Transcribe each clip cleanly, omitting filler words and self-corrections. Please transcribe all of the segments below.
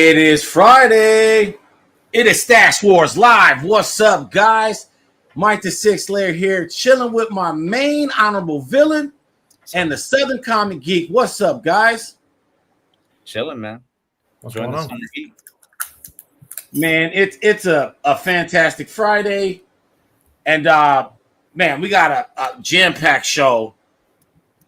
It is Friday. It is Stash Wars Live. What's up, guys? Mike the Sixth Layer here, chilling with my main honorable villain and the Southern Comic Geek. What's up, guys? Chilling, man. What's going on? Man, it's a fantastic Friday. And man, we got a jam-packed show.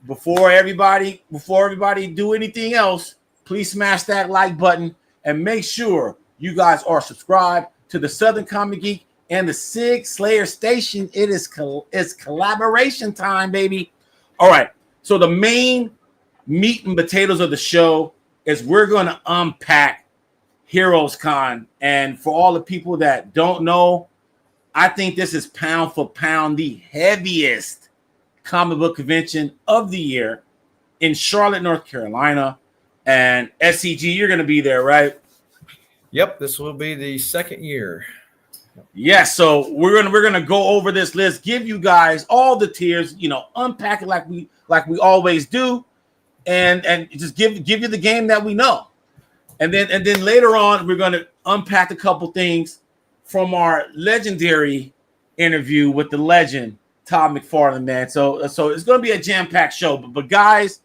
Before everybody do anything else, please smash that like button and make sure you guys are subscribed to the Southern Comic Geek and the Sig Slayer Station. It's collaboration time, baby. All right. So the main meat and potatoes of the show is we're going to unpack Heroes Con. And for all the people that don't know, I think this is pound for pound the heaviest comic book convention of the year in Charlotte, North Carolina. And SCG, you're going to be there, right? Yep, this will be the second year. Yeah, so we're gonna go over this list, give you guys all the tiers, unpack it like we always do, and just give you the game that we know. And then later on, we're gonna unpack a couple things from our legendary interview with the legend Todd McFarlane, man. So it's gonna be a jam-packed show. But guys,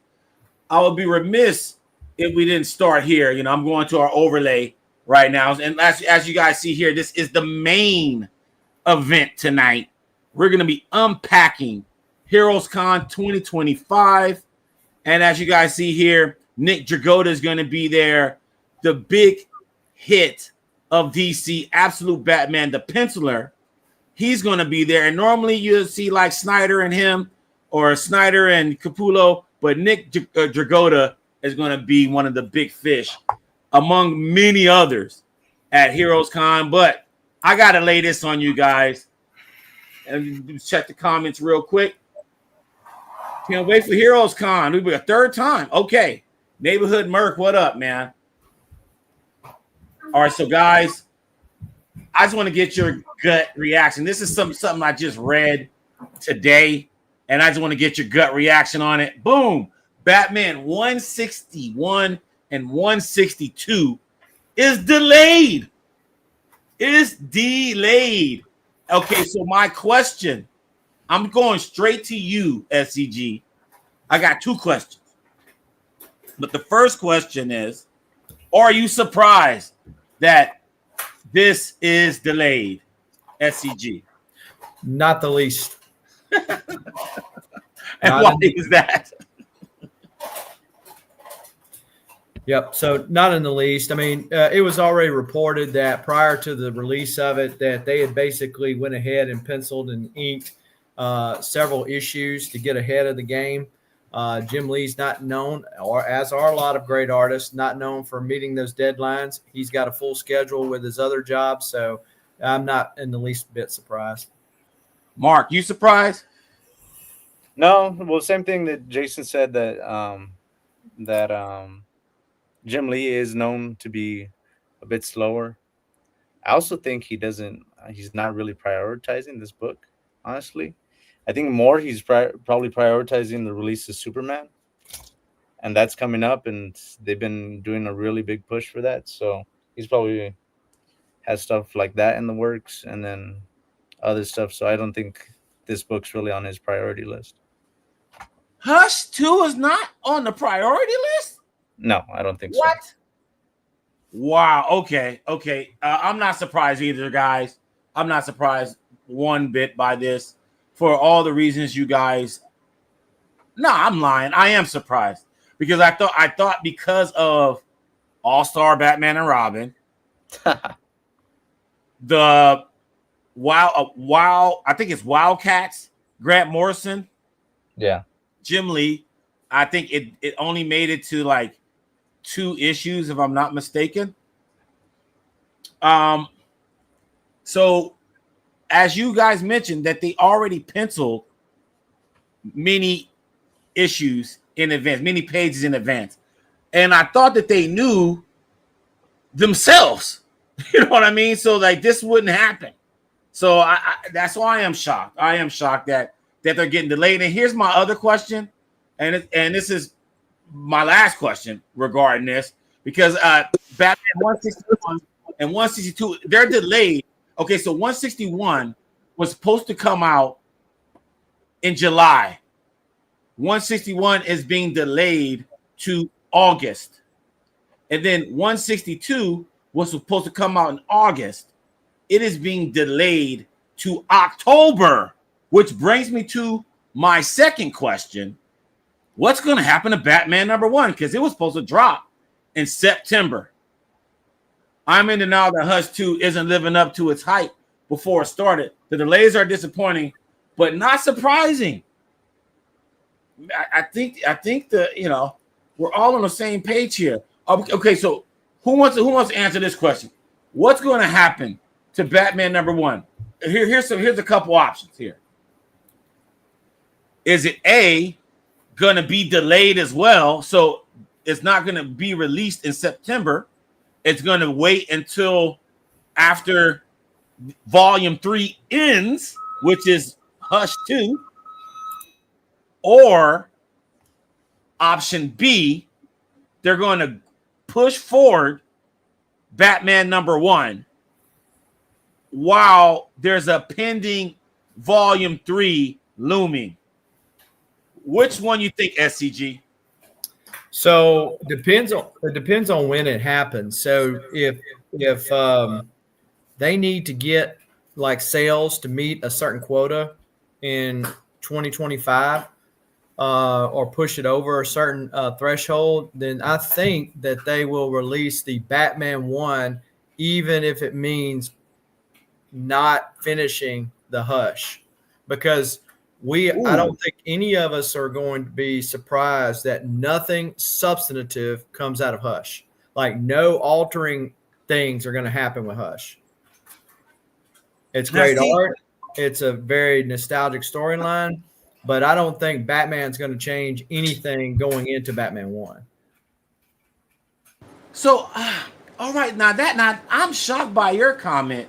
I would be remiss if we didn't start here. I'm going to our overlay right now, and as you guys see here, this is the main event tonight. We're gonna be unpacking Heroes Con 2025, and as you guys see here, Nick Dragotta is going to be there, the big hit of DC, Absolute Batman, the penciler. He's going to be there, and normally you'll see like Snyder and him, or Snyder and Capullo, but Nick Dragotta is going to be one of the big fish among many others at Heroes Con. But I got to lay this on you guys, and check the comments real quick. Can't wait for Heroes Con. We'll be a third time. Okay. Neighborhood Merc, what up, man? All right, so guys, I just want to get your gut reaction. This is something I just read today, and I just want to get your gut reaction on it. Boom. Batman 161 and 162 is delayed. It's delayed. Okay, so my question, I'm going straight to you, SCG. I got two questions. But the first question is, are you surprised that this is delayed, SCG? Not the least. And why is that? Yep. So not in the least. I mean, it was already reported that prior to the release of it, that they had basically went ahead and penciled and inked several issues to get ahead of the game. Jim Lee's not known, or as are a lot of great artists, not known for meeting those deadlines. He's got a full schedule with his other jobs, so I'm not in the least bit surprised. Mark, you surprised? No, well, same thing that Jason said, that Jim Lee is known to be a bit slower. I also think he's not really prioritizing this book, honestly. I think more he's probably prioritizing the release of Superman, and that's coming up, and they've been doing a really big push for that. So he's probably has stuff like that in the works, and then other stuff. So I don't think this book's really on his priority list. Hush 2 is not on the priority list? No, I don't think what? so. Wow. Okay. I'm not surprised either, guys. I'm not surprised one bit by this for all the reasons you guys. No, I'm lying. I am surprised because I thought because of All-Star Batman and Robin, the I think it's Wildcats, Grant Morrison, yeah, Jim Lee. I think it only made it to like 2 issues, if I'm not mistaken. So as you guys mentioned, that they already penciled many issues in advance, many pages in advance. And I thought that they knew themselves. You know what I mean? So like this wouldn't happen. So that's why I am shocked. I am shocked that they're getting delayed. And here's my other question. And this is my last question regarding this, because Batman 161 and 162, they're delayed. Okay, so 161 was supposed to come out in July. 161 is being delayed to August. And then 162 was supposed to come out in August. It is being delayed to October, which brings me to my second question. What's going to happen to Batman #1? Because it was supposed to drop in September. I'm in denial that Hush 2 isn't living up to its hype before it started. The delays are disappointing, but not surprising. I think we're all on the same page here. Okay, so who wants to answer this question? What's going to happen to Batman #1? Here's a couple options here. Is it A, going to be delayed as well? So it's not going to be released in September. It's going to wait until after Volume 3 ends, which is Hush 2. Or option B, they're going to push forward Batman #1 while there's a pending Volume 3 looming. Which one you think, SCG? So it depends on when it happens. So if they need to get like sales to meet a certain quota in 2025 or push it over a certain threshold, then I think that they will release the Batman 1, even if it means not finishing the Hush, because I don't think any of us are going to be surprised that nothing substantive comes out of Hush. Like no altering things are going to happen with Hush. It's great art. It's a very nostalgic storyline, but I don't think Batman's going to change anything going into Batman 1. So, all right, now I'm shocked by your comment,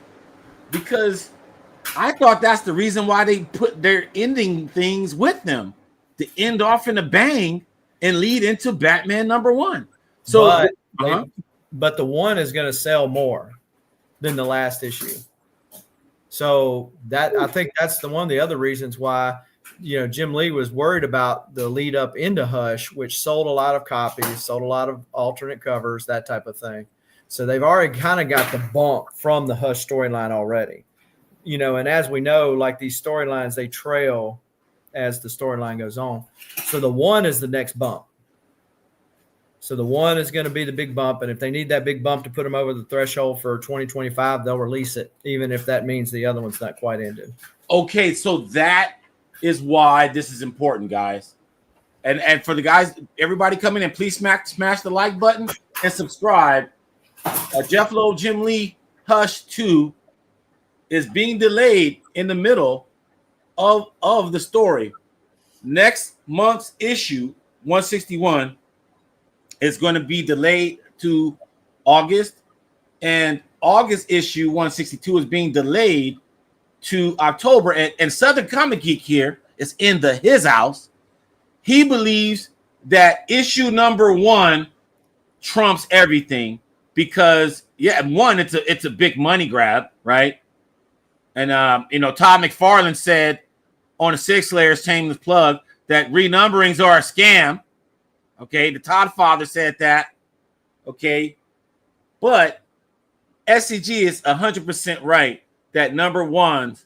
because I thought that's the reason why they put their ending things with them, to end off in a bang and lead into Batman #1. So, but the 1 is going to sell more than the last issue. So I think that's one of the other reasons why, Jim Lee was worried about the lead up into Hush, which sold a lot of copies, sold a lot of alternate covers, that type of thing. So they've already kind of got the bump from the Hush storyline already. And as we know, like these storylines, they trail as the storyline goes on. So the 1 is the next bump. So the 1 is going to be the big bump. And if they need that big bump to put them over the threshold for 2025, they'll release it, even if that means the other one's not quite ended. Okay, so that is why this is important, guys. And for the guys, everybody coming in, please smash the like button and subscribe. Jeff Lowe, Jim Lee, Hush 2 is being delayed in the middle of the story. Next month's issue, 161, is going to be delayed to August, and August issue 162 is being delayed to October. And Southern Comic Geek here is in his house. He believes that issue #1 trumps everything because, one, it's a big money grab, right? And Todd McFarlane said on the Six Layers Shameless Plug that renumberings are a scam. Okay, the Todd father said that. Okay, but SCG is 100% right that #1s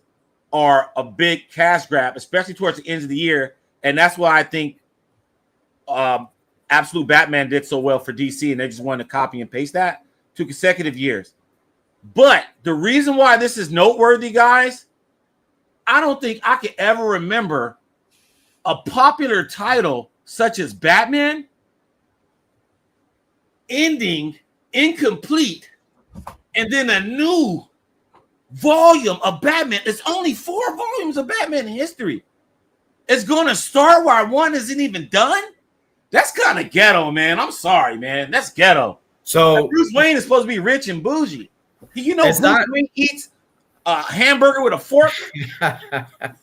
are a big cash grab, especially towards the end of the year, and that's why I think Absolute Batman did so well for DC, and they just wanted to copy and paste that 2 consecutive years. But the reason why this is noteworthy, guys, I don't think I can ever remember a popular title such as Batman ending incomplete and then a new volume of Batman. It's only 4 volumes of Batman in history. It's going to start while 1 isn't even done? That's kind of ghetto, man. I'm sorry, man. That's ghetto. So Bruce Wayne is supposed to be rich and bougie. Bruce Wayne eats a hamburger with a fork.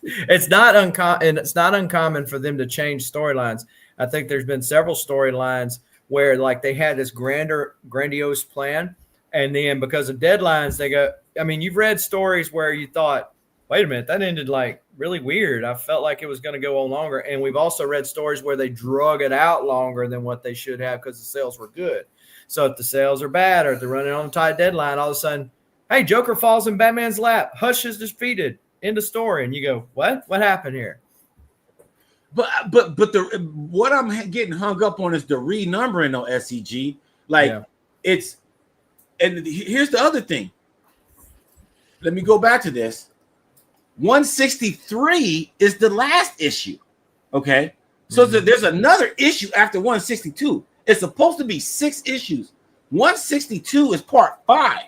It's not uncommon, and it's not uncommon for them to change storylines. I think there's been several storylines where like they had this grandiose plan, and then because of deadlines, they go. I mean, you've read stories where you thought, wait a minute, that ended like really weird. I felt like it was going to go on longer. And we've also read stories where they drug it out longer than what they should have because the sales were good. So if the sales are bad or if they're running on a tight deadline, all of a sudden, hey, Joker falls in Batman's lap. Hush is defeated. End of story. And you go, what? What happened here? But what I'm getting hung up on is the renumbering on SCG. Like it's, and here's the other thing. Let me go back to this. 163 is the last issue. Okay. So there's another issue after 162. It's supposed to be 6 issues. 162 is part 5.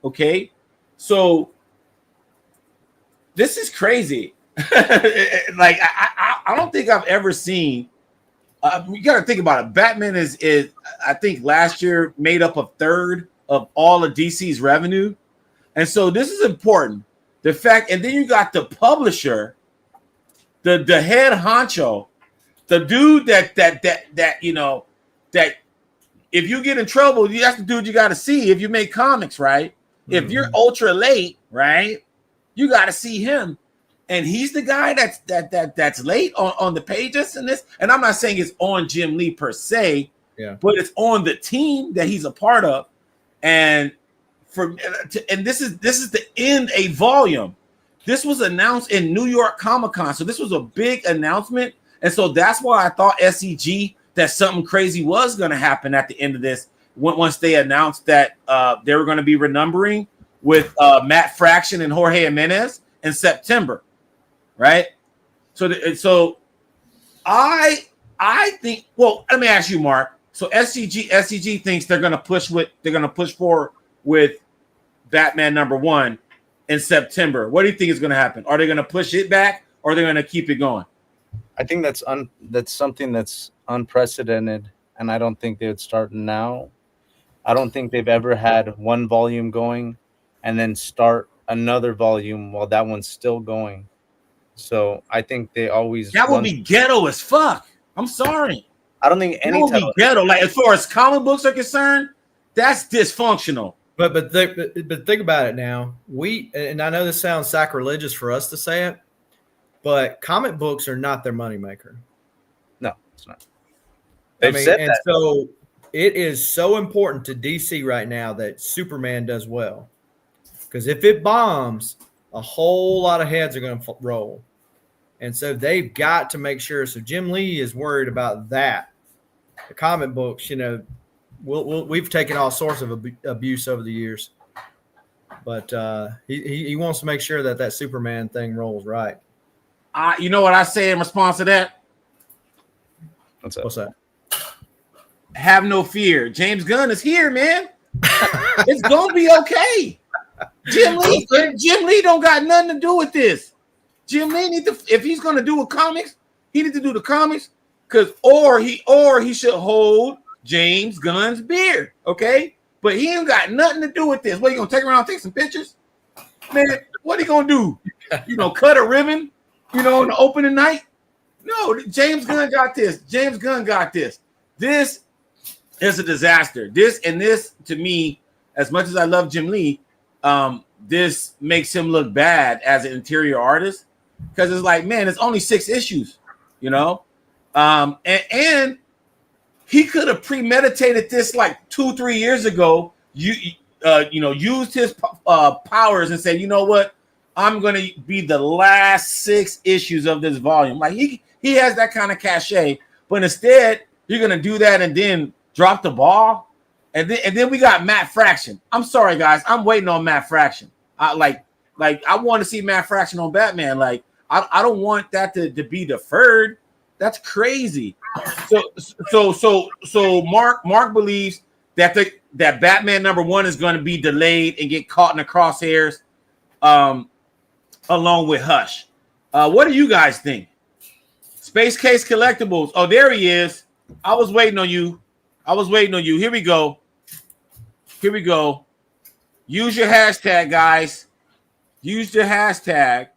Okay. So this is crazy. Like I don't think I've ever seen. You got to think about it. Batman is I think last year made up a third of all of DC's revenue, and so this is important. The fact, and then you got the publisher, the head honcho, the dude that you know that if you get in trouble, that's the dude you got to see if you make comics, right? If you're ultra late, right, you got to see him. And he's the guy that's late on the pages in this. And I'm not saying it's on Jim Lee per se, but it's on the team that he's a part of. And this is the end a volume. This was announced in New York Comic-Con, so this was a big announcement. And so that's why I thought SCG that something crazy was going to happen at the end of this once they announced that they were going to be renumbering with Matt Fraction and Jorge Jimenez in September. Right, so I think. Well, let me ask you, Mark. So SCG thinks they're going to push forward with Batman #1 in September. What do you think is going to happen? Are they going to push it back, or are they going to keep it going? I think that's something that's unprecedented, and I don't think they would start now. I don't think they've ever had one volume going and then start another volume while that one's still going. So I think they always that would be ghetto as fuck. I'm sorry. I don't think any would be ghetto. Like as far as comic books are concerned, that's dysfunctional. But think about it now. And I know this sounds sacrilegious for us to say it, but comic books are not their moneymaker. No, it's not. They've said that. So it is so important to DC right now that Superman does well, because if it bombs, a whole lot of heads are going to roll. And so they've got to make sure. So Jim Lee is worried about that. The comic books, you know, we've taken all sorts of abuse over the years. But he wants to make sure that Superman thing rolls right. You know what I say in response to that? What's that? Have no fear. James Gunn is here, man. It's going to be okay. Jim Lee don't got nothing to do with this. Jim Lee need to, if he's gonna do a comics, he need to do the comics, or he should hold James Gunn's beard, okay? But he ain't got nothing to do with this. What, you gonna take around and take some pictures? Man, what he gonna do? You know, cut a ribbon, you know, in the opening night? No, James Gunn got this. James Gunn got this. This is a disaster. This to me, as much as I love Jim Lee, this makes him look bad as an interior artist, because it's like, man, it's only 6 issues, you know, and he could have premeditated this like 2-3 years ago. Used his powers and said, you know what, I'm gonna be the last 6 issues of this volume. Like he has that kind of cachet, but instead you're gonna do that and then drop the ball. And then we got Matt Fraction. I'm sorry, guys. I'm waiting on Matt Fraction. I want to see Matt Fraction on Batman. Like, I don't want that to be deferred. That's crazy. So Mark believes that Batman #1 is going to be delayed and get caught in the crosshairs, along with Hush. What do you guys think? Space Case Collectibles. Oh, there he is. I was waiting on you. Here we go. Use your hashtag, guys. Use your hashtag.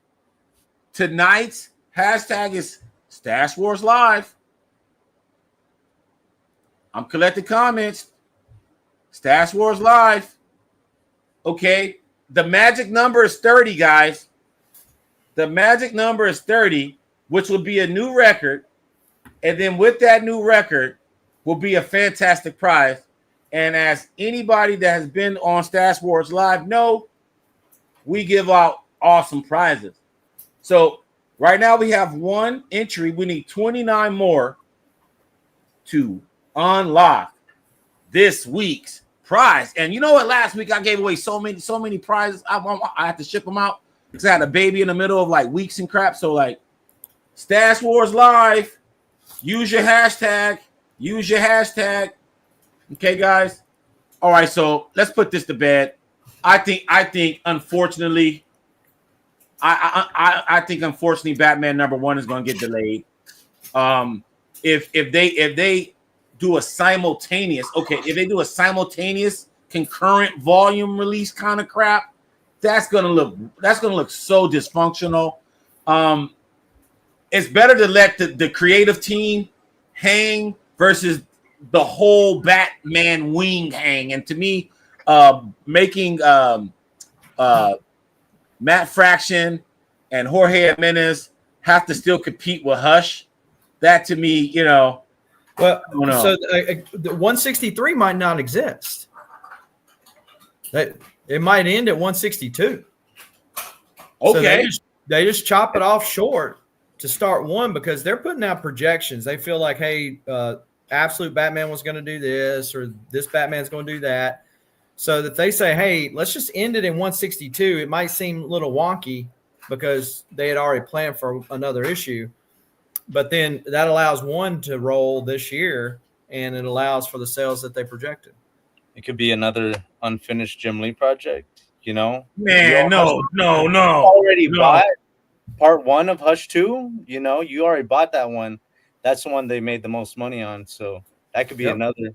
Tonight's hashtag is Stash Wars Live. I'm collecting comments. Stash Wars Live. Okay. The magic number is 30, guys. The magic number is 30, which will be a new record. And then with that new record will be a fantastic prize. And as anybody that has been on Stash Wars Live know, we give out awesome prizes. So right now we have one entry. We need 29 more to unlock this week's prize. And you know what? Last week I gave away so many prizes. I had to ship them out because I had a baby in the middle of like weeks and crap. So like Stash Wars Live, use your hashtag. Use your hashtag. Okay, guys. All right, so let's put this to bed. I think unfortunately, I think unfortunately Batman #1 is going to get delayed. If they do a simultaneous, if they do a simultaneous concurrent volume release kind of crap, that's gonna look so dysfunctional. It's better to let the creative team hang versus the whole Batman wing hang. And to me, making Matt Fraction and Jorge Jimenez have to still compete with Hush. That to me, well, so the 163 might not exist. It might end at 162. Okay, so they just chop it off short to start one because they're putting out projections. They feel like, hey, Absolute Batman was going to do this, or this Batman's going to do that. So that they say, hey, let's just end it in 162. It might seem a little wonky because they had already planned for another issue. But then that allows one to roll this year, and it allows for the sales that they projected. It could be another unfinished Jim Lee project, Man, no. Already bought part 1 of Hush 2. You already bought that one. That's the one they made the most money on. So that could be another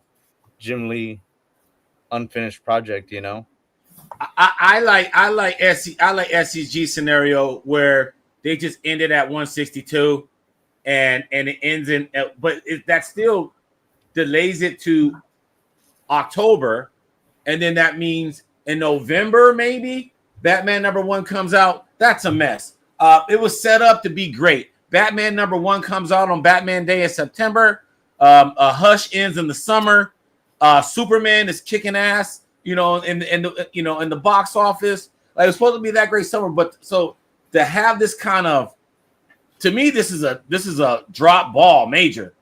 Jim Lee unfinished project. I like SCG scenario where they just ended at 162. And it ends in, but that still delays it to October, and then that means in November maybe Batman #1 comes out. That's a mess. It was set up to be great. Batman #1 comes out on Batman Day in September. Hush ends in the summer. Superman is kicking ass, in the box office. Like, it was supposed to be that great summer, but so to have this kind of, to me, this is a drop ball major,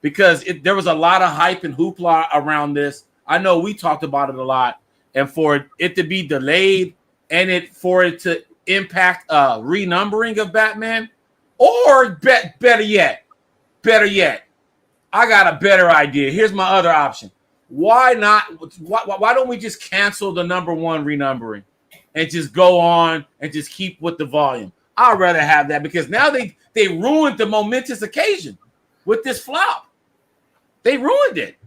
because there was a lot of hype and hoopla around this. I know we talked about it a lot, and for it to be delayed and for it to impact renumbering of Batman, or better yet, I got a better idea. Here's my other option. Why not? Why don't we just cancel the #1 renumbering and just go on and just keep with the volume? I'd rather have that, because now they ruined the momentous occasion with this flop. They ruined it.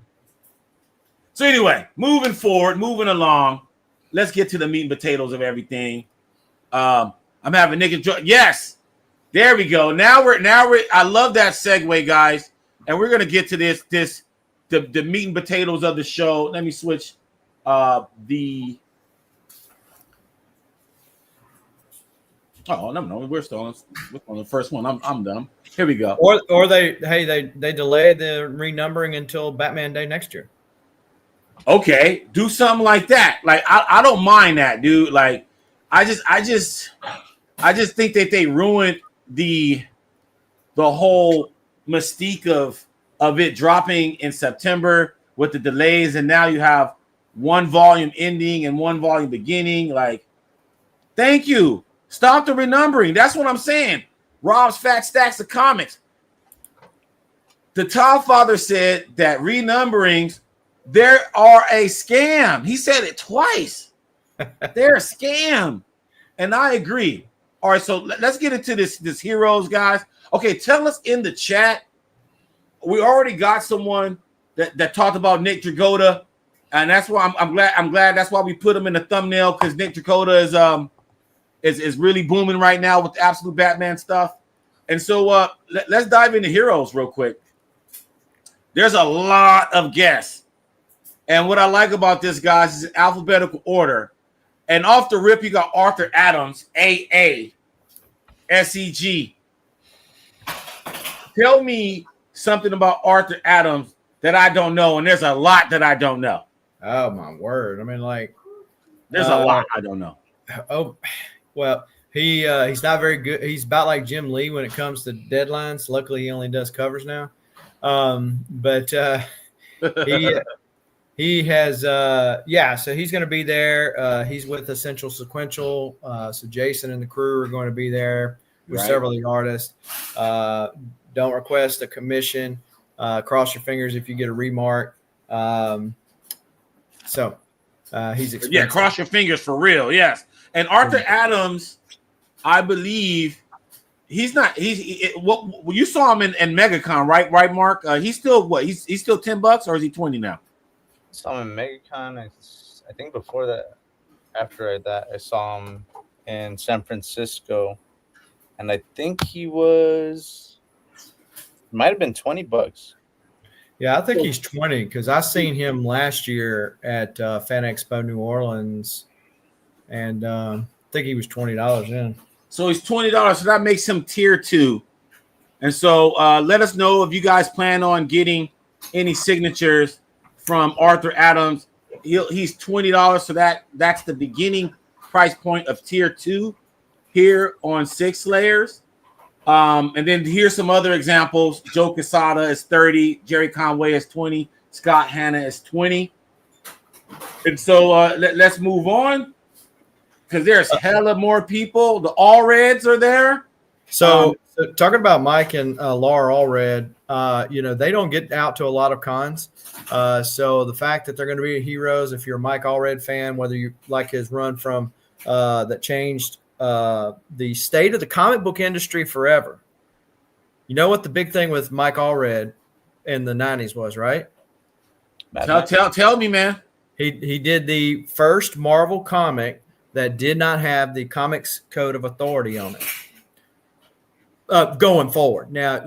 So anyway, moving along, let's get to the meat and potatoes of everything. I'm having Nick enjoy. Yes, there we go. Now we're. I love that segue, guys, and we're gonna get to the meat and potatoes of the show. Let me switch the. Oh no, we're still on the first one. I'm dumb. Here we go. Or they delayed the renumbering until Batman Day next year. Okay, do something like that. Like I don't mind that, dude. Like I just think that they ruined the whole mystique of it dropping in September with the delays, and now you have one volume ending and one volume beginning. Like, thank you. Stop the renumbering. That's what I'm saying. Rob's Fat Stacks of Comics. The Tallfather said that renumberings, they are a scam. He said it twice. They're a scam. And I agree. All right, so let's get into this heroes, guys. Okay, tell us in the chat. We already got someone that talked about Nick Dragotta, and that's why I'm glad that's why we put him in the thumbnail, because Nick Dragotta is really booming right now with the Absolute Batman stuff. And so let's dive into heroes real quick. There's a lot of guests. And what I like about this, guys, is alphabetical order. And off the rip, you got Arthur Adams, AA, SEG. Tell me something about Arthur Adams that I don't know, and there's a lot that I don't know. Oh my word! I mean, like, there's a lot I don't know. Oh, well, he's not very good. He's about like Jim Lee when it comes to deadlines. Luckily, he only does covers now. But he has so he's going to be there. He's with Essential Sequential. So Jason and the crew are going to be there with several of the artists. Don't request a commission. Cross your fingers if you get a remark. He's expensive. Cross your fingers for real. Yes. And Arthur Adams, I believe he's not. What you saw him in MegaCon, right? Right, Mark. He's still what? He's still $10, or is he 20 now? I saw him in MegaCon. I think before that, after that, I saw him in San Francisco, and I think he might have been $20. Yeah, I think he's 20 because I seen him last year at Fan Expo New Orleans, and I think he was $20 in. So he's $20, so that makes him tier 2. And so let us know if you guys plan on getting any signatures from Arthur Adams. He's $20, so that's the beginning price point of tier 2 here on 6 Layers. And then here's some other examples. Joe Quesada is 30, Jerry Conway is 20, Scott Hanna is 20. And so let's move on because there's hella more people. The All Reds are there. So talking about Mike and Laura Allred, they don't get out to a lot of cons. So the fact that they're going to be heroes, if you're a Mike Allred fan, whether you like his run from that changed the state of the comic book industry forever. You know what the big thing with Mike Allred in the 90s was, right? Tell me, man. He did the first Marvel comic that did not have the Comics Code of Authority on it. Going forward. Now,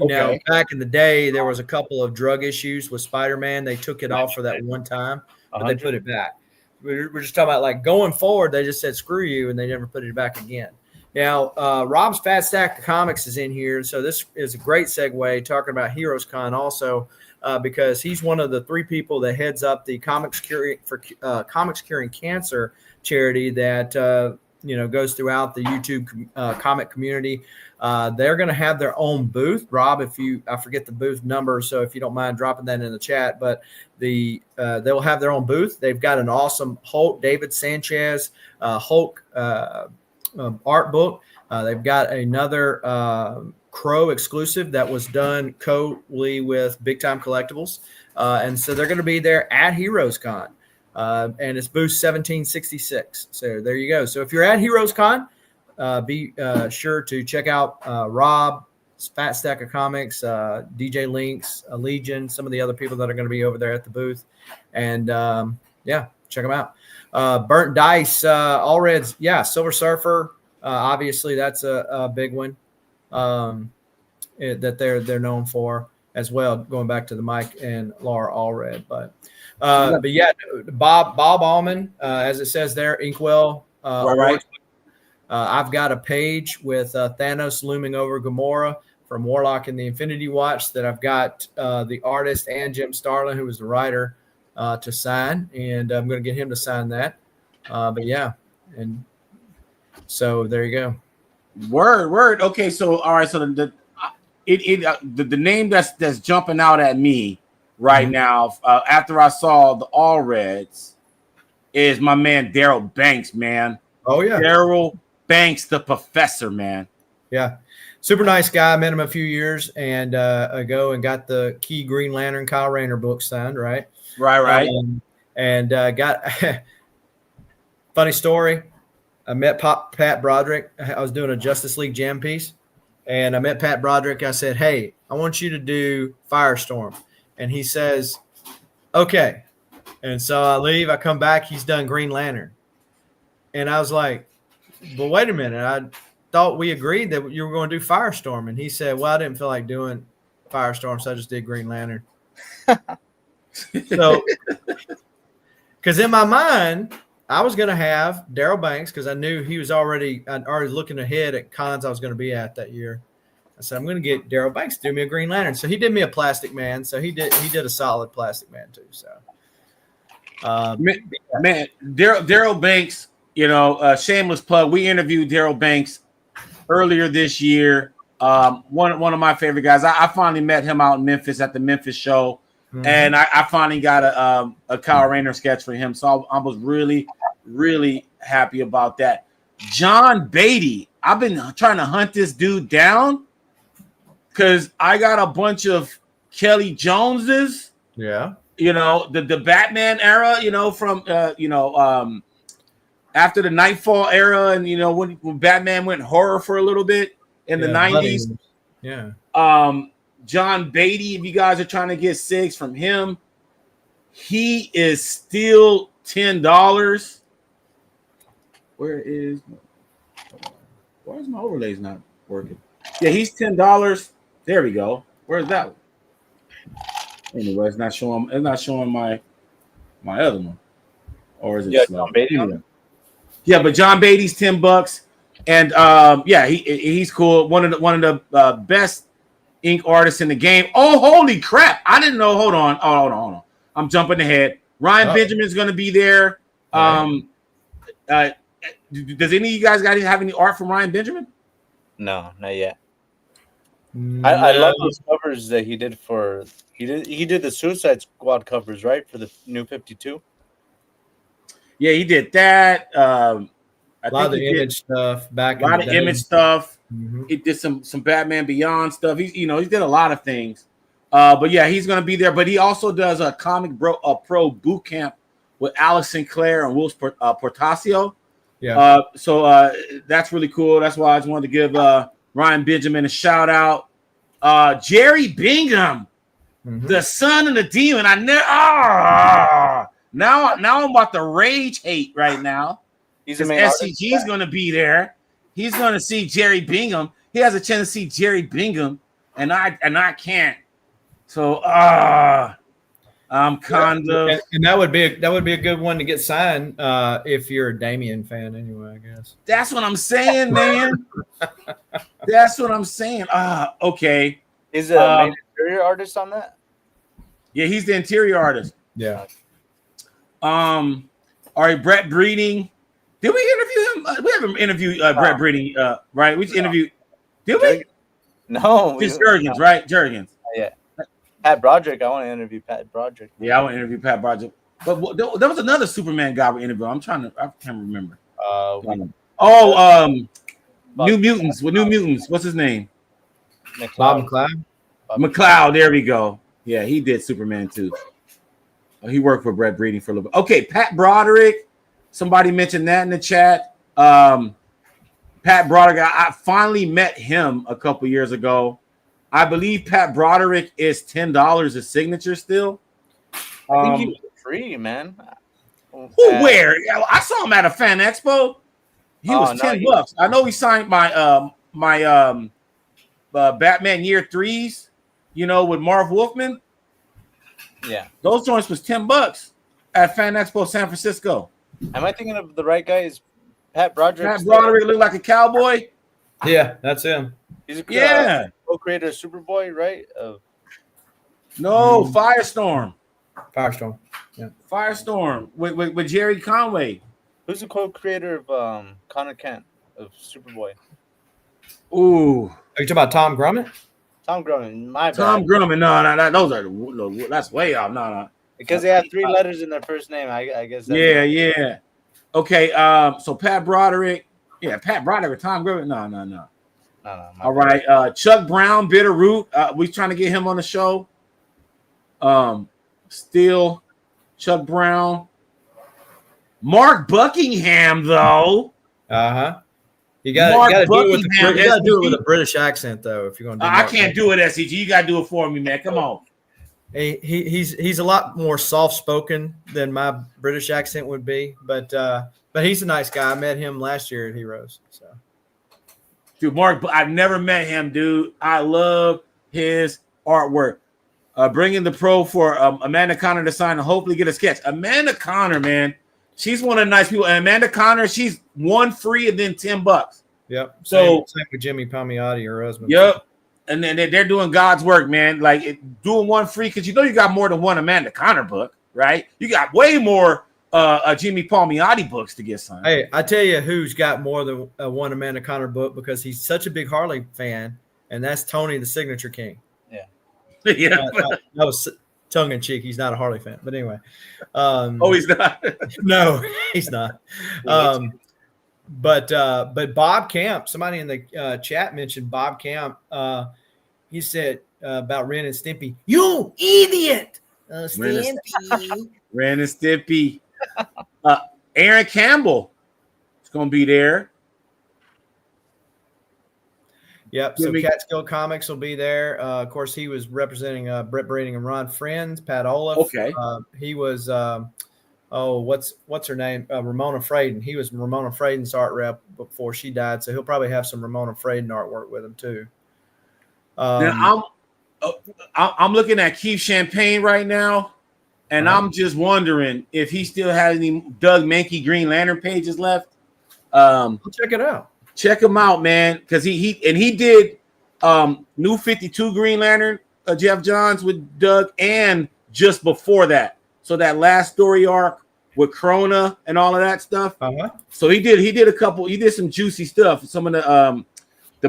back in the day, there was a couple of drug issues with Spider-Man. They took it off for that one time, but they put it back. We're just talking about like going forward. They just said, screw you. And they never put it back again. Now, Rob's Fat Stack of Comics is in here. So this is a great segue talking about Heroes Con also, because he's one of the 3 people that heads up the Comics Curing Cancer charity that, goes throughout the YouTube comic community. They're going to have their own booth. Rob, I forget the booth number, so if you don't mind dropping that in the chat, but they'll have their own booth. They've got an awesome Hulk, David Sanchez, Hulk art book. They've got another Crow exclusive that was done co-ly with Big Time Collectibles. And so they're going to be there at Heroes Con. And it's booth 1766. So there you go. So if you're at Heroes Con, be sure to check out Rob, Fat Stack of Comics, DJ Links, Legion, some of the other people that are going to be over there at the booth. And check them out. Burnt Dice, All Reds, Silver Surfer. Obviously, that's a big one that they're known for as well. Going back to the Mike and Laura Allred, but Bob Allman, as it says there, Inkwell. Right. I've got a page with Thanos looming over Gamora from Warlock and the Infinity Watch that I've got the artist and Jim Starlin, who was the writer, to sign, and I'm going to get him to sign that. And so there you go. Word. Okay, so all right, so the name that's jumping out at me right now after I saw the All Reds is my man Daryl Banks, man. Oh yeah, Daryl Banks, the professor, man. Yeah, super nice guy. I met him a few years ago and got the key Green Lantern Kyle Rayner book signed. Right. Got funny story. I met Pat Broderick. I was doing a Justice League Jam piece, and I met Pat Broderick. I said, "Hey, I want you to do Firestorm," and he says, "Okay." And so I leave. I come back. He's done Green Lantern, and I was like, "But wait a minute! I thought we agreed that you were going to do Firestorm." And he said, "Well, I didn't feel like doing Firestorm, so I just did Green Lantern." So, because in my mind, I was going to have Daryl Banks because I knew he was already looking ahead at cons I was going to be at that year. I said I'm going to get Daryl Banks to do me a Green Lantern. So he did me a Plastic Man. So he did a solid Plastic Man too. So, man, Daryl Banks, shameless plug. We interviewed Daryl Banks earlier this year. One of my favorite guys. I finally met him out in Memphis at the Memphis show, and I finally got a Kyle Rayner sketch for him. So I was really, really happy about that. John Beatty, I've been trying to hunt this dude down because I got a bunch of Kelly Joneses. Yeah. The Batman era, from after the Nightfall era, and when Batman went horror for a little bit in the 90s. Yeah. John Beatty, if you guys are trying to get SIGs from him, he is still $10. Why is my overlays not working? Yeah, he's $10. There we go. Where's that one? Anyway, it's not showing my other one. Or is it slow? John Beatty. Yeah, but John Beatty's $10. And he's cool. One of the best ink artists in the game. Oh, holy crap. I didn't know. Hold on. I'm jumping ahead. Ryan Benjamin's going to be there. Does any of you guys have any art from Ryan Benjamin? No, not yet. No. I love those covers that he did for he did the Suicide Squad covers, right, for the new 52. Yeah, he did that. A lot of the image stuff back. A lot of image stuff. Mm-hmm. He did some Batman Beyond stuff. He did a lot of things. But yeah, he's gonna be there. But he also does a pro boot camp with Alex Sinclair and Will Portacio. Yeah. So that's really cool. That's why I just wanted to give Ryan Benjamin a shout out. Jerry Bingham, the son of the demon. Now I'm about to rage hate right now. He's the main artist. SCG's going to be there. He's going to see Jerry Bingham. He has a chance to see Jerry Bingham, and I can't. So I'm kind of. And that would be a good one to get signed if you're a Damien fan, anyway. I guess that's what I'm saying, man. That's what I'm saying. Okay. Is it a main interior artist on that? Yeah, he's the interior artist. Yeah. All right, Brett Breeding. Did we interview him? We haven't interviewed Brett Breeding, right? We interviewed. Did we? No. Just Jurgens, right? Jurgens. Yeah. Pat Broderick. I want to interview Pat Broderick. Yeah, I want to interview Pat Broderick. But there was another Superman guy we interviewed. I can't remember. New Mutants. With New Mutants. What's his name? Bob McLeod. McLeod. There we go. Yeah, he did Superman too. He worked for Brett Breeding for a little bit. Okay, Pat Broderick. Somebody mentioned that in the chat. Pat Broderick. I finally met him a couple years ago. I believe Pat Broderick is $10 a signature still. I think he was free, man. Where? I saw him at a fan expo. He was $10. I know he signed my Batman Year 3s, with Marv Wolfman. Yeah. Those joints was $10 at Fan Expo San Francisco. Am I thinking of the right guy? Is Pat Broderick? Pat Broderick looked like a cowboy. Yeah, that's him. He's a co-creator of Superboy, right? No, Firestorm. Firestorm. Yeah. Firestorm with Jerry Conway. Who's the co-creator of Connor Kent of Superboy? Ooh. Are you talking about Tom Grummett? Tom Grummett. My bad. Tom Grummett. No, that's way off. No. Because they have 3 letters in their first name. I guess. Yeah. Okay. So Pat Broderick. Yeah, Pat Broderick. Tom Grummett. No. All right. Chuck Brown, Bitter Root. We trying to get him on the show. Still, Chuck Brown. Mark Buckingham, though. You got to do it with a British accent, though. If you're going to, I can't do it, SCG. You got to do it for me, man. Come on. He's a lot more soft spoken than my British accent would be, but he's a nice guy. I met him last year at Heroes. So, dude, Mark, I've never met him, dude. I love his artwork. bringing the pro for Amanda Connor to sign and hopefully get a sketch. Amanda Connor, man, she's one of the nice people. And Amanda Connor, she's one free and then $10. Yep. So same with Jimmy Palmiotti, her husband. Yep. And then they're doing God's work, man. Like doing one free because you got more than one Amanda Connor book, right? You got way more Jimmy Palmiotti books to get signed. Hey, I tell you who's got more than one Amanda Connor book because he's such a big Harley fan, and that's Tony, the Signature King. Yeah. Yeah. No, tongue in cheek. He's not a Harley fan, but anyway. Oh, he's not. No, he's not. But Bob Camp, somebody in the chat mentioned Bob Camp. He said about Ren and Stimpy, "You idiot, Stimpy." Ren and Stimpy. Aaron Campbell is going to be there. Yep. So Catskill Comics will be there. Of course, he was representing Brett Breeding and Ron Friends. Pat Olaf. Okay. He was. What's her name? Ramona Fraden. He was Ramona Fraden's art rep before she died, so he'll probably have some Ramona Fraden artwork with him too. Now I'm looking at Keith Champagne right now, and I'm just wondering if he still has any Doug Mankey Green Lantern pages left. Check it out. Check him out, man, because he did New 52 Green Lantern, Jeff Johns with Doug, and just before that. So that last story arc with Krona and all of that stuff. So he did a couple. He did some juicy stuff. Some of the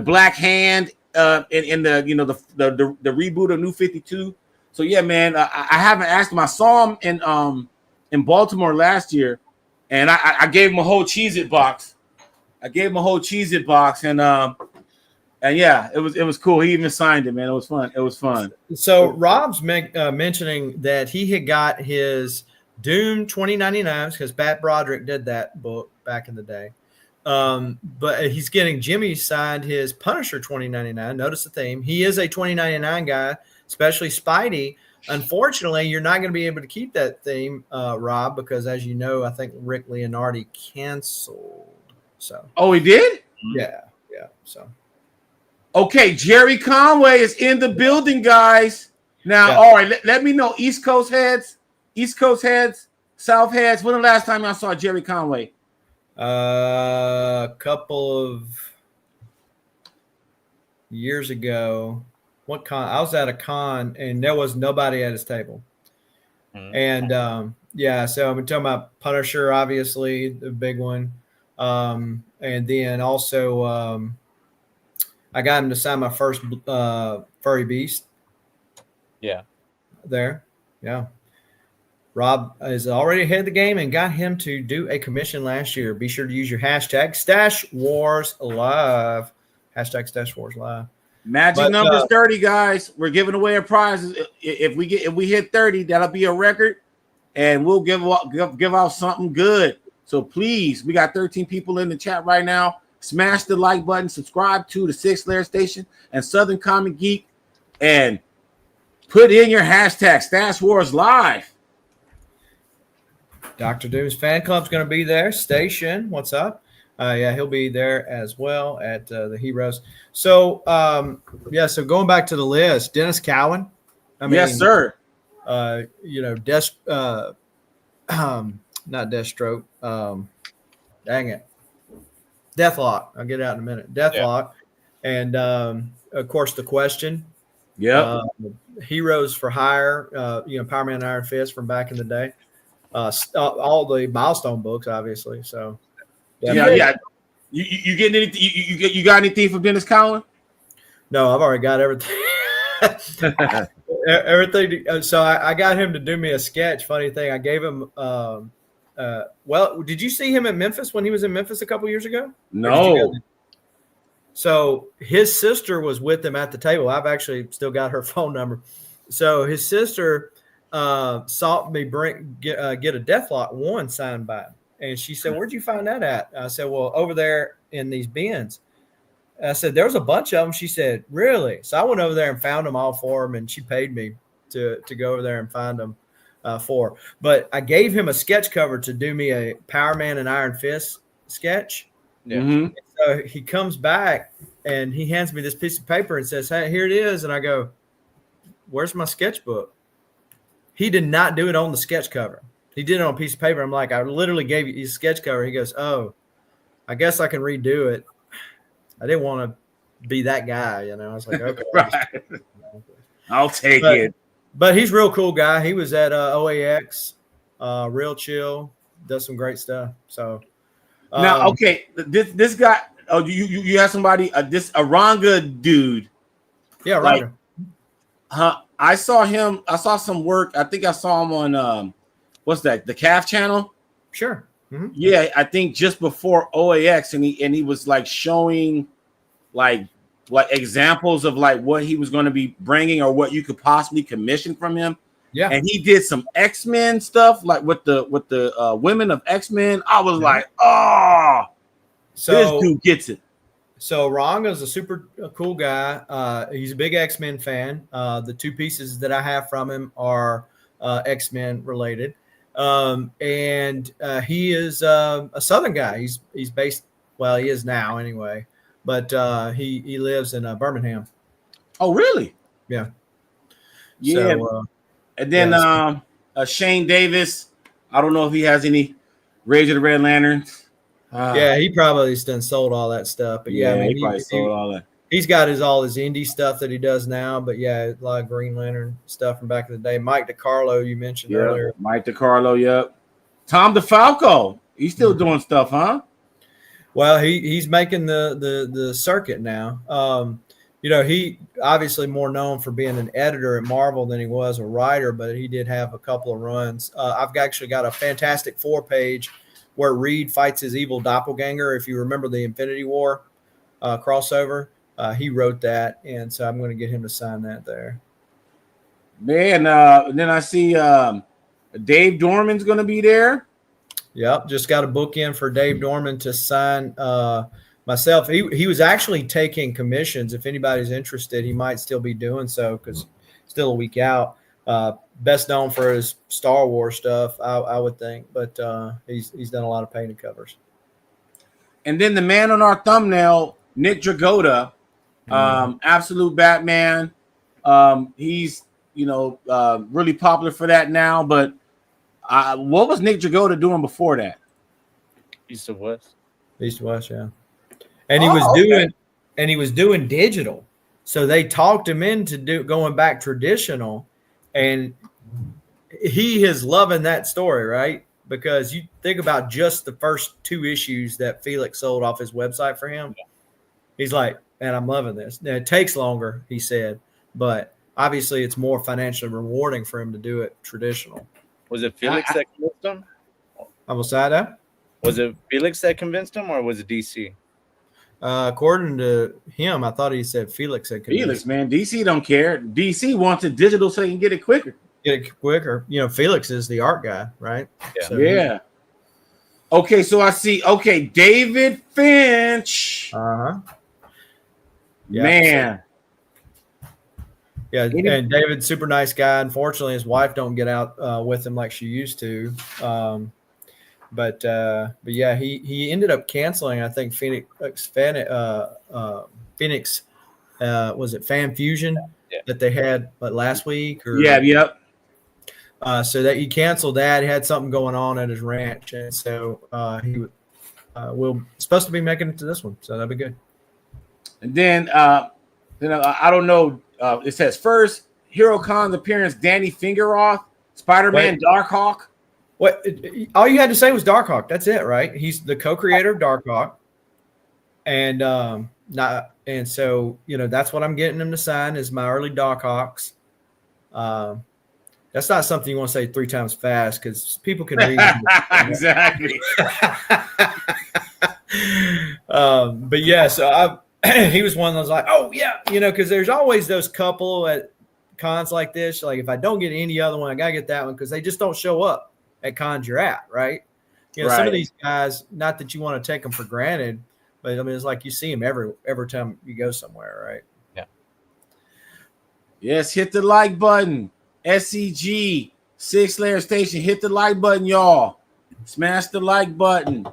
Black Hand in the the reboot of New 52. So yeah, man, I haven't asked him. I saw him in Baltimore last year, and I gave him a whole Cheez-It box. And yeah, it was cool. He even signed it, man. It was fun. So Rob's mentioning that he had got his Doom 2099s because Pat Broderick did that book back in the day. But he's getting Jimmy signed his Punisher 2099. Notice the theme. He is a 2099 guy, especially Spidey. Unfortunately, you're not going to be able to keep that theme, Rob, because as you know, I think Rick Leonardi canceled. So. Oh, he did? Yeah. So. Okay, Jerry Conway is in the building, guys. Now, all right, let me know. East Coast heads, South heads. When the last time I saw Jerry Conway? A couple of years ago. What con? I was at a con, and there was nobody at his table. And so I'm talking about Punisher, obviously, the big one. And then also I got him to sign my first Furry Beast. Yeah. There. Yeah. Rob is already ahead of the game and got him to do a commission last year. Be sure to use your hashtag #StashWarsLive. Hashtag #StashWarsLive. Magic numbers 30, guys. We're giving away a prize. If we hit 30, that'll be a record, and we'll give out something good. So please, we got 13 people in the chat right now. Smash the like button, subscribe to the 6th Layer Station and Southern Comic Geek, and put in your hashtag #StashWarsLive. Dr. Doom's fan club's going to be there. Station, what's up? He'll be there as well at the Heroes. So, so going back to the list, Dennis Cowan. Yes, sir. Not Deathstroke. Dang it. Deathlock. I'll get it out in a minute. Deathlock. And, of course, The Question. Yeah. Heroes for Hire, Power Man and Iron Fist from back in the day. All the Milestone books, obviously. So, yeah. You getting anything? You got anything from Dennis Cowan? No, I've already got everything. Everything. So I got him to do me a sketch. Funny thing, I gave him. Did you see him at Memphis when he was in Memphis a couple years ago? No. So his sister was with him at the table. I've actually still got her phone number. So his sister saw me get a Deathlock 1 signed by him. And she said, "Where'd you find that at?" I said, "Well, over there in these bins." I said, "There was a bunch of them." She said, "Really?" So I went over there and found them all for him, and she paid me to go over there and find them for. But I gave him a sketch cover to do me a Power Man and Iron Fist sketch. Yeah. Mm-hmm. So he comes back and he hands me this piece of paper and says, "Hey, here it is." And I go, where's my sketchbook? He did not do it on the sketch cover. He did it on a piece of paper. I'm like, I literally gave you his sketch cover. He goes, oh, I guess I can redo it. I didn't want to be that guy, you know. I was like, okay. Right. I'll take it. But he's a real cool guy. He was at OAX, real chill, does some great stuff. So now, okay, this guy. Oh, you have somebody? This Aranga dude. Yeah, like, right. I saw him. I saw some work. I think I saw him on what's that? The CAF channel. Sure. Mm-hmm. Yeah, I think just before OAX, and he was like showing like examples of like what he was going to be bringing or what you could possibly commission from him. Yeah, and he did some X-Men stuff like with the women of X-Men. I was like, oh, so this dude gets it. So Ranga's a super cool guy. He's a big X-Men fan. The two pieces that I have from him are X-Men related. And he is a Southern guy. He's based, well, he is now anyway, but he lives in Birmingham. Oh, really? Yeah. Yeah. So, and then Shane Davis, I don't know if he has any Rage of the Red Lanterns. Yeah, he probably done sold all that stuff. But yeah, I mean, he probably sold all that. He's got all his indie stuff that he does now, but yeah, a lot of Green Lantern stuff from back in the day. Mike DiCarlo, you mentioned earlier. Mike DiCarlo, yep. Tom DeFalco, he's still doing stuff, huh? Well, he's making the circuit now. You know, he obviously more known for being an editor at Marvel than he was a writer, but he did have a couple of runs. I've actually got a Fantastic Four page where Reed fights his evil doppelganger. If you remember the Infinity War crossover, he wrote that, and so I'm going to get him to sign that there. Man, then I see Dave Dorman's going to be there. Yep, just got a book in for Dave Dorman to sign myself. He was actually taking commissions. If anybody's interested, he might still be doing so because still a week out. Best known for his Star Wars stuff, I would think, but he's done a lot of painted covers. And then the man on our thumbnail, Nick Dragotta, Absolute Batman. He's really popular for that now. But what was Nick Dragotta doing before that? East of West. East of West, yeah. And he was doing digital, so they talked him into going back traditional, and he is loving that story, right? Because you think about just the first 2 issues that Felix sold off his website for him. He's like, man, I'm loving this. Now, it takes longer, he said, but obviously it's more financially rewarding for him to do it traditional. Was it Felix that convinced him? I will say that. Was it Felix that convinced him, or was it DC? According to him, I thought he said Felix had convinced Felix, man. DC don't care. DC wants it digital so they can get it quicker. Felix is the art guy, right? Yeah. So yeah. Okay, so I see. Okay, David Finch. Yeah, man. Yeah, and David's super nice guy. Unfortunately, his wife don't get out with him like she used to. But yeah, he ended up canceling. I think Phoenix was it Fan Fusion that they had last week? Or, yep. So that he canceled that. He had something going on at his ranch, and so he will supposed to be making it to this one. So that'd be good. And then I don't know. It says first Hero Con's appearance, Danny Fingeroth, Spider-Man, Darkhawk. What? All you had to say was Darkhawk. That's it, right? He's the co-creator of Darkhawk, and so that's what I'm getting him to sign is my early Darkhawks. That's not something you want to say 3 times fast because people can read. Exactly. But yeah, so he was one of those like, oh yeah, because there's always those couple at cons like this. Like if I don't get any other one, I gotta get that one because they just don't show up at cons you're at, right? Some of these guys, not that you want to take them for granted, but I mean it's like you see them every time you go somewhere, right? Yeah. Yes, hit the like button. SCG 6-layer station. Hit the like button, y'all. Smash the like button.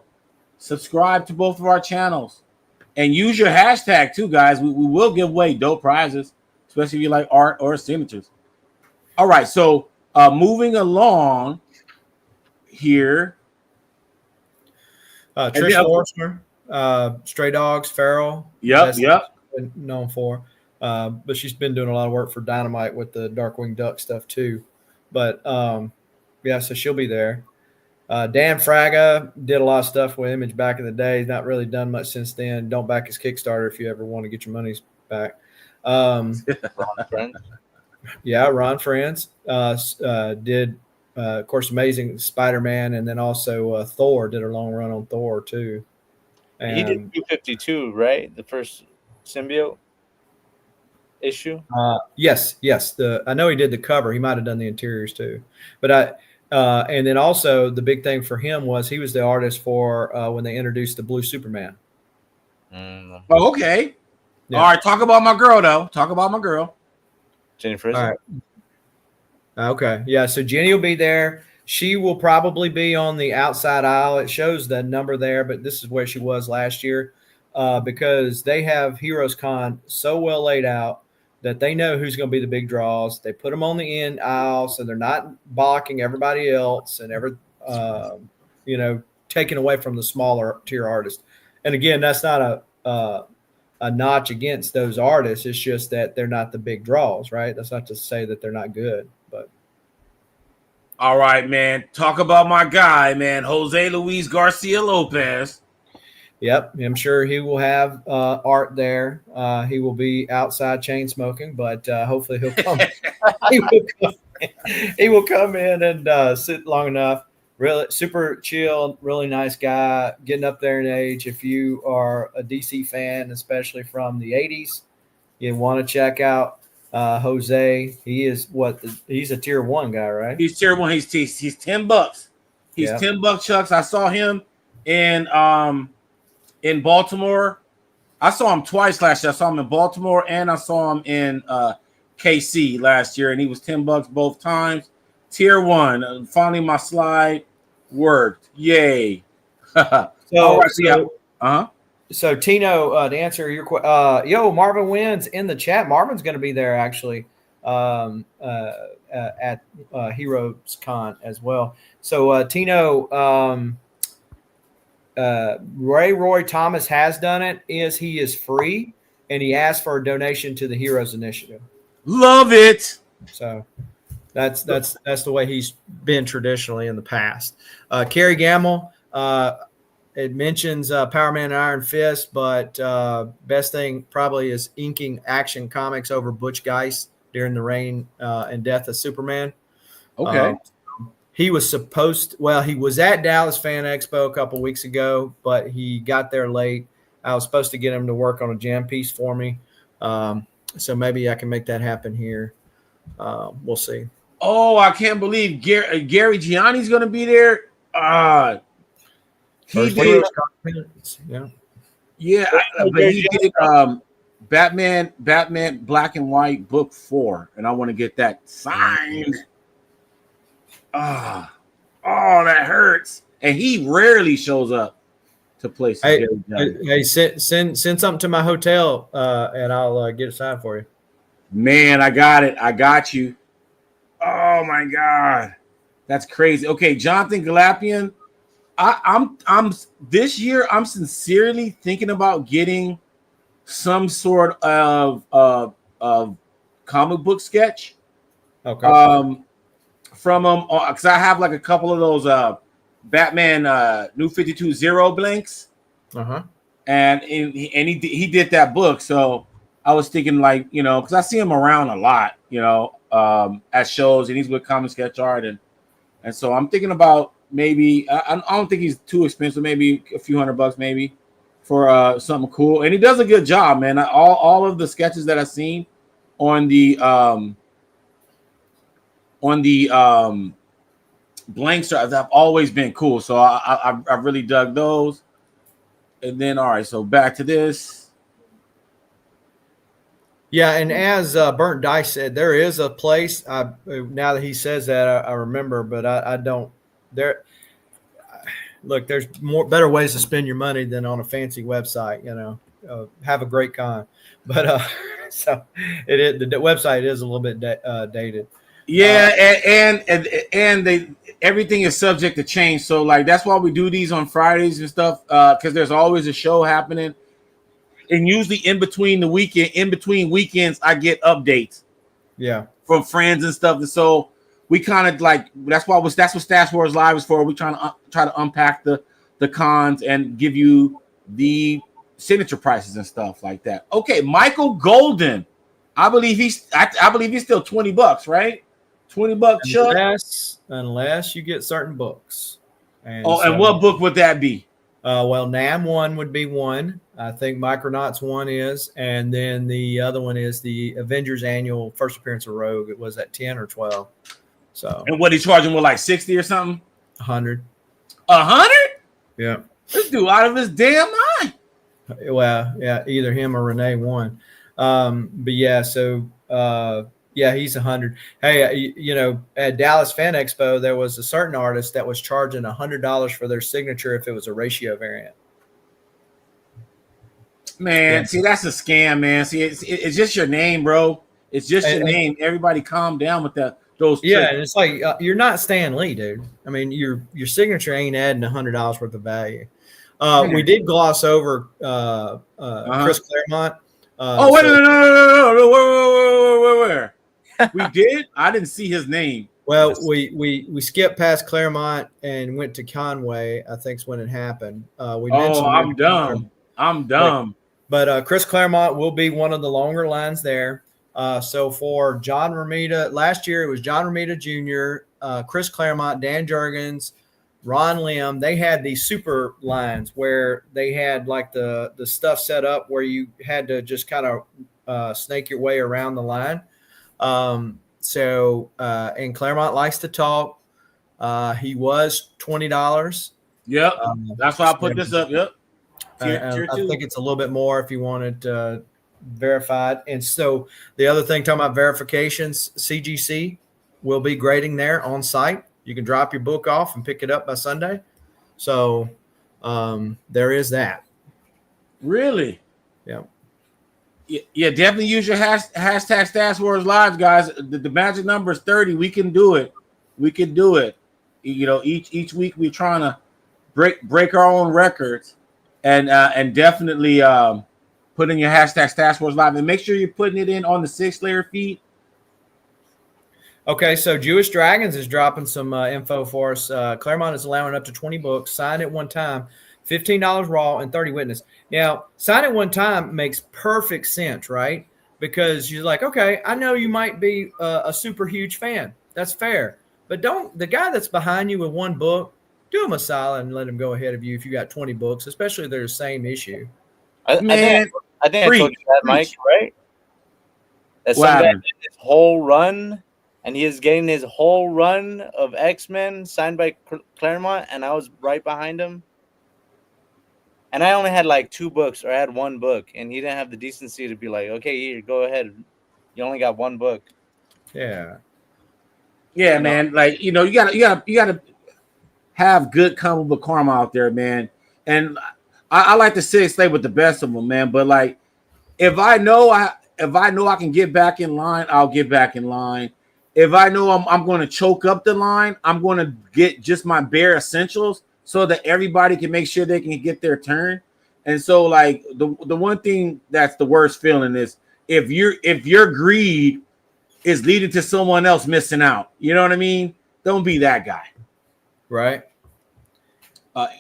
Subscribe to both of our channels. And use your hashtag too, guys. We will give away dope prizes, especially if you like art or signatures. All right, so moving along here. Trish Forrester, Stray Dogs, Feral. Yep. Been known for. But she's been doing a lot of work for Dynamite with the Darkwing Duck stuff too. But yeah, so she'll be there. Dan Fraga did a lot of stuff with Image back in the day. He's not really done much since then. Don't back his Kickstarter if you ever want to get your monies back. Ron Friends. Yeah, Ron Friends did, of course, Amazing Spider-Man, and then also Thor did a long run on Thor too. And he did 252, right? The first symbiote issue. Yes. I know he did the cover. He might have done the interiors too, but and then also the big thing for him was he was the artist for when they introduced the Blue Superman. Oh, okay. Yeah. All right. Talk about my girl, though. Talk about my girl. Jennifer. All right. Okay. Yeah. So Jenny will be there. She will probably be on the outside aisle. It shows the number there, but this is where she was last year because they have Heroes Con so well laid out that they know who's going to be the big draws. They put them on the end aisle, so they're not balking everybody else and taking away from the smaller tier artists. And again, that's not a notch against those artists. It's just that they're not the big draws, right? That's not to say that they're not good, but. All right, man. Talk about my guy, man, Jose Luis Garcia Lopez. Yep, I'm sure he will have art there. He will be outside chain smoking, but hopefully he'll come. he will come in and sit long enough. Really super chill, really nice guy. Getting up there in age. If you are a DC fan, especially from the '80s, you want to check out Jose. He is he's a tier 1 guy, right? He's tier 1. He's $10. He's $10, Chucks. I saw him in Baltimore. I saw him twice last year. I saw him in Baltimore and I saw him in KC last year, and he was $10 both times. Tier 1. Finally, my slide worked. Yay! So Tino, to answer your question, Marvin Wynn's in the chat. Marvin's going to be there actually at Heroes Con as well. So Tino, Roy Thomas has done it. He is free, and he asked for a donation to the Heroes Initiative. Love it. So that's the way he's been traditionally in the past. Kerry Gamble, it mentions Power Man and Iron Fist, but best thing probably is inking Action Comics over Butch Geist during the reign and death of Superman. Okay. He was he was at Dallas Fan Expo a couple weeks ago, but he got there late. I was supposed to get him to work on a jam piece for me. So maybe I can make that happen here. We'll see. Oh, I can't believe Gary Gianni's going to be there. He did. Yeah, but he did Batman Black and White Book 4, and I want to get that signed. Oh, that hurts. And he rarely shows up to places. Hey, send something to my hotel, and I'll get it signed for you. Man, I got it. I got you. Oh my God, that's crazy. Okay, Jonathan Galapian. I'm this year. I'm sincerely thinking about getting some sort of comic book sketch. Okay. From him, because I have like a couple of those Batman New 52 Zero blanks. And he did that book, so I was thinking because I see him around a lot, at shows, and he's with Comic Sketch Art, and so I'm thinking about maybe I don't think he's too expensive, maybe a few $100 maybe for something cool, and he does a good job, man. All of the sketches that I've seen on the blanks have always been cool, so I really dug those. And then all right, so back to this. Yeah, and as Burnt Dice said, there is a place. Now that he says that, I remember, but I don't. Look, there's better ways to spend your money than on a fancy website. Have a great con, but so it is. The website is a little bit dated. Yeah, and they everything is subject to change. So like that's why we do these on Fridays and stuff, because there's always a show happening. And usually in between weekends, I get updates. Yeah. From friends and stuff. And so we kind of like that's what Stash Wars Live is for. We try to unpack the cons and give you the signature prices and stuff like that. Okay, Michael Golden. I believe he's still $20, right? $20 unless you get certain books. And what book would that be? Well, NAM 1 would be one. I think Micronauts 1 is, and then the other one is the Avengers Annual First Appearance of Rogue. It was at 10 or 12. So. And what he charging with, like 60 or something? 100. 100? Yeah. This dude out of his damn mind. Well, yeah, either him or Renee won. But yeah, so yeah, he's 100. Hey, at Dallas Fan Expo, there was a certain artist that was charging $100 for their signature if it was a ratio variant. Man, see, that's a scam, man. See, it's just your name, bro. It's just your name. Everybody calm down with those tricks. Yeah, and it's like you're not Stan Lee, dude. I mean, your signature ain't adding $100 worth of value. We did gloss over Chris Claremont. Wait, no, where? We did? I didn't see his name. Well, we skipped past Claremont and went to Conway. I think's when it happened. I'm dumb. But Chris Claremont will be one of the longer lines there. So for John Romita, last year it was John Romita Jr., Chris Claremont, Dan Jurgens, Ron Lim. They had these super lines where they had like the stuff set up where you had to just kind of snake your way around the line. And Claremont likes to talk. He was $20. Yep. That's why I put this up. Yep. I think it's a little bit more if you want it verified. And so the other thing, talking about verifications, CGC will be grading there on site. You can drop your book off and pick it up by Sunday. So there is that. Really? Yeah. Yeah, definitely use your hashtag Stash Wars Live, guys. The magic number is 30. We can do it. Each week we're trying to break our own records. And definitely put in your hashtag Stash Wars Live and make sure you're putting it in on the 6-layer feed. Okay, so Jewish Dragons is dropping some info for us. Claremont is allowing up to 20 books, signed at one time, $15 raw and 30 witness. Now, sign at one time makes perfect sense, right? Because you're like, okay, I know you might be a super huge fan. That's fair. But the guy that's behind you with one book, do him a solid and let him go ahead of you if you got 20 books, especially if they're the same issue. I think I told you that, Mike, right? That some guy did his whole run, and he is getting his whole run of X-Men signed by Claremont, and I was right behind him. And I only had like 2 books, or I had 1 book, and he didn't have the decency to be like, okay, here, go ahead. You only got 1 book. Yeah. Yeah, man. Like, you gotta have good comparable karma out there, man. And I like to stay with the best of them, man. But like, if I know I can get back in line, I'll get back in line. If I know I'm going to choke up the line, I'm going to get just my bare essentials so that everybody can make sure they can get their turn. And so, like, the one thing that's the worst feeling is if your greed is leading to someone else missing out. You know what I mean? Don't be that guy. Right.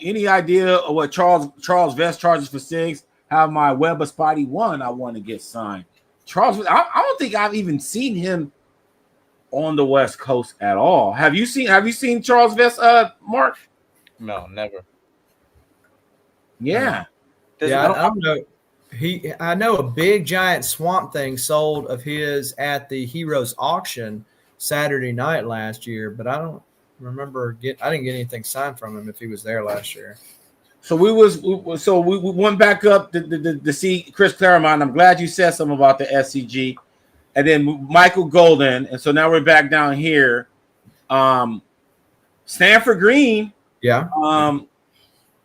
Any idea of what Charles Vest charges for 6? Have my Web of Spidey 1 I want to get signed. Charles, I don't think I've even seen him on the West Coast at all. Have you seen Charles Vest, Mark? No, never. Yeah. Yeah, I don't know. I know a big giant Swamp Thing sold of his at the Heroes auction Saturday night last year, but I don't remember I didn't get anything signed from him if he was there last year. So we went back up to see Chris Claremont. I'm glad you said something about the SCG, and then Michael Golden, and so now we're back down here. Stanford Green. Yeah.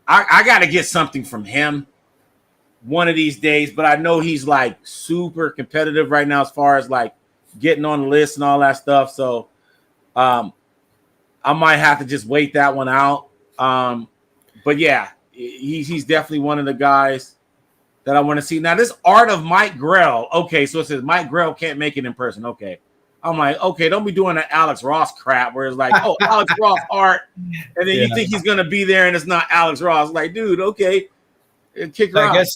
I got to get something from him one of these days, but I know he's like super competitive right now as far as like getting on the list and all that stuff. So I might have to just wait that one out. But yeah, he's definitely one of the guys that I want to see. Now, this art of Mike Grell. Okay, so it says Mike Grell can't make it in person. Okay. I'm like, okay, don't be doing that Alex Ross crap where it's like, oh, Alex Ross art, and then you think he's gonna be there and it's not Alex Ross. Like, dude, okay, kick her out.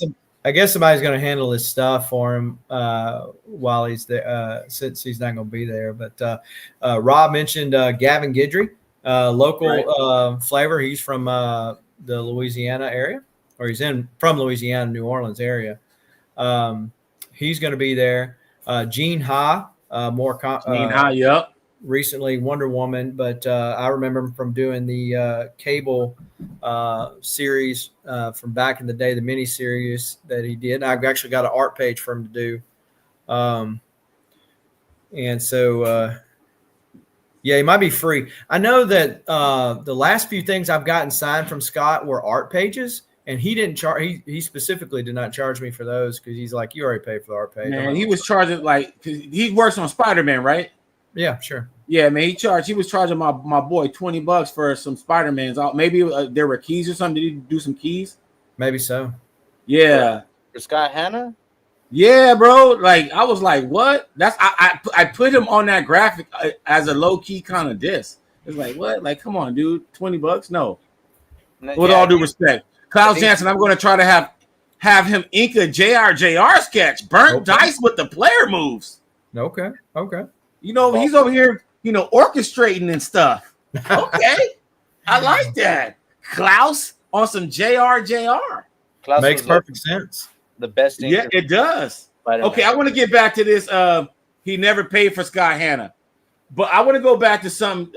I guess somebody's gonna handle his stuff for him while he's there, since he's not gonna be there. But Rob mentioned Gavin Guidry, local flavor. He's from the Louisiana area, or from Louisiana, New Orleans area. He's going to be there. Gene Ha, Yep. Recently Wonder Woman, but I remember him from doing the cable series from back in the day, the mini series that he did. I've actually got an art page for him to do. And so, yeah, he might be free. I know that the last few things I've gotten signed from Scott were art pages, and he didn't charge. He specifically did not charge me for those because he's like, you already paid for the art page. Man, he was charging like, cause he works on Spider-Man, right? Yeah, sure. Yeah, man, he was charging my boy $20 for some Spider-Mans. Maybe there were keys or something. Did he do some keys? Maybe so. Yeah. For Scott Hanna? Yeah, bro. Like, I was like, what? That's I put him on that graphic as a low-key kind of diss. It's like, what? Like, come on, dude. $20? No. With all due respect. Klaus Janson, I'm going to try to have him ink a JR sketch. Burnt dice with the player moves. Okay. You know, he's over here, orchestrating and stuff. Okay. I like that. Klaus on some JR. Klaus makes perfect sense. The best. Yeah, it does. Okay, I want to get back to this. He never paid for Scott Hanna. But I want to go back to something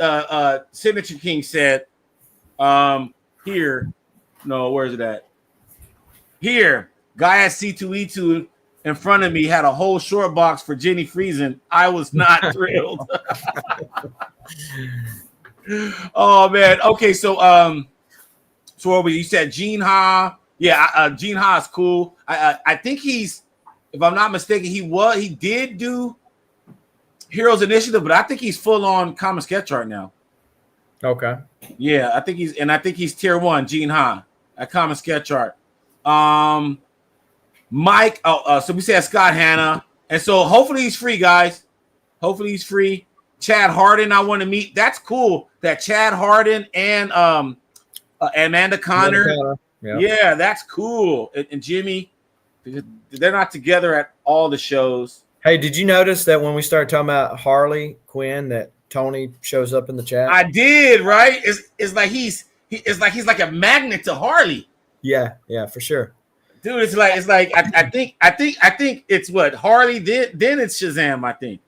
Signature King said here. No, where is it at? Here, guy at C2E2 in front of me had a whole short box for Jenny Friesen. I was not thrilled. Oh man. Okay, so you said Gene Ha. Yeah, Gene Ha is cool. I think he's, if I'm not mistaken, he did do Heroes Initiative, but I think he's full on common sketch art now. Okay. Yeah, I think he's tier 1, Gene Ha at common sketch art. Mike, so we said Scott Hanna, and so hopefully he's free, guys. Hopefully he's free. Chad Harden, I want to meet. That's cool. That Chad Harden and Amanda Connor. Yeah, that's cool. And Jimmy, they're not together at all the shows. Hey, did you notice that when we started talking about Harley Quinn, that Tony shows up in the chat? I did, right? It's like he's like a magnet to Harley. Yeah, for sure. Dude, it's like I think it's what Harley did. Then it's Shazam, I think.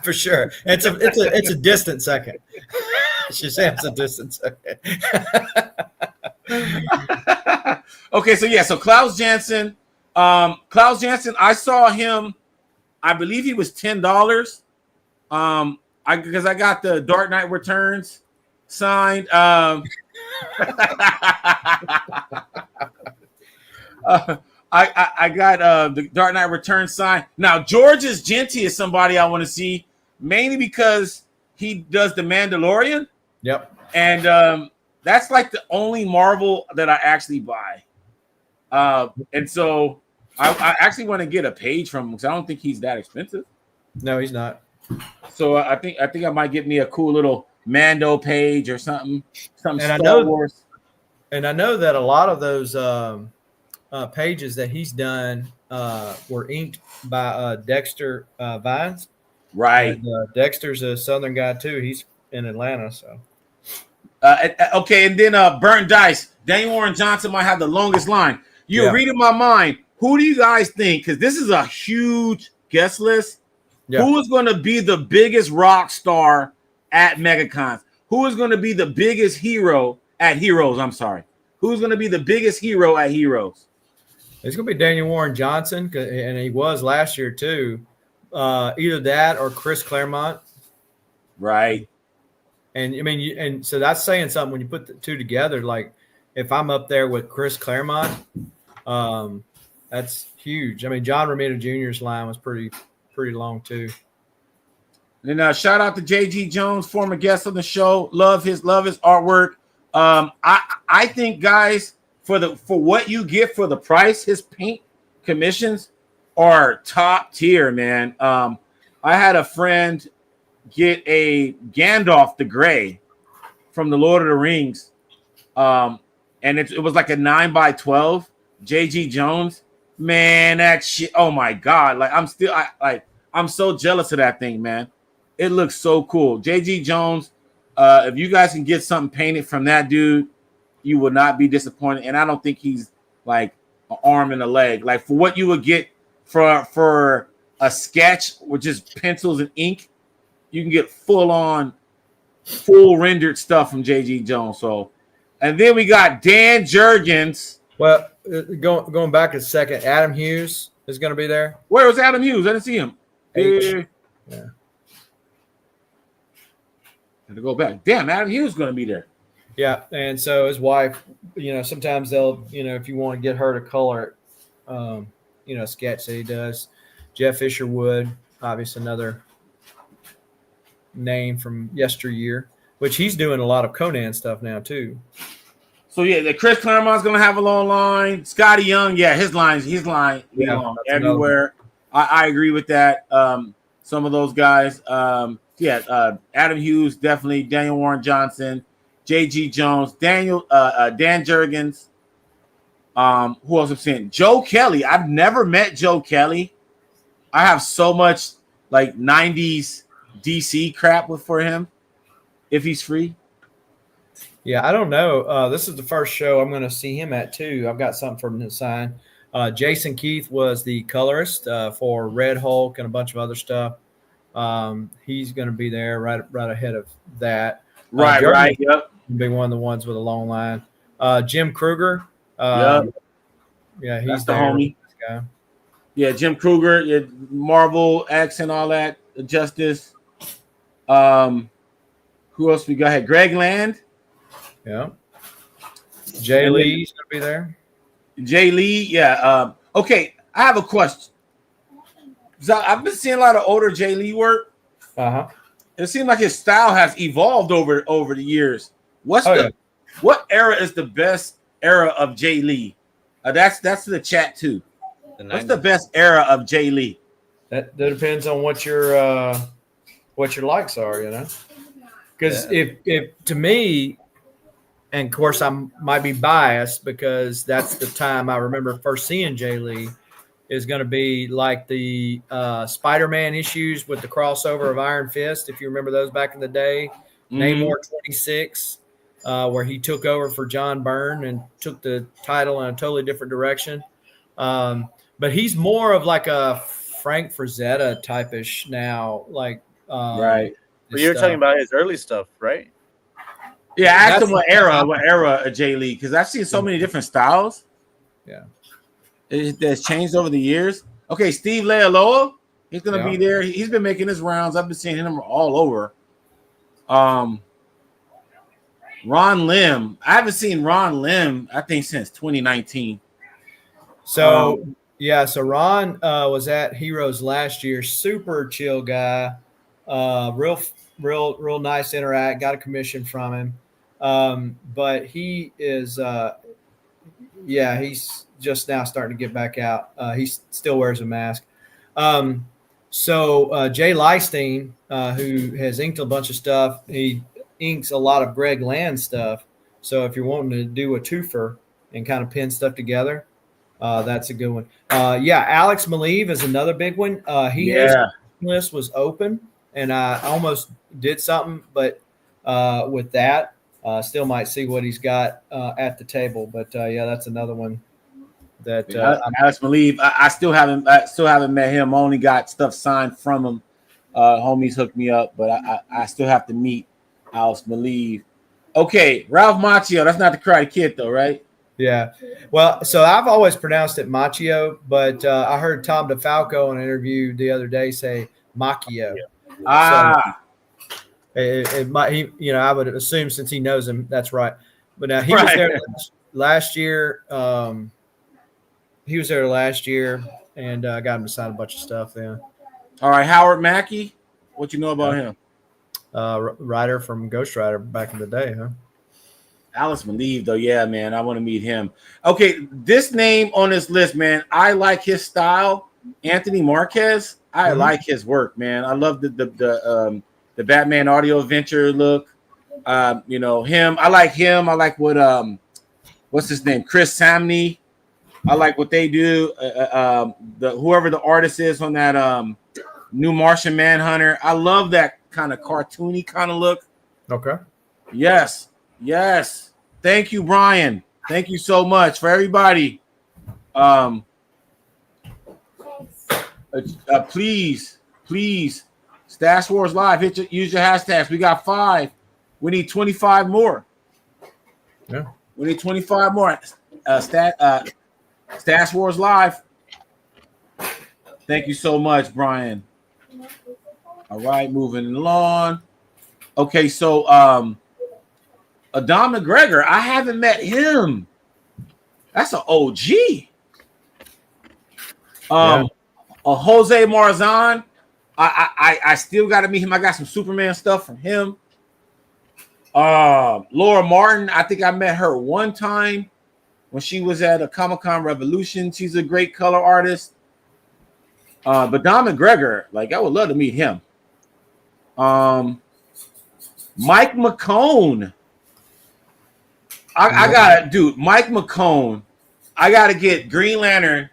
For sure. It's a distant second. Shazam's a distant second. Okay, so Klaus Janson. I saw him. I believe he was $10. Because I got the Dark Knight Returns signed. I got the Dark Knight Returns signed. Now George's Genty is somebody I want to see, mainly because he does the Mandalorian. Yep. And that's like the only Marvel that I actually buy. And so I actually want to get a page from him because I don't think he's that expensive. No, he's not. So I think I might get me a cool little Mando page or something. And Star Wars. And I know that a lot of those pages that he's done were inked by Dexter Vines. Right. And, Dexter's a Southern guy too. He's in Atlanta, so. Okay, and then Burnt Dice. Daniel Warren Johnson might have the longest line. You're reading my mind. Who do you guys think? Because this is a huge guest list. Yeah. Who is going to be the biggest rock star at MegaCons? Who is going to be the biggest hero at Heroes? I'm sorry. Who's going to be the biggest hero at Heroes? It's going to be Daniel Warren Johnson, and he was last year too. Either that or Chris Claremont. Right. And I mean, and so that's saying something when you put the two together. Like if I'm up there with Chris Claremont, that's huge. I mean, John Romita Jr.'s line was pretty long too. And shout out to JG Jones, former guest on the show. Love his artwork. I think, guys, for what you get for the price, his paint commissions are top tier, man. I had a friend get a Gandalf the Grey from the Lord of the Rings, and it was like a 9x12. JG Jones, man, that shit. Oh my god, like I'm so jealous of that thing, man. It looks so cool. JG Jones, if you guys can get something painted from that dude, you will not be disappointed. And I don't think he's like an arm and a leg. Like for what you would get for a sketch with just pencils and ink, you can get full rendered stuff from JG Jones. So, and then we got Dan Jurgens. Well, going back a second, Adam Hughes is going to be there. Where was Adam Hughes? I didn't see him. Yeah. Had to go back. Damn, Adam Hughes is going to be there. Yeah, and so his wife, sometimes they'll, if you want to get her to color, sketch that he does. Jeff Isherwood, obviously another name from yesteryear, which he's doing a lot of Conan stuff now too. So yeah, Chris Claremont's gonna have a long line. Scotty Young, yeah, his line long everywhere. I agree with that. Some of those guys, Adam Hughes, definitely. Daniel Warren Johnson, JG Jones, Dan Jurgens. Who else I'm seeing? Joe Kelly. I've never met Joe Kelly. I have so much like 90s DC crap for him if he's free. Yeah, I don't know. This is the first show I'm going to see him at too. I've got something from him to sign. Jason Keith was the colorist for Red Hulk and a bunch of other stuff. He's going to be there right ahead of that. Right. Yep. Be one of the ones with a long line. Jim Kruger. Yep. Yeah, he's that's the there. homie. Guy. Yeah, Jim Kruger, Marvel X and all that. Justice. Who else we got here? Greg Land. Yeah. Jay Lee's going to be there. Jay Lee, yeah. Okay, I have a question. So I've been seeing a lot of older Jay Lee work. It seems like his style has evolved over the years. What era is the best era of Jay Lee? That's the chat too. What's the best era of Jay Lee? That depends on what your likes are, Because if to me, and of course I might be biased because that's the time I remember first seeing Jay Lee, is going to be like the Spider-Man issues with the crossover of Iron Fist, if you remember those back in the day. Namor 26, where he took over for John Byrne and took the title in a totally different direction. But he's more of like a Frank Frazetta type-ish now. Like right. But you're talking about his early stuff, right? Yeah, ask him what era of Jay Lee, because I've seen so many different styles. Yeah. That's changed over the years. Okay, Steve Lealoa, he's going to be there. He's been making his rounds. I've been seeing him all over. Ron Lim. I haven't seen Ron Lim, I think, since 2019. So, so Ron was at Heroes last year. Super chill guy. Real nice interact. Got a commission from him. But he is, he's just now starting to get back out. He still wears a mask. So Jay Leistein, who has inked a bunch of stuff, he inks a lot of Greg Land stuff. So if you're wanting to do a twofer and kind of pin stuff together, that's a good one. Alex Maleev is another big one. His list was open, and I almost did something, but with that, still might see what he's got at the table. But that's another one. That Alex Maleev, I still haven't met him. I only got stuff signed from him. Homies hooked me up, but I still have to meet Alex Maleev. Okay, Ralph Macchio. That's not the Karate Kid though, right? Yeah. Well, so I've always pronounced it Macchio, but I heard Tom DeFalco in an interview the other day say Macchio. So it might, I would assume since he knows him, that's right. But now he was there last year. He was there last year, and got him to sign a bunch of stuff then. All right, Howard Mackey. What you know about him? Writer from Ghost Rider back in the day, huh? Alice Maleev, though, yeah, man, I want to meet him. Okay, this name on this list, man, I like his style. Anthony Marquez, I like his work, man. I love the Batman audio adventure look. You know him. I like him. I like what's his name, Chris Samney. I like what they do. Whoever the artist is on that new Martian Manhunter. I love that kind of cartoony kind of look. Okay. Yes. Thank you, Brian. Thank you so much for everybody. Please, Stash Wars Live. Use your hashtags. We got 5. We need 25 more. Yeah. We need 25 more. Stash Wars Live. Thank you so much, Brian. All right, moving along. Okay, so Adam McGregor, I haven't met him. That's an OG. Jose Marzan, I still got to meet him. I got some Superman stuff from him. Laura Martin, I think I met her one time when she was at a Comic-Con Revolution. She's a great color artist. But Don McGregor, like, I would love to meet him. Mike McCone. I gotta, dude, Mike McCone. I gotta get Green Lantern.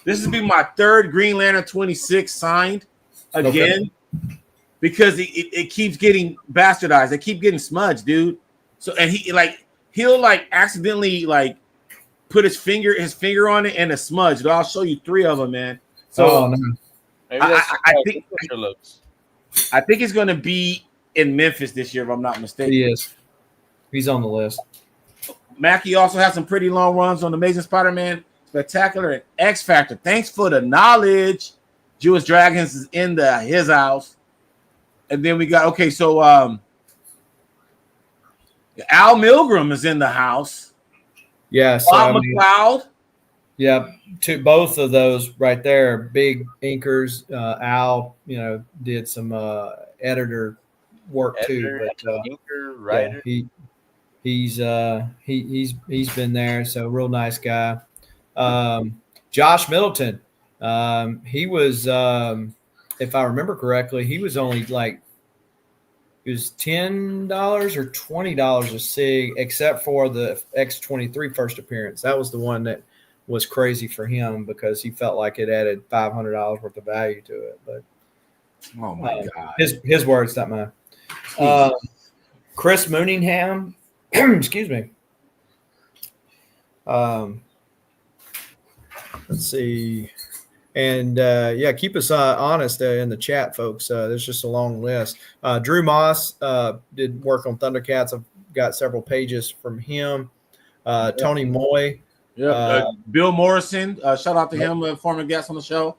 This will be my 3rd Green Lantern 26 signed again, because it keeps getting bastardized. They keep getting smudged, dude. So, and he'll accidentally put his finger on it and a smudge. I'll show you 3 of them, man. So maybe that's I think it's going to be in Memphis this year, if I'm not mistaken. He is. He's on the list. Mackie also has some pretty long runs on Amazing Spider-Man, Spectacular, and X Factor. Thanks for the knowledge. Jewish Dragons is in his house. And then we got, so Al Milgram is in the house. Yeah. So, Bob McLeod. Yeah, both of those right there, big inkers. Al, did some editor work too. But inker, writer. Yeah, he's been there. So real nice guy. Josh Middleton. He was, if I remember correctly, he was only it was $10 or $20 a sig, except for the X-23 first appearance. That was the one that was crazy for him because he felt like it added $500 worth of value to it. But oh my God, his words, not mine. Chris Mooningham, excuse me. Let's see, and keep us honest in the chat, folks. There's just a long list. Drew Moss did work on Thundercats. I've got several pages from him. Tony Moy. Yeah, Bill Morrison. Shout out to him, a former guest on the show.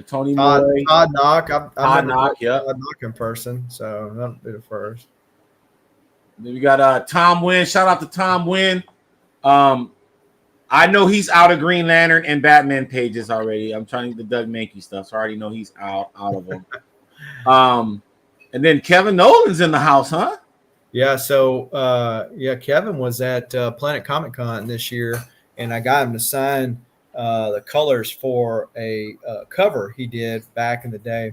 Tony Moy. Todd Knock. Todd Knock, yeah. Todd Knock in person, so that'll be the first. Then we got Tom Wynn. Shout out to Tom Wynn. I know he's out of Green Lantern and Batman pages already. I'm trying to get the Doug Mankey stuff, so I already know he's out of them. And then Kevin Nolan's in the house, huh? Yeah, so Kevin was at Planet Comic Con this year, and I got him to sign the colors for a cover he did back in the day.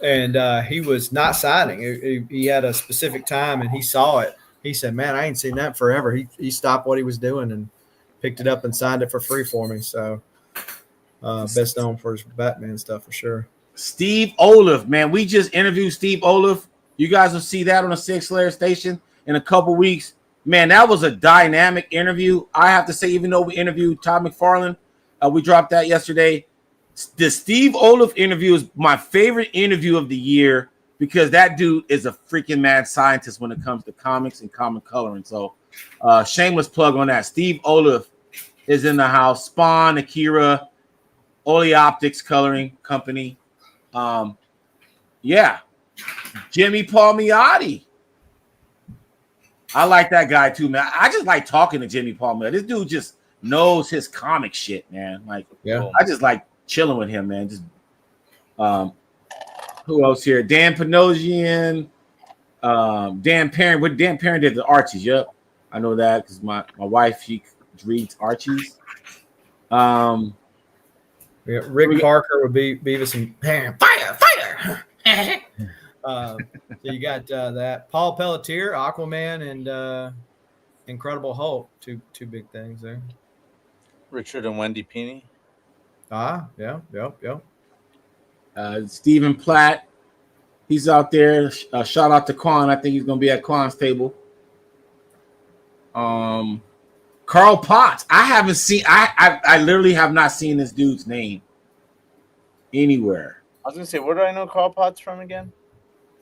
And he was not signing. He had a specific time, and he saw it. He said, "Man, I ain't seen that forever." He stopped what he was doing and picked it up and signed it for free for me. So best known for his Batman stuff for sure. Steve Olive, man, we just interviewed Steve Olive. You guys will see that on the 6 Layer Station in a couple weeks. Man, that was a dynamic interview. I have to say, even though we interviewed Todd McFarlane, we dropped that yesterday. The Steve Olive interview is my favorite interview of the year because that dude is a freaking mad scientist when it comes to comics and comic coloring. So shameless plug on that. Steve Olive is in the house. Spawn, Akira, Oleoptics Coloring Company. Jimmy Palmiotti. I like that guy too, man. I just like talking to Jimmy Palmiotti. This dude just knows his comic shit, man. I just like chilling with him, man. Just Um, who else here? Dan Panosian, Dan Parent. What Dan Parent did the Archies? Yep, I know that because my wife she reads Archies. Yeah, Rick Parker would be Beavis and fire. So you got that Paul Pelletier, Aquaman, and Incredible Hulk. Two big things there. Richard and Wendy Pini. Yeah. Stephen Platt, he's out there. Shout out to Quan. I think he's gonna be at Quan's table. Carl Potts. I haven't seen. I literally have not seen this dude's name anywhere. I was gonna say, where do I know Carl Potts from again?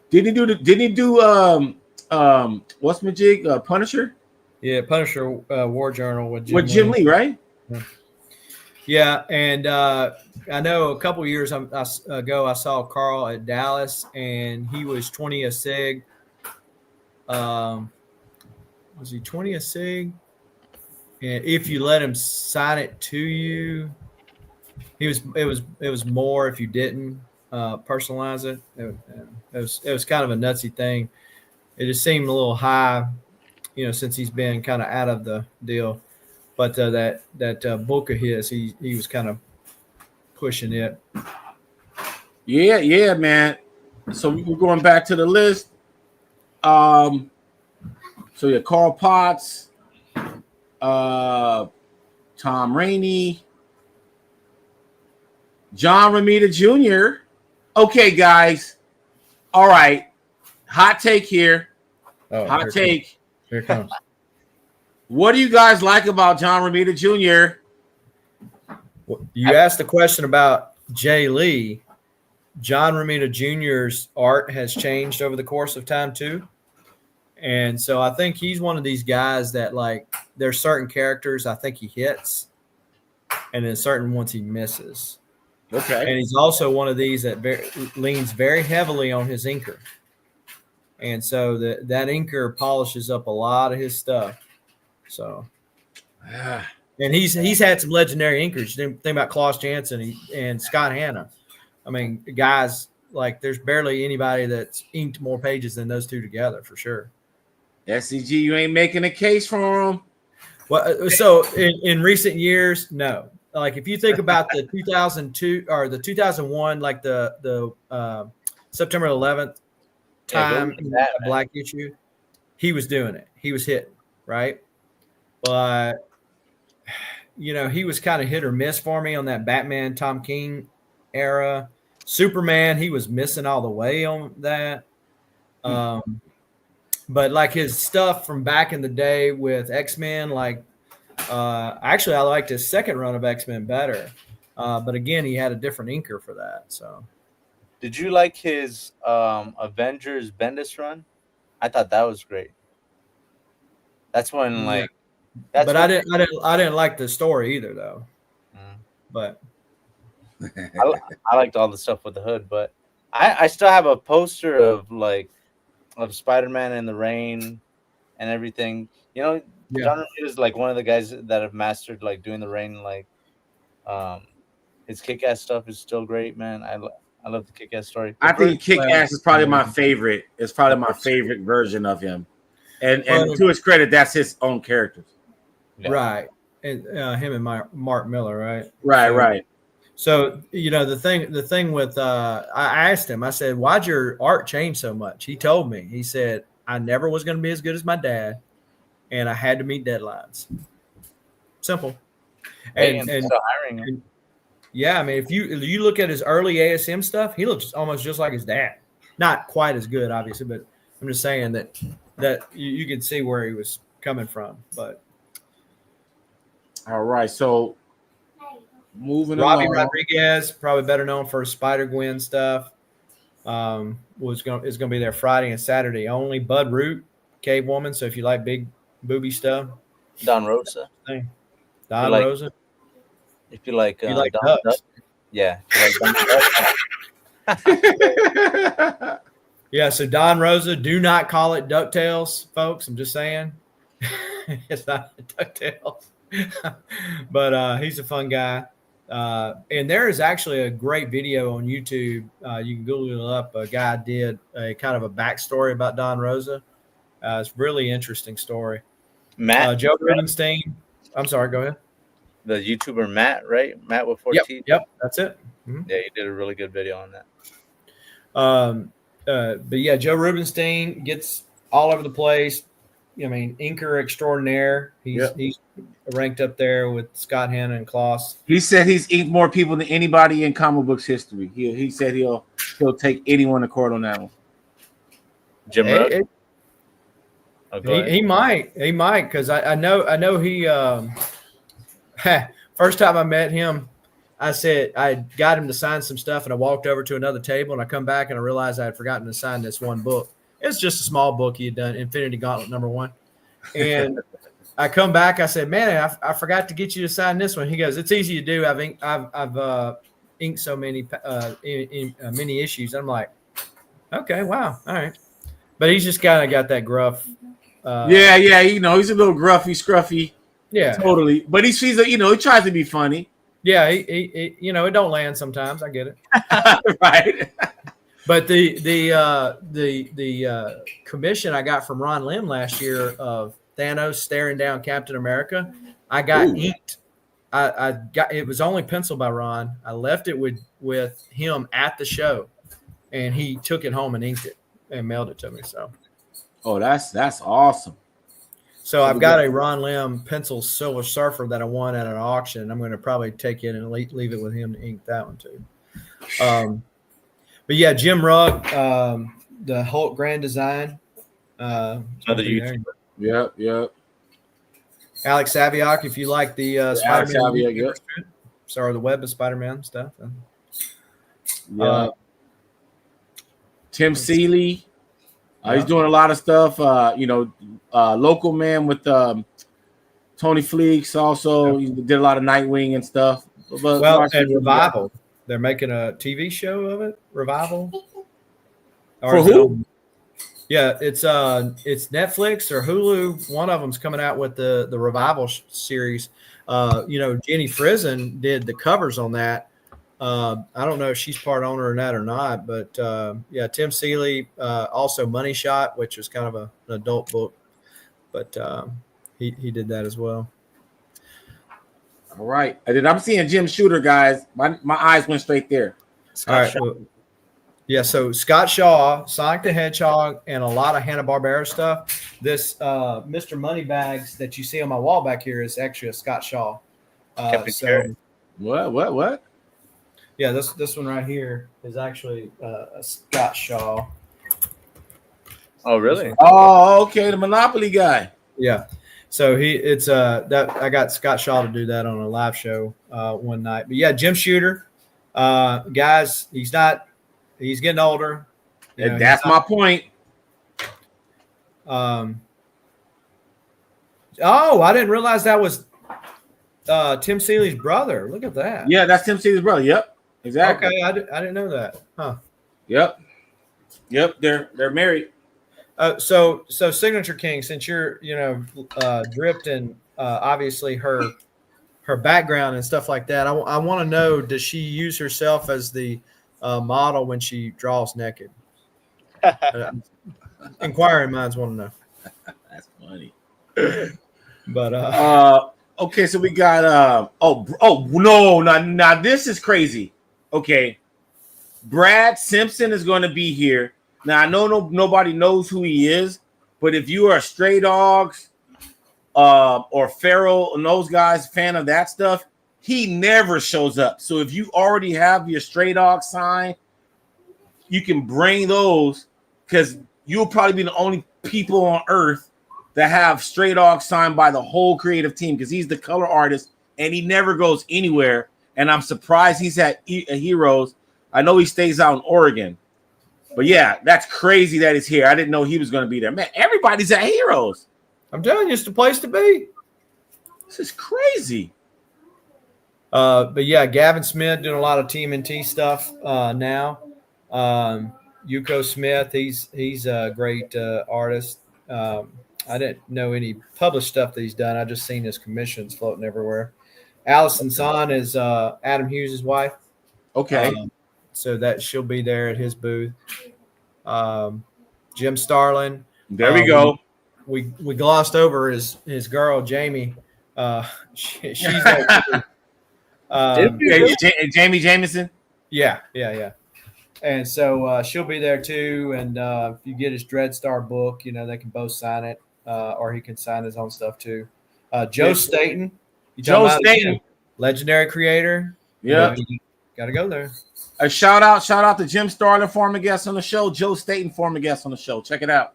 Didn't he do what's my jig? Punisher? Yeah, Punisher War Journal with Jim Lee, right? Yeah, and I know a couple years ago I saw Carl at Dallas, and he was 20 a sig. Was he 20 a sig? And if you let him sign it to you, it was more if you didn't personalize it. It was kind of a nutsy thing. It just seemed a little high, since he's been kind of out of the deal. But that book of his, he was kind of pushing it. Yeah, man. So we're going back to the list. So yeah, Carl Potts, Tom Rainey, John Romita Jr. Okay, guys. All right. Hot take here. Hot take. Here it comes. What do you guys like about John Romita Jr.? You asked the question about Jay Lee. John Romita Jr.'s art has changed over the course of time too. And so I think he's one of these guys that, like, there's certain characters I think he hits, and then certain ones he misses. Okay. And he's also one of these that leans very heavily on his inker. And so that inker polishes up a lot of his stuff. So, and he's had some legendary inkers. Think about Klaus Janson and Scott Hanna. I mean, guys, like, there's barely anybody that's inked more pages than those two together, for sure. SCG, you ain't making a case for him. Well, so in recent years, no. Like, if you think about the 2002 or the 2001, like the September 11th time in that Black issue, he was doing it. He was hitting, right? But, he was kind of hit or miss for me on that Batman Tom King era. Superman, he was missing all the way on that. But like his stuff from back in the day with X-Men, like actually I liked his second run of X-Men better. But again, he had a different inker for that. So did you like his Avengers Bendis run? I thought that was great. That's when I didn't like the story either though. But I liked all the stuff with the Hood, but I still have a poster of Spider-Man in the rain and everything. John Romita is like one of the guys that have mastered like doing the rain. Like, his Kick-Ass stuff is still great, man. I love the Kick-Ass story. I think Kick-Ass is probably my favorite. It's probably my favorite version of him. And to his credit, that's his own characters. Yeah. Right. And him and Mark Miller, right? Right. So, the thing with I asked him, I said, why'd your art change so much? He told me. He said, I never was going to be as good as my dad, and I had to meet deadlines. Simple. And hiring him. Yeah, I mean, if you look at his early ASM stuff, he looks almost just like his dad. Not quite as good, obviously, but I'm just saying that you can see where he was coming from. But all right, so moving Robbie along. Rodriguez, probably better known for Spider-Gwen stuff, is going to be there Friday and Saturday only. Bud Root, Cave Woman. So if you like big booby stuff, Don Rosa. Rosa. If you like, Don Duck. Yeah. Yeah. So Don Rosa, do not call it DuckTales, folks. I'm just saying, it's not DuckTales. But he's a fun guy. And there is actually a great video on YouTube. You can Google it up. A guy did a kind of a backstory about Don Rosa. It's a really interesting story. Matt, Joe Rubenstein. I'm sorry, go ahead. the YouTuber Matt, right? Matt with 4 Yep, teeth. yep, that's it. Mm-hmm. Yeah, he did a really good video on that. But yeah, Joe Rubenstein gets all over the place. I mean, inker extraordinaire. He's ranked up there with Scott Hanna and Kloss. He said he's inked more people than anybody in comic books history. He said he'll take anyone to court on that one. Jim Rook. He might because I know he first time I met him, I said I got him to sign some stuff, and I walked over to another table, and I come back and I realized I had forgotten to sign this one book. It's just a small book he had done, Infinity Gauntlet #1, and I come back. I said, "Man, I forgot to get you to sign this one." He goes, "It's easy to do. I've inked so many many issues." I'm like, "Okay, wow, all right," but he's just kind of got that gruff. Yeah, he's a little gruffy, scruffy. Yeah, totally. But he tries to be funny. Yeah, he it don't land sometimes. I get it. Right. But the commission I got from Ron Lim last year of Thanos staring down Captain America, I got inked. I got it was only penciled by Ron. I left it with him at the show, and he took it home and inked it and mailed it to me. So, that's awesome. So I've got a Ron Lim pencil Silver Surfer that I won at an auction. I'm going to probably take it and leave it with him to ink that one too. But yeah, Jim Rugg, the Hulk Grand Design. Another YouTuber. Yep. Alex Saviak, if you like the Spider-Man, sorry, the Web of Spider-Man stuff. Tim Seeley. He's doing a lot of stuff. Local man with Tony Fleeks. Also, he did a lot of Nightwing and stuff. And Revival. They're making a TV show of it. Revival. For who? Yeah, it's Netflix or Hulu. One of them's coming out with the Revival series. Jenny Frizen did the covers on that. I don't know if she's part owner in that or not, but Tim Seeley, also Money Shot, which is kind of an adult book, but he did that as well. All right, I'm seeing Jim Shooter, guys. My eyes went straight there. All right. So Scott Shaw, Sonic the Hedgehog, and a lot of Hanna-Barbera stuff. This Mr. Moneybags that you see on my wall back here is actually a Scott Shaw. What? Yeah, this one right here is actually a Scott Shaw. Oh, really? Oh, okay, the Monopoly guy. Yeah. So I got Scott Shaw to do that on a live show one night. But yeah, Jim Shooter, guys, he's getting older. That's my point. I didn't realize that was Tim Seeley's brother. Look at that. Yeah, that's Tim Seeley's brother. Yep. Exactly. Okay, I didn't know that. Huh. Yep. They're married. So Signature King, since you're dripped in obviously her background and stuff like that, I want to know, does she use herself as the model when she draws naked? Inquiring minds want to know. That's funny. But okay, so we got now this is crazy. Okay, Brad Simpson is going to be here. Now I know nobody knows who he is, but if you are a Stray Dogs or Feral and those guys fan of that stuff, he never shows up. So if you already have your Stray Dogs sign, you can bring those, because you'll probably be the only people on earth that have Stray Dogs signed by the whole creative team, because he's the color artist and he never goes anywhere. And I'm surprised he's at Heroes. I know he stays out in Oregon. But yeah, that's crazy that he's here. I didn't know he was going to be there. Man, everybody's at Heroes. I'm telling you, it's the place to be. This is crazy. But yeah, Gavin Smith doing a lot of TMNT stuff now. Yuko Smith, he's a great artist. I didn't know any published stuff that he's done. I just seen his commissions floating everywhere. Allison Son is Adam Hughes' wife. Okay. So that she'll be there at his booth. Jim Starlin. There we go. We glossed over his girl Jamie. She's there too. Jamie Jameson. Yeah. And so she'll be there too. And if you get his Dreadstar book, they can both sign it, or he can sign his own stuff too. Joe Staten. Joe Staten, legendary creator. Yeah, got to go there. A shout out to Jim Starlin, former guest on the show. Joe Staten, former guest on the show. Check it out.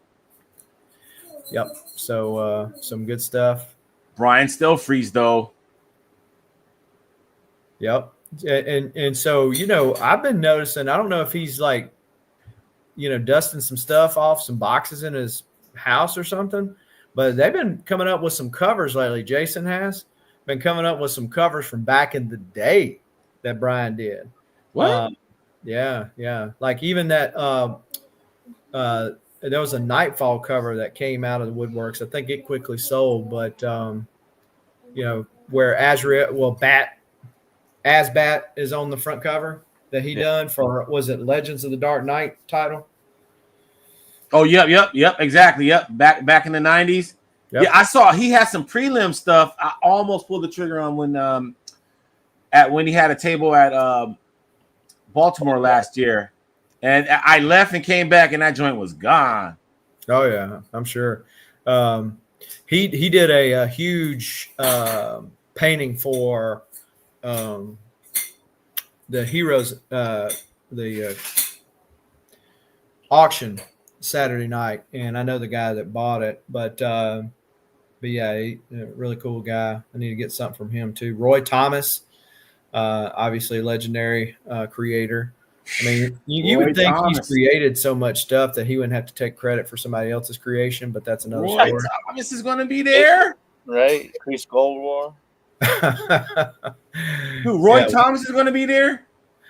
Yep. So some good stuff. Brian Stelfreeze, though. Yep. And so I've been noticing. I don't know if he's like, dusting some stuff off some boxes in his house or something, but they've been coming up with some covers lately. Jason has been coming up with some covers from back in the day that Brian did. What? Yeah. Like even that. There was a Nightfall cover that came out of the woodworks. I think it quickly sold, but where Azrael, Asbat is on the front cover that he done for, was it Legends of the Dark Knight title? Oh, yep, exactly. Yep. Back in the 90s. Yep. Yeah, I saw he had some prelim stuff. I almost pulled the trigger on when he had a table at Baltimore last year. And I left and came back, and that joint was gone. Oh yeah, I'm sure. He did a huge painting for the Heroes the auction Saturday night, and I know the guy that bought it, but yeah, really cool guy. I need to get something from him too. Roy Thomas, obviously legendary creator. I mean, you would think Thomas. He's created so much stuff that he wouldn't have to take credit for somebody else's creation, but that's another story. Roy Thomas is going to be there, right? Chris Goldwar. Dude, Roy Thomas is going to be there.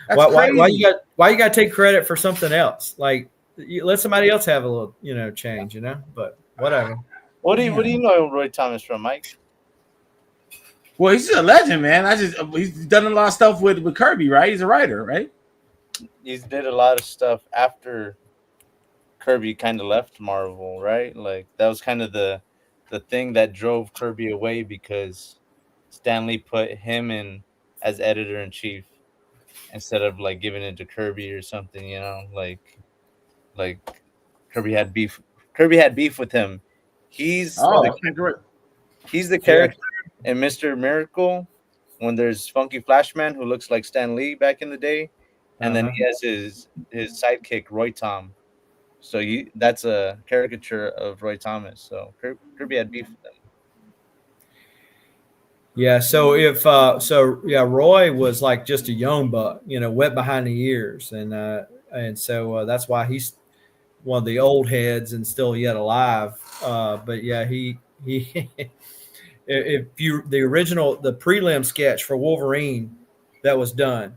Why you got to take credit for something else? Like, let somebody else have a little, change, But whatever. What do you know Roy Thomas from, Mike? Well, he's just a legend, man. He's done a lot of stuff with Kirby, right? He's a writer, right? He did a lot of stuff after Kirby kind of left Marvel, right? Like that was kind of the thing that drove Kirby away, because Stan Lee put him in as editor-in-chief instead of like giving it to Kirby or something, like Kirby had beef with him. He's the character in Mr. Miracle when there's Funky Flashman who looks like Stan Lee back in the day. And then he has his sidekick, Roy Tom. So that's a caricature of Roy Thomas. So Kirby had beef with them. Yeah. So Roy was like just a young buck, wet behind the ears, and so that's why he's one of the old heads and still yet alive. But yeah, he the prelim sketch for Wolverine that was done,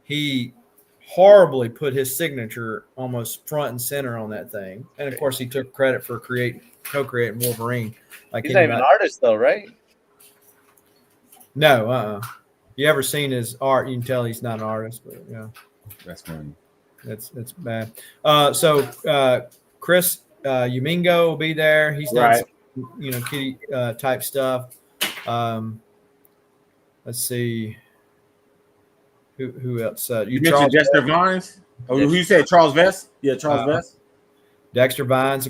he horribly put his signature almost front and center on that thing, and of course he took credit for co-creating Wolverine. Like he's not even an artist though, right? No, You ever seen his art? You can tell he's not an artist, but yeah, that's funny. That's bad. So Chris Umingo will be there. He's done some, kitty type stuff. Let's see. Who else? You mentioned Dexter Vines? Oh, who you said? Charles Vest? Yeah, Charles Vest. Dexter Vines,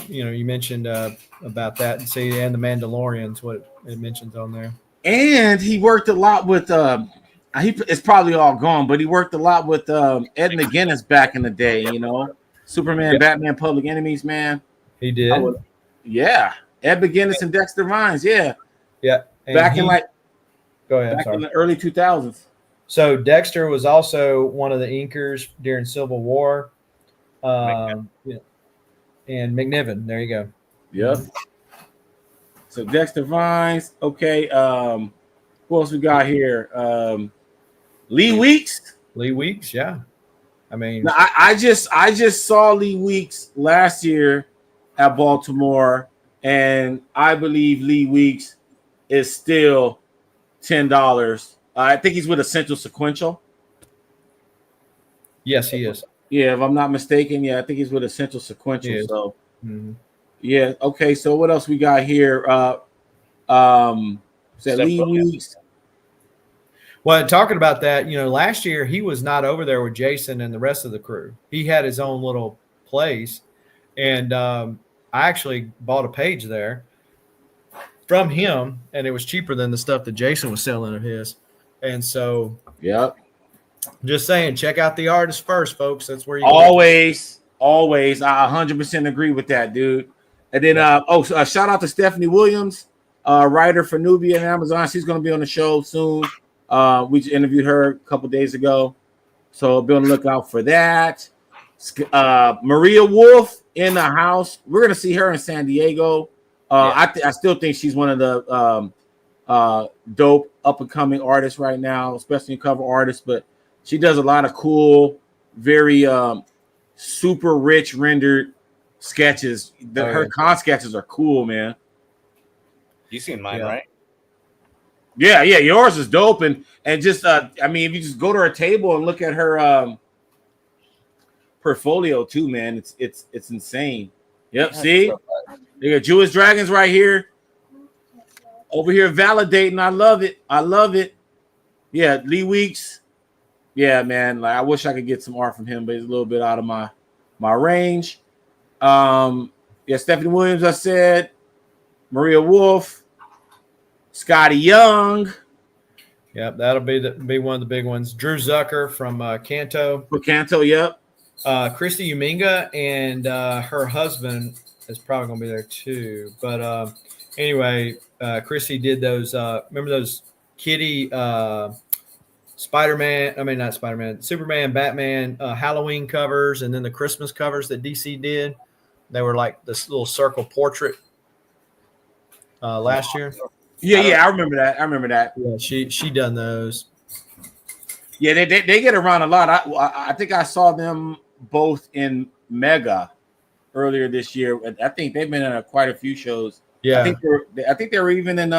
you mentioned about that, and the Mandalorian's what it mentions on there. And he worked a lot with it's probably all gone, but he worked a lot with Ed McGuinness back in the day, Superman, Batman, Public Enemies, man. He did. Ed McGuinness and Dexter Vines, yeah. And go ahead. In the early 2000s. So Dexter was also one of the inkers during Civil War. And McNiven, there you go. Yep. So Dexter Vines, okay. Who else we got here? Lee Weeks. Lee Weeks, yeah. I mean, now, I just saw Lee Weeks last year at Baltimore, and I believe Lee Weeks is still $10. I think he's with Essential Sequential. Yes, he is. Yeah, if I'm not mistaken. Yeah, I think he's with Essential Sequential. So yeah, okay. So what else we got here? Is that Lee Weeks? Well, talking about that, last year he was not over there with Jason and the rest of the crew. He had his own little place, and I actually bought a page there from him, and it was cheaper than the stuff that Jason was selling of his. And so, yep. Just saying, check out the artist first, folks. That's where you always. I 100% agree with that, dude. And then, shout out to Stephanie Williams, writer for Nubia and Amazon. She's going to be on the show soon. We just interviewed her a couple days ago, so be on the lookout for that. Maria Wolf in the house. We're going to see her in San Diego. I still think she's one of the dope up and coming artists right now, especially cover artists. But she does a lot of cool, very super rich rendered sketches. Her con sketches are cool, man. You seen mine, right? Yeah, yours is dope, and just if you just go to her table and look at her portfolio too, man, it's insane. Yep, see, you got Jewish Dragons right here, over here validating. I love it. Yeah, Lee Weeks. Yeah, man, like I wish I could get some art from him, but it's a little bit out of my range. Stephanie Williams, I said, Maria Wolf. Scotty Young. Yep, that'll be one of the big ones. Drew Zucker from Canto. For Canto, yep. Christy Uminga and her husband is probably going to be there too. But anyway, Christy did those. Remember those kitty Spider-Man? I mean, not Spider-Man. Superman, Batman Halloween covers, and then the Christmas covers that DC did. They were like this little circle portrait last year. Yeah, I remember that. Yeah, she done those. Yeah, they get around a lot. I think I saw them both in Mega earlier this year. I think they've been in quite a few shows. Yeah, I think they were even in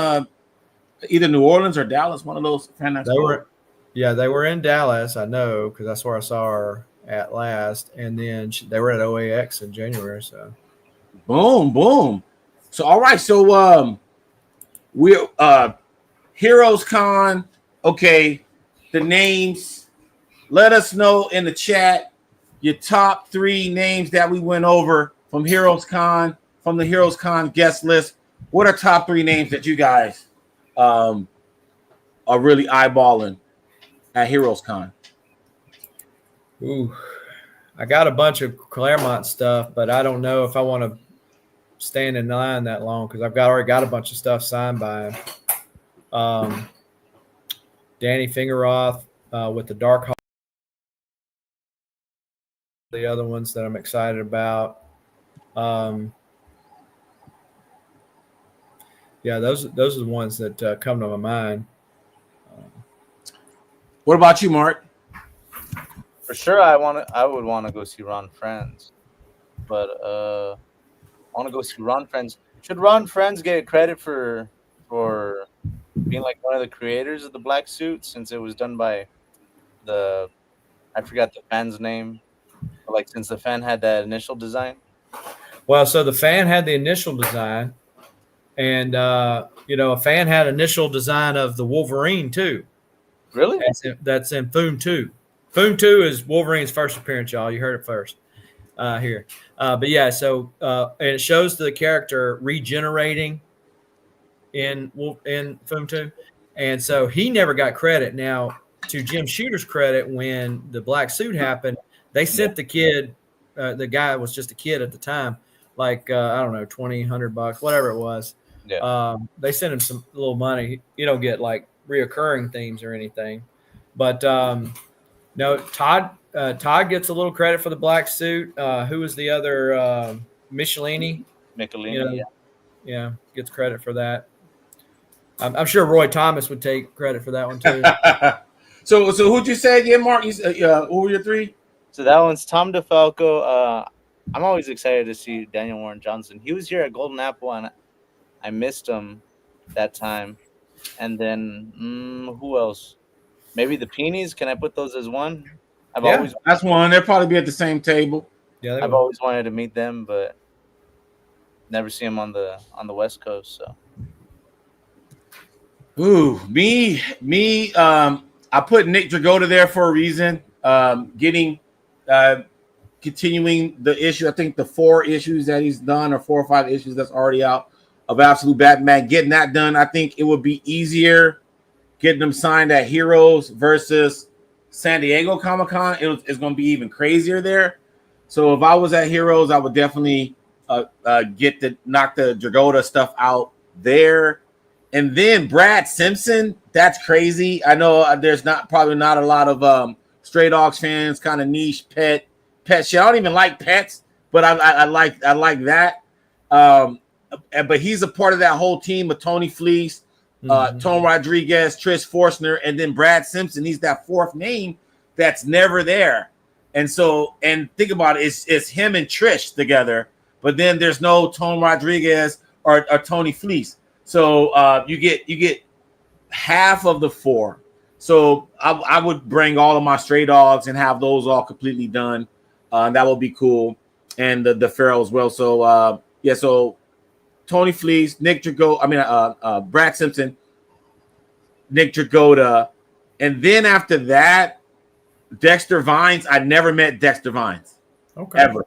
either New Orleans or Dallas. One of those. They were in Dallas. I know because that's where I saw her at last, and then they were at OAX in January. So, boom. So all right, so we're Heroes Con. Okay, the names. Let us know in the chat your top 3 names that we went over from Heroes Con, from the Heroes Con guest list. What are top 3 names that you guys are really eyeballing at Heroes Con? Ooh, I got a bunch of Claremont stuff, but I don't know if I want to stand in line that long because I've already got a bunch of stuff signed by him. Danny Fingeroth with the Dark Hall. The other ones that I'm excited about. Those are the ones that come to my mind. What about you, Mark? For sure, I would want to go see Ron Friends, but I want to go see Ron Friends. Should Ron Friends get credit for being like one of the creators of the black suit, since it was done by I forgot the fan's name, but like since the fan had that initial design? Well, so the fan had the initial design, and a fan had initial design of the Wolverine too. Really? That's in Foom 2. Foom 2 is Wolverine's first appearance, y'all. You heard it first here. But yeah, so and it shows the character regenerating in Foom 2. And so he never got credit. Now, to Jim Shooter's credit, when the black suit happened, they sent the kid, the guy was just a kid at the time, like, I don't know, $2,000, whatever it was. Yeah. They sent him some little money. You don't get like reoccurring themes or anything. But no, Todd gets a little credit for the black suit. Who was the other Michelini? Michelini, yeah, gets credit for that. I'm sure Roy Thomas would take credit for that one too. So who'd you say again, Mark? Who were your 3? So that one's Tom DeFalco. I'm always excited to see Daniel Warren Johnson. He was here at Golden Apple, and I missed him that time. And then who else? Maybe the Peonies. Can I put those as one? I've Yeah. always That's one. They'll probably be at the same table. Yeah, they I've will. always wanted to meet them, but never see them on the West Coast. So Ooh, me. I put Nick Dragota there for a reason. Continuing the issue. I think the 4 issues that he's done, or 4 or 5 issues that's already out of Absolute Batman. Getting that done, I think it would be easier getting them signed at Heroes versus San Diego Comic-Con. It's going to be even crazier there. So if I was at Heroes, I would definitely knock the Dragota stuff out there. And then Brad Simpson, that's crazy. I know there's probably not a lot of Stray Dogs fans, kind of niche pet shit. I don't even like pets, but I like that. But he's a part of that whole team of Tony Fleece, Tone Rodriguez, Trish Forstner, and then Brad Simpson. He's that 4th name that's never there. And think about it, it's him and Trish together, but then there's no Tone Rodriguez or Tony Fleece. So you get half of the 4. So I would bring all of my Stray Dogs and have those all completely done. That would be cool. And the Pharaoh as well. So so Tony Fleece, Nick Dragota, Brad Simpson, Nick Dragota, and then after that, Dexter Vines. I never met Dexter Vines. Okay. Ever.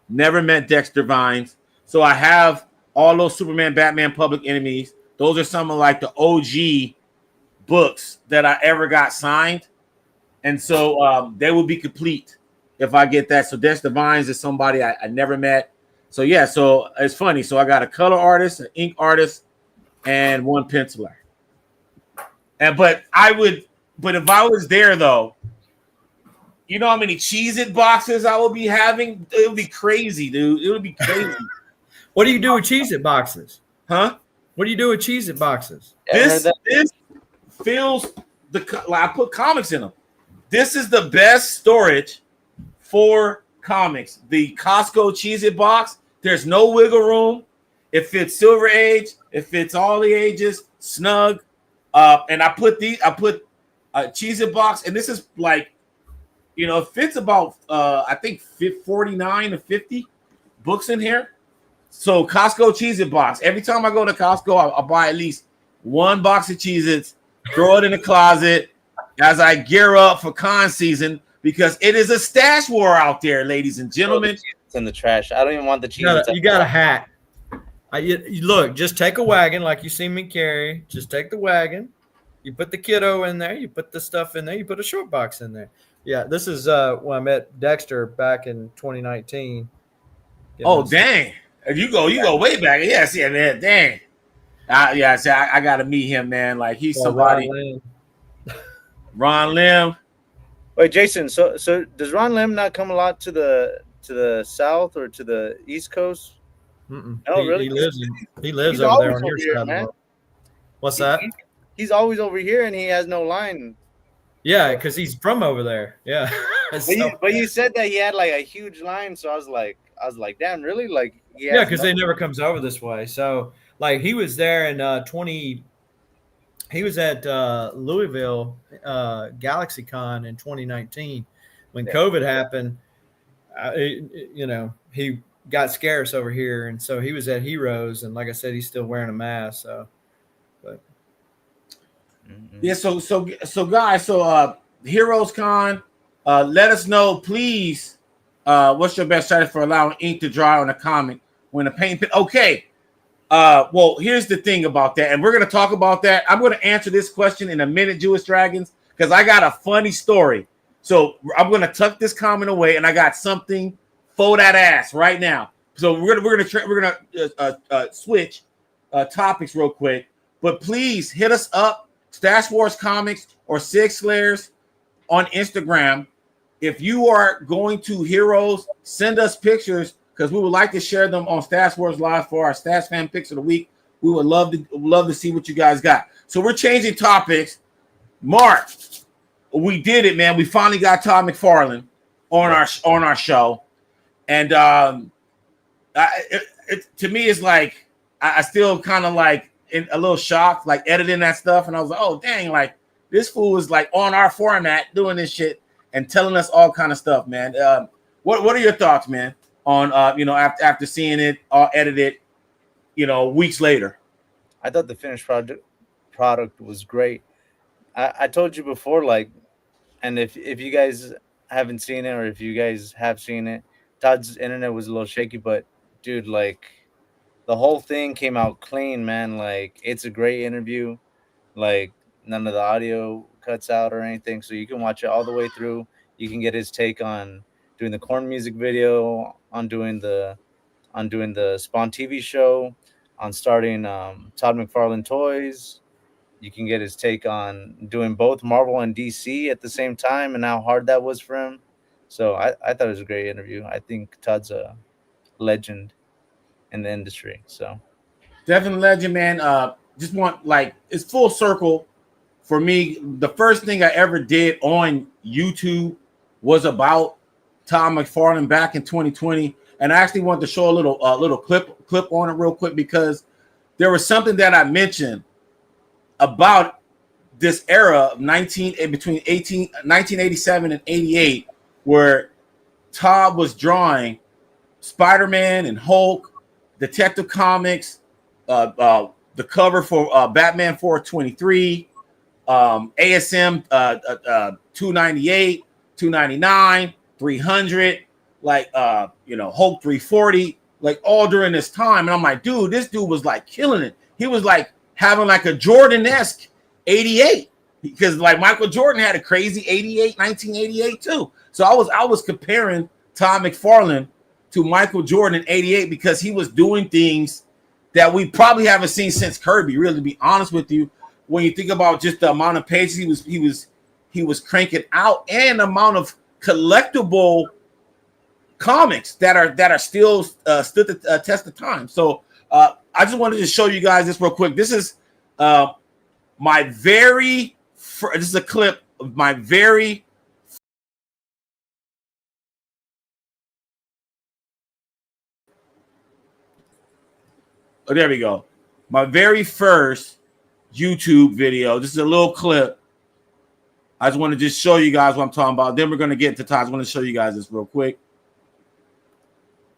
Never met Dexter Vines. So I have all those Superman, Batman, Public Enemies. Those are some of like the OG books that I ever got signed. And so they will be complete if I get that. So Dexter Vines is somebody I never met. So yeah, so it's funny. So I got a color artist, an ink artist, and 1 penciler. But if I was there though, you know how many Cheez-It boxes I will be having? It would be crazy, dude. It would be crazy. What do you do with Cheez-It boxes? Huh? What do you do with Cheez-It boxes? This feels I put comics in them. This is the best storage for comics. The Costco Cheez-It box. There's no wiggle room. It fits Silver Age. It fits all the ages. Snug. And I put a Cheez-It box, and this is like, it fits about I think 49 to 50 books in here. So Costco Cheez-It box. Every time I go to Costco, I'll buy at least 1 box of Cheez-Its, throw it in the closet as I gear up for con season, because it is a stash war out there, ladies and gentlemen. It's in the trash. I don't even want the Cheez-Its. You got a hat. Look, just take a wagon like you see me carry. Just take the wagon. You put the kiddo in there. You put the stuff in there. You put a short box in there. Yeah, this is when I met Dexter back in 2019. Dang. You go way back. Yes, yeah, man. Dang. I got to meet him, man. Like, he's somebody. Ron Lim. Wait, Jason. So does Ron Lim not come a lot to the south or to the East Coast? Mm-mm. No, really. He lives over there on your side of the world. What's that? He's always over here, and he has no line. Yeah, because he's from over there. Yeah. But you said that he had like a huge line, so I was like, damn, really? Like, yeah, because they never comes over this way. So, like, he was there in he was at Louisville GalaxyCon in 2019 when COVID happened. He got scarce over here, and so he was at Heroes, and like I said, he's still wearing a mask. So, but yeah, so guys, Heroes Con, let us know, please. What's your best strategy for allowing ink to dry on a comic when a paint pen? Okay. Well, here's the thing about that, and we're gonna talk about that. I'm gonna answer this question in a minute, Jewish Dragons, because I got a funny story. So I'm gonna tuck this comment away, and I got something for that ass right now. So we're gonna switch topics real quick, but please hit us up, Stash Wars Comics or Six Slayers on Instagram. If you are going to Heroes, send us pictures, because we would like to share them on Stash Wars Live for our Stash Fan Picks of the Week. We would love to see what you guys got. So we're changing topics. Mark, we did it, man. We finally got Todd McFarlane on our show, and to me, it's like I still kind of like a little shocked, like editing that stuff, and I was like, oh dang, like this fool was like on our format doing this shit and telling us all kind of stuff, man. What are your thoughts, man, on after seeing it all edited, weeks later? I thought the finished product was great. I told you before, like, and if you guys haven't seen it, or if you guys have seen it, Todd's internet was a little shaky, but dude, like, the whole thing came out clean, man. Like, it's a great interview. Like, none of the audio cuts out or anything, so you can watch it all the way through. You can get his take on doing the corn music video, on doing the Spawn TV show, on starting Todd McFarlane Toys. You can get his take on doing both Marvel and DC at the same time and how hard that was for him. So I thought it was a great interview. I think Todd's a legend in the industry. So definitely legend, man. Just want, like, it's full circle for me. The first thing I ever did on YouTube was about Todd McFarlane back in 2020, and I actually wanted to show a little clip on it real quick, because there was something that I mentioned about this era of 1987 and 88, where Todd was drawing Spider-Man and Hulk, Detective Comics, the cover for Batman 423, ASM 298, 299, 300, like Hulk 340, like all during this time. And I'm like, dude, this dude was like killing it. He was like having like a Jordan-esque 88, because like Michael Jordan had a crazy 1988 too. So I was comparing Todd McFarlane to Michael Jordan in 88, because he was doing things that we probably haven't seen since Kirby, really, to be honest with you. When you think about just the amount of pages he was cranking out, and the amount of collectible comics that are still stood the test of time. So I just wanted to show you guys this real quick. This is my very this is a clip of my very there we go. My very first YouTube video. This is a little clip. I just want to just show you guys what I'm talking about. Then we're going to get to Todd. I just want to show you guys this real quick.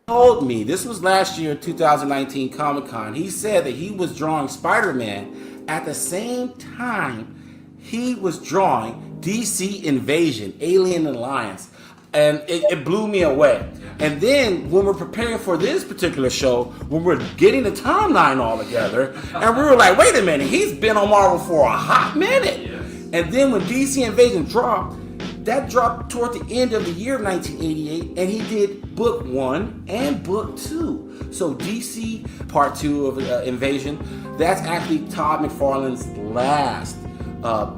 Told me, this was last year, 2019 Comic-Con. He said that he was drawing Spider-Man at the same time he was drawing DC Invasion, Alien Alliance. And it blew me away. And then when we're preparing for this particular show, when we're getting the timeline all together, and we were like, wait a minute, he's been on Marvel for a hot minute. And then when DC Invasion dropped, that dropped toward the end of the year of 1988, and he did book 1 and book 2. So DC Part 2 of Invasion, that's actually Todd McFarlane's last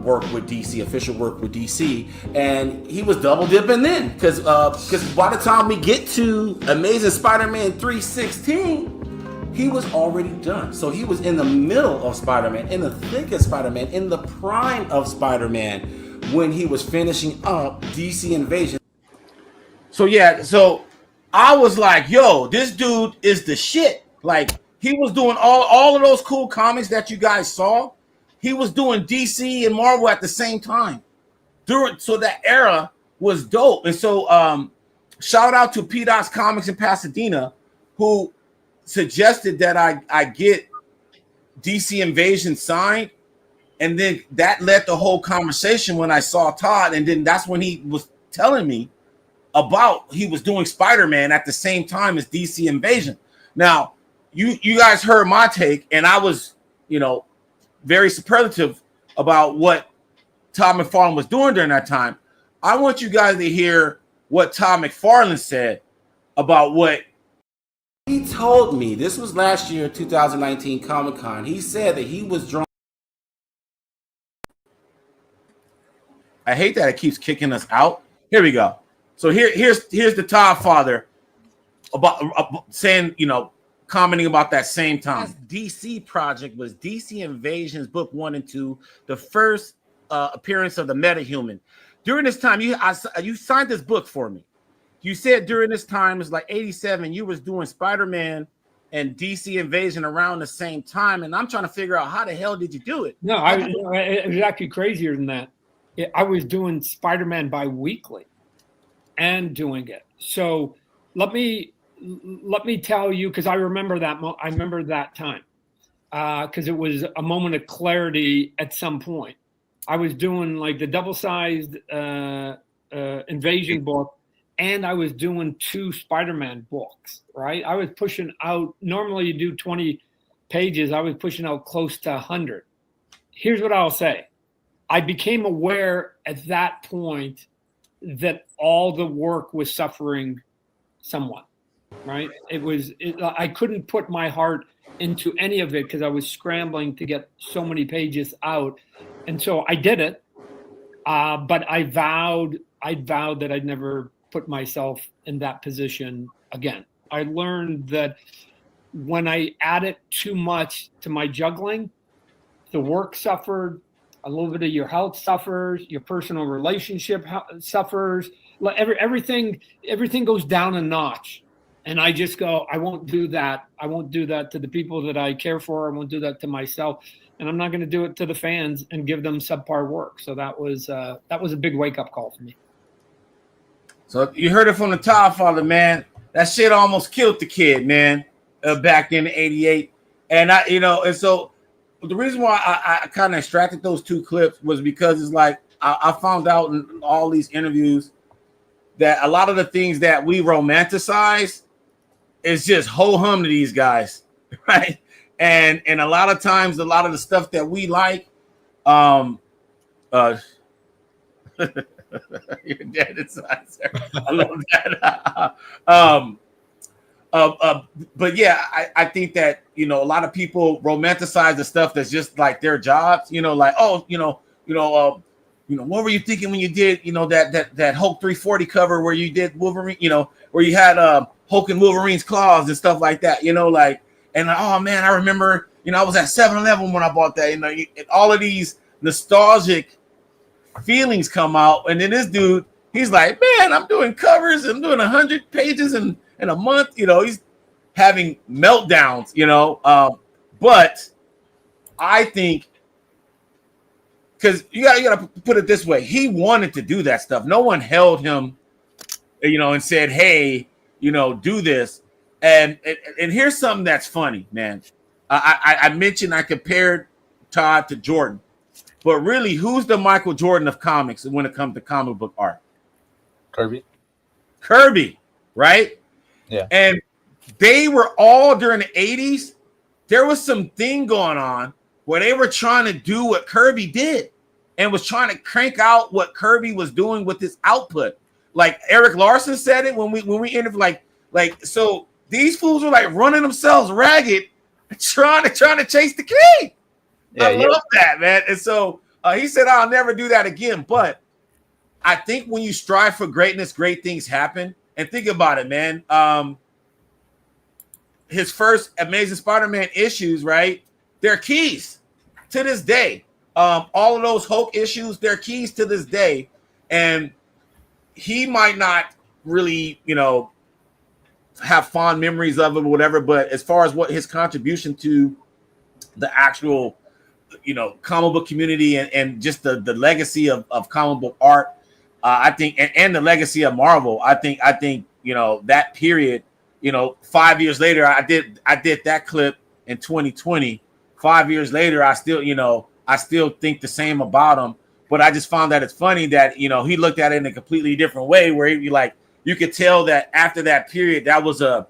work with DC, official work with DC, and he was double dipping then, because by the time we get to Amazing Spider-Man 316, he was already done. So he was in the middle of Spider-Man, in the thick of Spider-Man, in the prime of Spider-Man, when he was finishing up DC Invasion. So yeah, so I was like, yo, this dude is the shit. Like, he was doing all of those cool comics that you guys saw. He was doing DC and Marvel at the same time. So that era was dope. And so shout out to PDOT's Comics in Pasadena, who suggested that I get DC Invasion signed. And then that led the whole conversation when I saw Todd. And then that's when he was telling me about he was doing Spider-Man at the same time as DC Invasion. Now, you guys heard my take, and I was, very superlative about what Todd McFarlane was doing during that time. I want you guys to hear what Todd McFarlane said about what he told me. This was last year, 2019 Comic-Con. He said that he was drawing. I hate that it keeps kicking us out. Here we go. So here's the Todd father about saying, commenting about that same time. DC project was DC Invasion's book 1 and 2, the first appearance of the metahuman. During this time, you signed this book for me. You said during this time, it's like 87, you was doing Spider-Man and DC Invasion around the same time, and I'm trying to figure out how the hell did you do it? No, it was actually crazier than that. I was doing Spider-Man bi-weekly and doing it. So let me tell you, because I remember that time, because it was a moment of clarity at some point. I was doing like the double-sized Invasion book, and I was doing 2 Spider-Man books, right? I was pushing out, normally you do 20 pages. I was pushing out close to 100. Here's what I'll say. I became aware at that point that all the work was suffering somewhat, right? I couldn't put my heart into any of it because I was scrambling to get so many pages out. And so I did it. But I vowed that I'd never put myself in that position again. I learned that when I added too much to my juggling, the work suffered, a little bit of your health suffers, your personal relationship suffers, everything goes down a notch. And I just go, I won't do that. I won't do that to the people that I care for. I won't do that to myself. And I'm not going to do it to the fans and give them subpar work. So that was a big wake-up call for me. So you heard it from the TODD father, man. That shit almost killed the kid, man, back in '88. And and so the reason why I kind of extracted those 2 clips was because it's like I found out in all these interviews that a lot of the things that we romanticize is just ho-hum to these guys, right? And a lot of times, a lot of the stuff that we like, you're dead inside, sir. I love that. But yeah, I think that a lot of people romanticize the stuff that's just like their jobs. Like what were you thinking when you did that Hulk 340 cover where you did Wolverine, where you had Hulk and Wolverine's claws and stuff like that. And oh man, I remember I was at 7-Eleven when I bought that. And all of these nostalgic feelings come out, and then this dude, he's like, man, I'm doing covers, I'm doing 100 pages in a month. He's having meltdowns. But I think because you gotta put it this way, he wanted to do that stuff. No one held him, and said, hey, do this. And here's something that's funny, man. I mentioned I compared Todd to Jordan. But really, who's the Michael Jordan of comics when it comes to comic book art? Kirby, right? Yeah. And they were all during the 80s. There was some thing going on where they were trying to do what Kirby did and was trying to crank out what Kirby was doing with his output. Like Eric Larson said it when we interviewed, like so these fools were like running themselves ragged, trying to chase the king. Yeah, I love that, man. And so he said, I'll never do that again. But I think when you strive for greatness, great things happen. And think about it, man. His first Amazing Spider-Man issues, right? They're keys to this day. All of those Hulk issues, they're keys to this day. And he might not really, have fond memories of it or whatever. But as far as what his contribution to the actual comic book community and just the legacy of comic book art, I think, and the legacy of Marvel, I think that period, 5 years later, I did that clip in 2020. 5 years later, I still think the same about him, but I just found that it's funny that he looked at it in a completely different way, where he'd be like, you could tell that after that period, that was a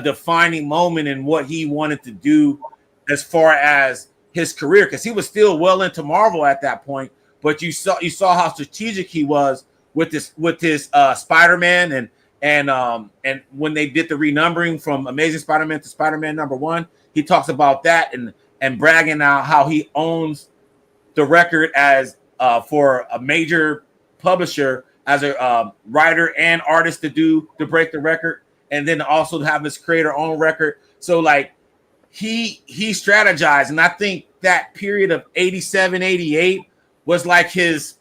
defining moment in what he wanted to do as far as his career, because he was still well into Marvel at that point. But you saw how strategic he was with his Spider-Man and when they did the renumbering from Amazing Spider-Man to Spider-Man #1, he talks about that and bragging out how he owns the record as for a major publisher as a writer and artist to break the record, and then also to have his creator own record. So like he strategized, and I think that period of 87, 88 was like his,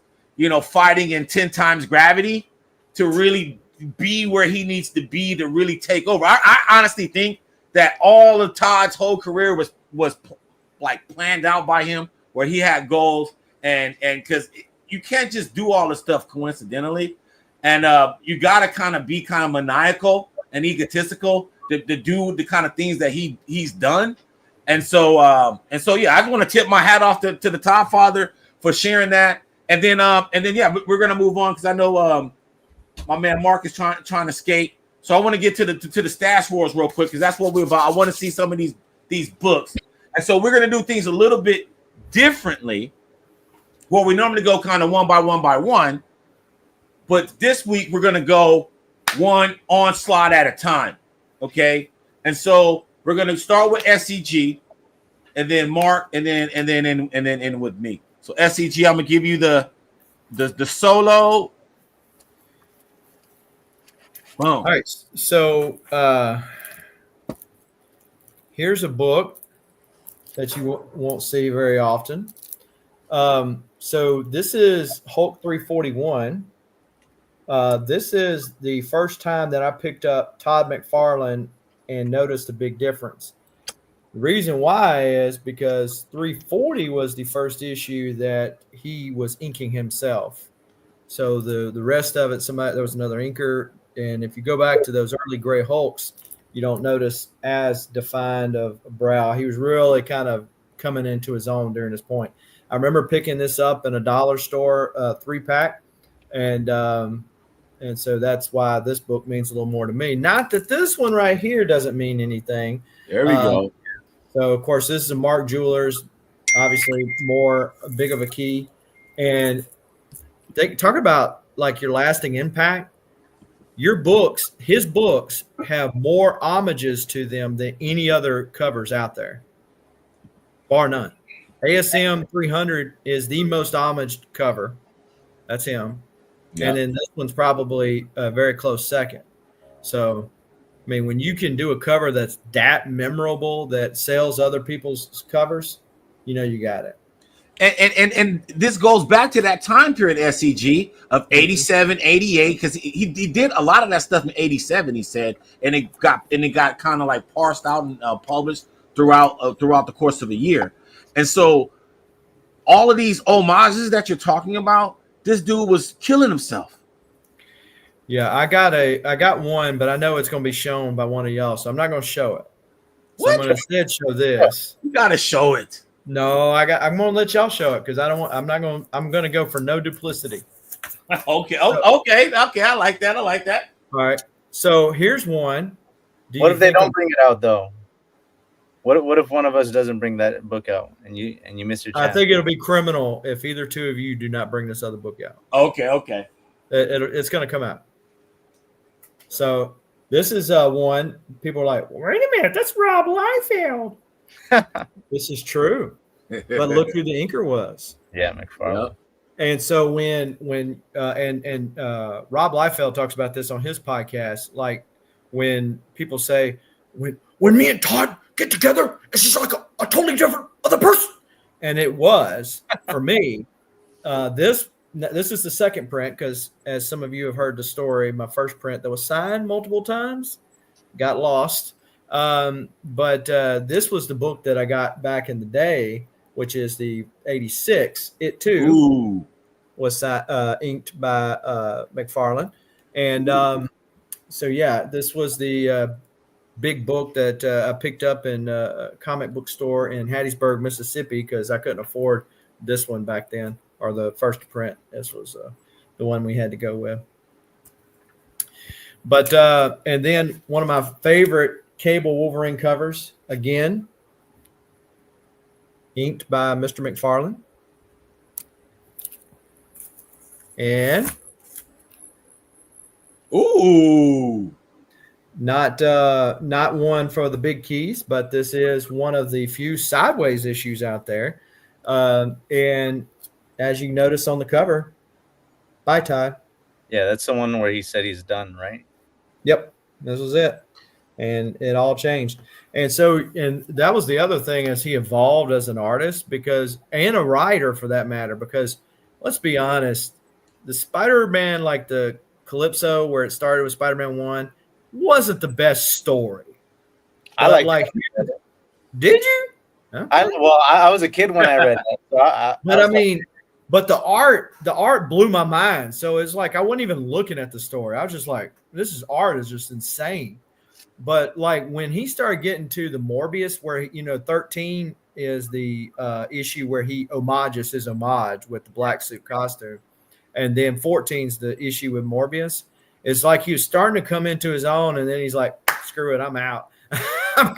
fighting in 10 times gravity to really be where he needs to be to really take over. I honestly think that all of Todd's whole career was like planned out by him, where he had goals, and because you can't just do all this stuff coincidentally, and you got to kind of be kind of maniacal and egotistical to do the kind of things that he's done. And so yeah, I just want to tip my hat off to the Todd father for sharing that. And then yeah, we're gonna move on because I know my man Mark is trying to skate. So I want to get to the stash wars real quick because that's what we're about. I want to see some of these books, and so we're gonna do things a little bit differently. Well, we normally go kind of one by one, but this week we're gonna go one onslaught at a time. Okay, and so we're gonna start with SCG, and then Mark, and then end with me. So SCG, I'm gonna give you the solo. Boom. All right. So here's a book that you won't see very often. So this is Hulk 341. This is the first time that I picked up Todd McFarlane and noticed a big difference. The reason why is because 340 was the first issue that he was inking himself. So the rest of it, there was another inker. And if you go back to those early Gray Hulks, you don't notice as defined of a brow. He was really kind of coming into his own during this point. I remember picking this up in a dollar store 3-pack, and so that's why this book means a little more to me. Not that this one right here doesn't mean anything. There we go. So of course this is a Mark Jewelers, obviously more big of a key, and they talk about like your lasting impact. His books have more homages to them than any other covers out there, bar none. ASM 300 is the most homaged cover. That's him. Yeah. And then this one's probably a very close second. So, I mean, when you can do a cover that's that memorable that sells other people's covers, you know you got it. And this goes back to that time period, SCG, of 87, 88, because he did a lot of that stuff in 87, he said, and it got kind of like parsed out and published throughout the course of a year. And so all of these homages that you're talking about, this dude was killing himself. Yeah, I got one, but I know it's going to be shown by one of y'all, so I'm not going to show it. So I'm going to instead show this. You got to show it. No, I'm going to let y'all show it because I'm going to go for no duplicity. Okay. Okay. I like that. All right. So here's one. What if they don't bring it out though? What if one of us doesn't bring that book out and you miss your chance? I think it'll be criminal if either two of you do not bring this other book out. Okay. It's going to come out. So this is one. People are like, wait a minute, that's Rob Liefeld. This is true, but look who the inker was. Yeah, McFarlane. Yep. And so when Rob Liefeld talks about this on his podcast, like when people say when me and Todd get together, it's just like a totally different other person, and it was for me. This is the second print because, as some of you have heard the story, my first print that was signed multiple times got lost. But this was the book that I got back in the day, which is the 86. It too was inked by McFarlane. And so, yeah, this was the big book that I picked up in a comic book store in Hattiesburg, Mississippi, because I couldn't afford this one back then, or the first print. This was the one we had to go with. But and then one of my favorite Cable Wolverine covers, again, inked by Mr. McFarlane. And not one for the big keys, but this is one of the few sideways issues out there. And as you notice on the cover, bye, Todd. Yeah, that's the one where he said he's done, right? Yep, this was it. And it all changed. And so, and that was the other thing as he evolved as an artist, and a writer for that matter, because let's be honest, the Spider-Man, like the Calypso, where it started with Spider-Man 1, wasn't the best story. I like. Did you? Okay. I was a kid when I read that. So but the art blew my mind. So it's like I wasn't even looking at the story. I was just like, art is just insane. But like when he started getting to the Morbius, where 13 is the issue where he homages his homage with the black suit costume, and then 14 is the issue with Morbius. It's like he was starting to come into his own, and then he's like, "Screw it, I'm out. I'm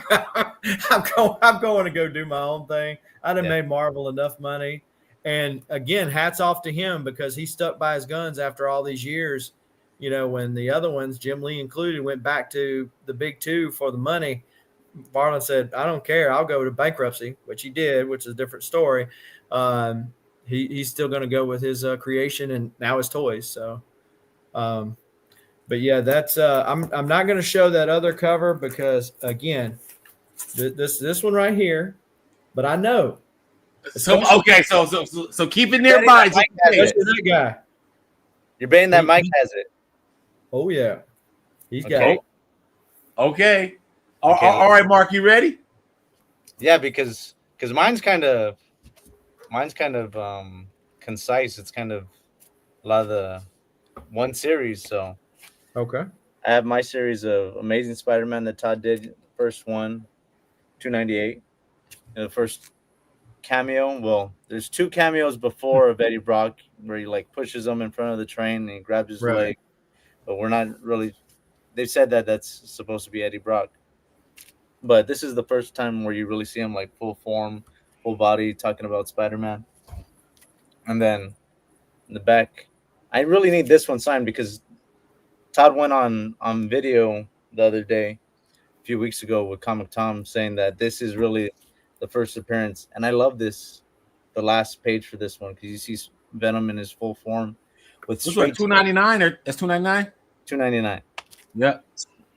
going to go do my own thing. I done made Marvel enough money." And again, hats off to him because he stuck by his guns after all these years. When the other ones, Jim Lee included, went back to the big two for the money, Farlane said, "I don't care. I'll go to bankruptcy," which he did, which is a different story. He's still going to go with his creation and now his toys. So, but yeah, that's I'm not going to show that other cover because again, this one right here. But I know. So keep it nearby. That guy. You're betting that Mike has it. Oh yeah, he's got it. Okay. All right, Mark, you ready? Yeah, because mine's kind of concise. It's kind of a lot of the one series. So okay, I have my series of Amazing Spider-Man that Todd did. First one, 298. And the first cameo. Well, there's 2 cameos before of Eddie Brock where he like pushes him in front of the train and he grabs his leg. But we're not really. They said that that's supposed to be Eddie Brock. But this is the first time where you really see him like full form, full body, talking about Spider-Man. And then in the back, I really need this one signed because Todd went on video the other day, a few weeks ago with Comic Tom, saying that this is really the first appearance. And I love this, the last page for this one, because you see Venom in his full form. With this was $2.99 or that's $2.99? $2.99. Yeah.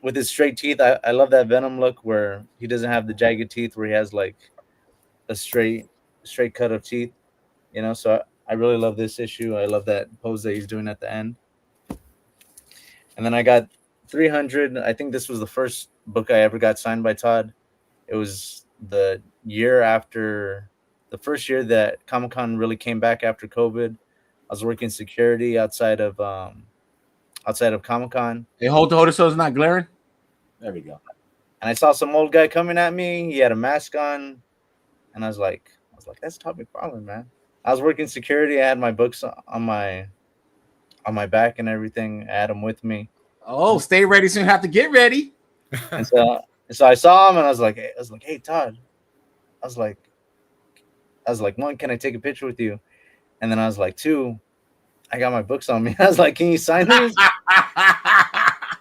With his straight teeth, I love that Venom look where he doesn't have the jagged teeth, where he has like a straight cut of teeth, So I really love this issue. I love that pose that he's doing at the end. And then I got 300. I think this was the first book I ever got signed by Todd. It was the first year that Comic-Con really came back after COVID. I was working security outside of Comic-Con. Hey, hold it so it's not glaring. There we go. And I saw some old guy coming at me. He had a mask on, and I was like, that's TODD MCFARLANE, man. I was working security. I had my books on my back and everything. I had them with me. Oh, stay ready, so you have to get ready. And so I saw him, and I was like, hey, Todd. I was like, 1, can I take a picture with you? And then I was like, 2, I got my books on me. I was like, can you sign these?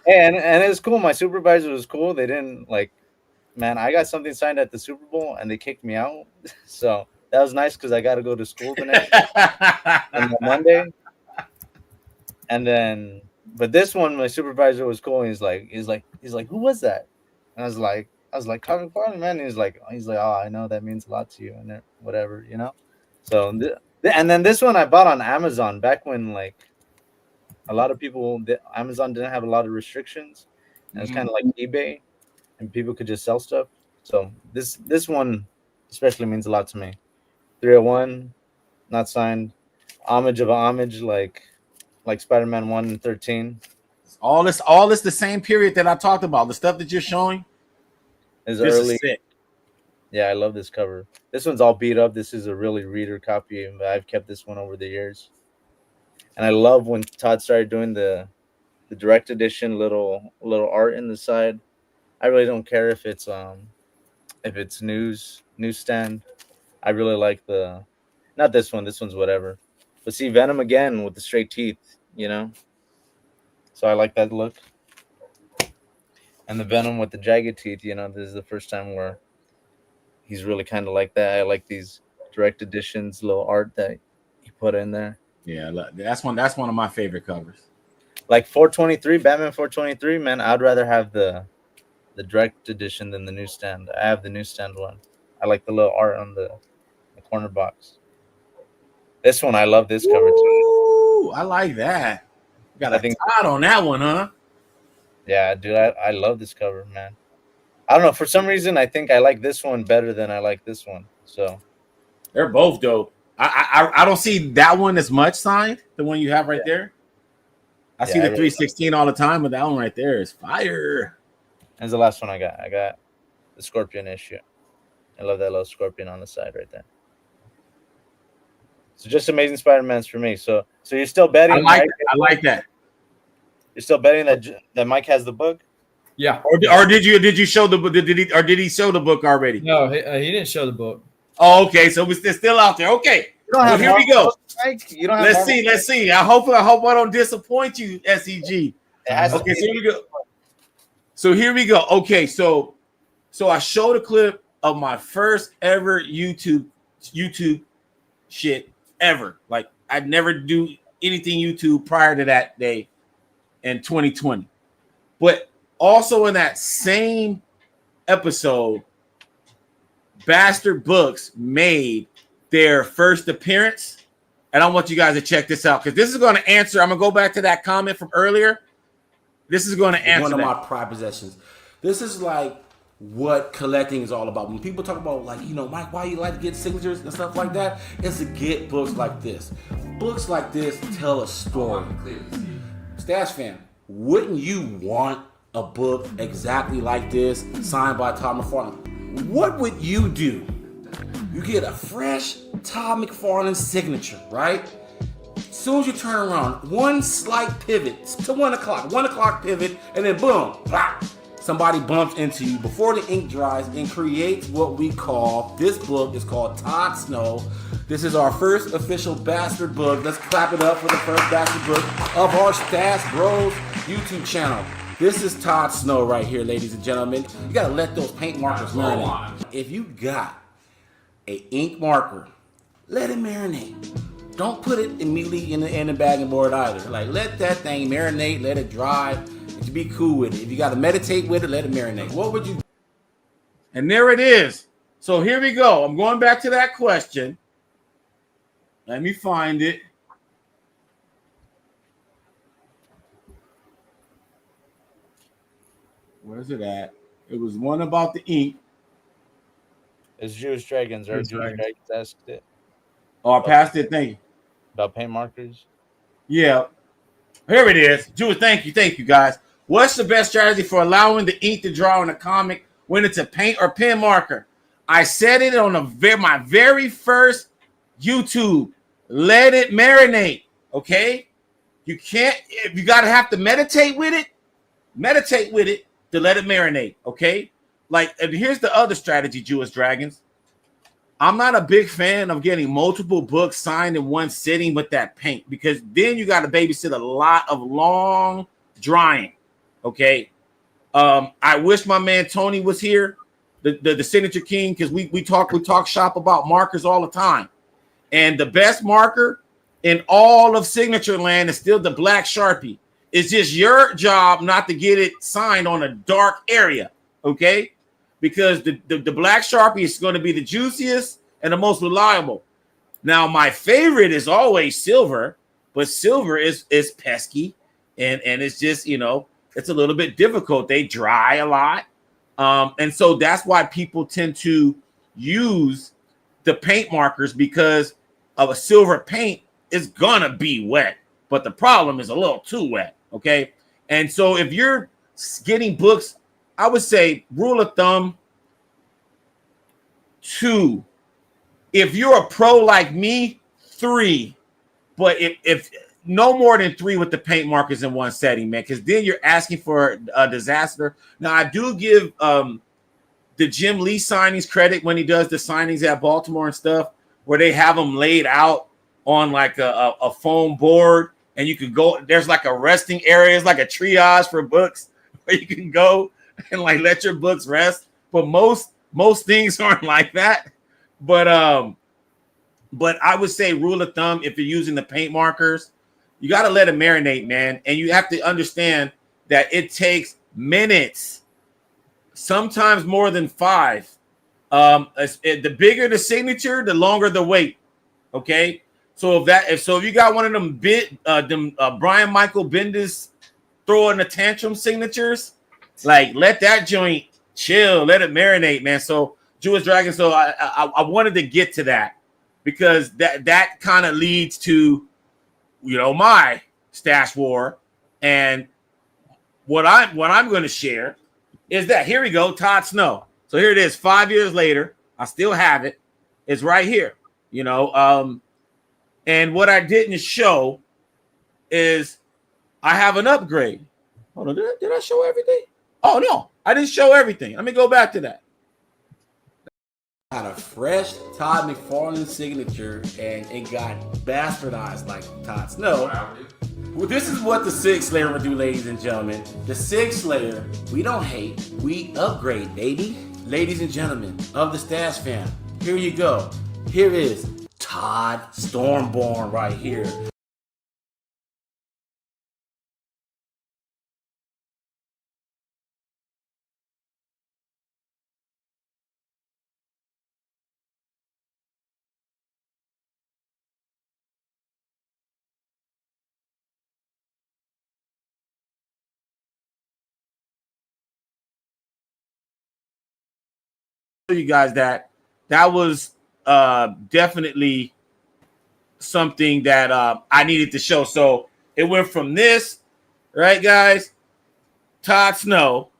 and it was cool. My supervisor was cool. They didn't man, I got something signed at the Super Bowl, and they kicked me out. So that was nice because I got to go to school the next on Monday. And then, but this one, my supervisor was cool. And he's like, who was that? And I was like, TODD MCFARLANE, man. And he's like, oh, I know that means a lot to you, and whatever, So, and then this one I bought on Amazon back when a lot of people, Amazon didn't have a lot of restrictions, and it was kind of like eBay, and people could just sell stuff. So this one especially means a lot to me. 301, not signed. Homage of homage, like Spider-Man 1 and 13. All this the same period that I talked about. The stuff that you're showing is early. Yeah, I love this cover. This one's all beat up. This is a really reader copy, but I've kept this one over the years. And I love when Todd started doing the direct edition little art in the side. I really don't care if it's newsstand. I really like not this one. This one's whatever. But see Venom again with the straight teeth, So I like that look. And the Venom with the jagged teeth, this is the first time where he's really kind of like that. I like these direct editions, little art that he put in there. Yeah, that's one of my favorite covers. Like 423, Batman 423, man, I'd rather have the direct edition than the newsstand. I have the newsstand one. I like the little art on the corner box. This one, I love this cover too. I like that. You got a Todd on that one, huh? Yeah, dude, I love this cover, man. I don't know. For some reason, I think I like this one better than I like this one. So They're both dope. I don't see that one as much signed, the one you have right there. I see the 316 all the time, but that one right there is fire. That's the last one I got. I got the Scorpion issue. I love that little scorpion on the side right there. So just Amazing Spider-Man's for me. So you're still betting? I like that. You're still betting that Mike has the book? Yeah. Or did you show the book? Did he show the book already? No, he didn't show the book. Oh, okay. So it's still out there. Okay. Well, here we go. You don't have Let's see. I hope I don't disappoint you, SEG. Okay, so here we go. Okay, so I showed a clip of my first ever YouTube shit ever. Like I'd never do anything YouTube prior to that day in 2020. But also in that same episode, Bastard Books made their first appearance. And I want you guys to check this out because this is going to answer. I'm going to go back to that comment from earlier. This is going to answer one of that. my pride possessions. This is like what collecting is all about. When people talk about, like, you know, Mike, why you like to get signatures and stuff like that, it's to get books like this. Books like this tell a story. Stash fam, wouldn't you want a book exactly like this, signed by Todd McFarlane? What would you do? You get a fresh Todd McFarlane signature, right? As soon as you turn around, one slight pivot to 1 o'clock pivot, and then boom, blah, somebody bumps into you before the ink dries and creates what we call, this book is called Todd Snow. This is our first official Bastard book. Let's clap it up for the first Bastard book of our Stash Bros YouTube channel. This is Todd Snow right here, ladies and gentlemen. You gotta let those paint markers marinate. If you got an ink marker, let it marinate. Don't put it immediately in the bagging board either. Like, let that thing marinate, let it dry, and be cool with it. If you got to meditate with it, let it marinate. What would you do? And there it is. So here we go. I'm going back to that question. Let me find it. Where's it at? It was one about the ink. It's Jewish Dragons, right? Jewish Dragons asked it. Oh, I passed it. Thank you. About paint markers? Yeah. Here it is. Jewish, thank you, guys. What's the best strategy for allowing the ink to dry on a comic when it's a paint or pen marker? I said it on my very first YouTube. Let it marinate, okay? You got to have to meditate with it to let it marinate, okay? Like, and here's the other strategy, Jewish Dragons. I'm not a big fan of getting multiple books signed in one sitting with that paint because then you got to babysit a lot of long drying, okay? I wish my man Tony was here, the Signature King, because we talk shop about markers all the time. And the best marker in all of Signature Land is still the black Sharpie. It's just your job not to get it signed on a dark area, okay? Because the black Sharpie is going to be the juiciest and the most reliable. Now, my favorite is always silver, but silver is pesky, and it's just, you know, it's a little bit difficult. They dry a lot. And so that's why people tend to use the paint markers, because of a silver paint is gonna be wet, but the problem is a little too wet, okay? And so if you're getting books, I would say rule of thumb 2. If you're a pro like me, 3. But if no more than 3 with the paint markers in one setting, man, because then you're asking for a disaster. Now, I do give the Jim Lee signings credit when he does the signings at Baltimore and stuff, where they have them laid out on like a foam board, and you can go, there's like a resting area, it's like a triage for books where you can go and like let your books rest. But most things aren't like that. But I would say rule of thumb, if you're using the paint markers, you got to let it marinate, man. And you have to understand that it takes minutes, sometimes more than 5. The bigger the signature, the longer the wait. Okay, so if you got one of them Brian Michael Bendis throwing a tantrum signatures, like let that joint Chill, let it marinate, man. So Jewish Dragon. So I wanted to get to that because that kind of leads to, you know, my stash war, and what I'm going to share is that here we go, Todd Snow. So here it is, 5 years later. I still have it. It's right here, you know. And what I didn't show is I have an upgrade. Hold on, did I show everything? Oh no, I didn't show everything. Let me go back to that. Got a fresh Todd McFarlane signature, and it got bastardized like Todd Snow. Well, this is what the Six Slayer will do, ladies and gentlemen. The Six Slayer, we don't hate, we upgrade, baby. Ladies and gentlemen of the Stash fam, here you go. Here is Todd Stormborn right here. You guys that was definitely something that I needed to show. So it went from this, right, guys, Todd Snow,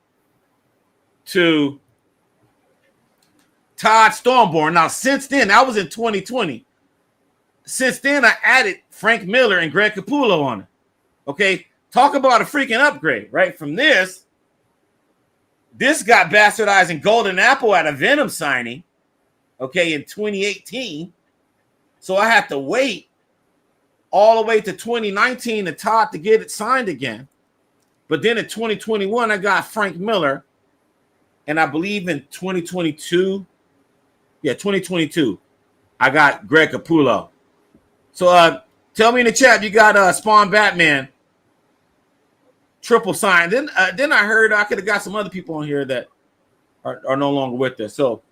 to Todd Stormborn. Now, since then, that was in 2020. Since then, I added Frank Miller and Greg Capullo on it. Okay, talk about a freaking upgrade, right? From this got bastardized in Golden Apple at a Venom signing, okay, in 2018. So I had to wait all the way to 2019 to Todd to get it signed again. But then in 2021, I got Frank Miller. And I believe in 2022, 2022, I got Greg Capullo. So tell me in the chat, you got Spawn Batman triple sign. Then I heard I could have got some other people on here that are no longer with us. So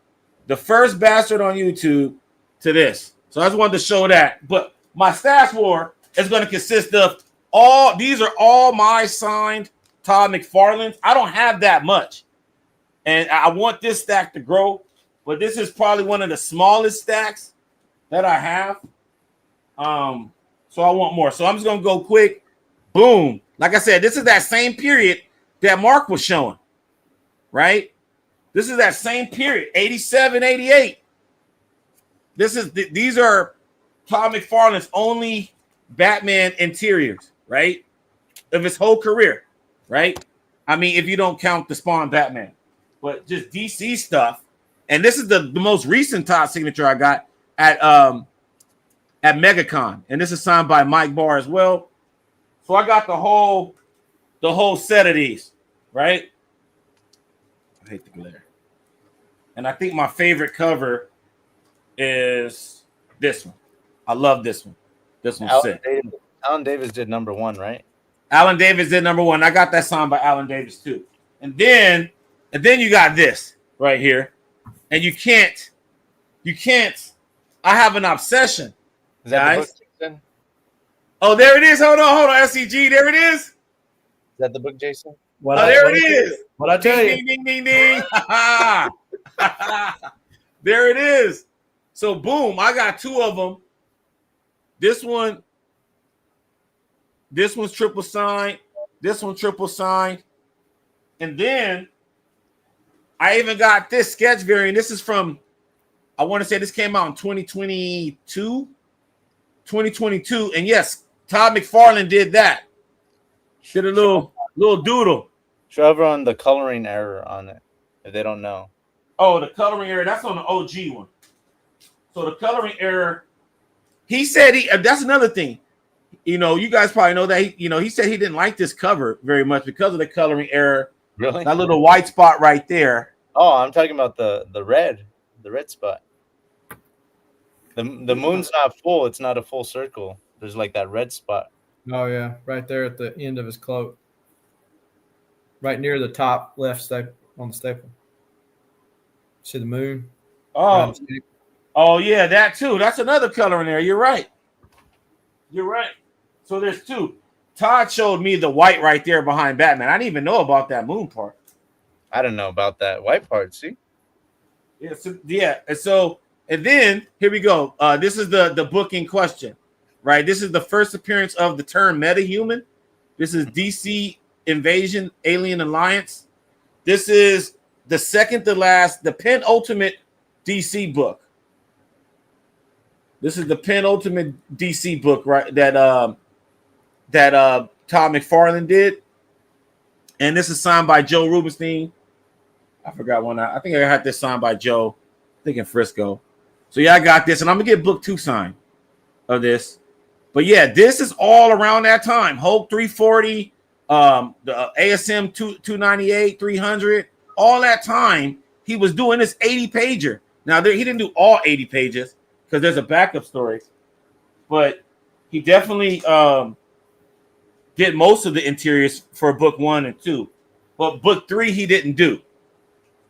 the first bastard on YouTube to this. So I just wanted to show that. But my stash war is going to consist of these are all my signed Todd McFarlanes. I don't have that much. And I want this stack to grow. But this is probably one of the smallest stacks that I have. So I want more. So I'm just going to go quick. Boom. Like I said, this is that same period that Mark was showing, right? This is that same period, 87, 88. These are Todd McFarlane's only Batman interiors, right? Of his whole career, right? I mean, if you don't count the Spawn Batman, but just DC stuff. And this is the most recent Todd signature I got at MegaCon, and this is signed by Mike Barr as well. So I got the whole set of these, right? I hate the glare. And I think my favorite cover is this one. I love this one. This one's sick. Alan Davis did number 1, right? Alan Davis did number 1. I got that signed by Alan Davis too. And then you got this right here. And you can't. I have an obsession. Is that guys. the book, Jason? Oh, there it is. Hold on. SCG. There it is. Is that the book, Jason? There it is. What I tell you? Ding, ding, ding, ding. There it is. So, boom. I got 2 of them. This one's triple signed. This one triple signed. And then I even got this sketch variant. This is from, I want to say this came out in 2022. And yes, Todd McFarlane did that. Did a little doodle. Show everyone the coloring error on it if they don't know. Oh, the coloring error. That's on the OG one. So the coloring error, he said that's another thing. You know, you guys probably know that he said he didn't like this cover very much because of the coloring error. Really? That little white spot right there. Oh, I'm talking about the red spot. The moon's not full. It's not a full circle. There's like that red spot. Oh yeah, right there at the end of his cloak, right near the top left staple on the staple. See the moon? Oh yeah, that too. That's another color in there. You're right. So there's 2. Todd showed me the white right there behind Batman. I didn't even know about that moon part. I don't know about that white part. See, And then here we go. This is the book in question, right? This is the first appearance of the term metahuman. This is DC Invasion Alien Alliance. This is the second to last, the penultimate DC book. This is the penultimate DC book, right? That Todd McFarlane did, and this is signed by Joe Rubenstein. I forgot one. I think I had this signed by Joe. I think in Frisco. So yeah, I got this, and I'm gonna get book 2 signed of this. But yeah, this is all around that time. Hulk 340, the ASM 298, 300, all that time he was doing this 80 pager. Now he didn't do all 80 pages because there's a backup story, but he definitely did most of the interiors for book 1 and 2. But book 3 he didn't do.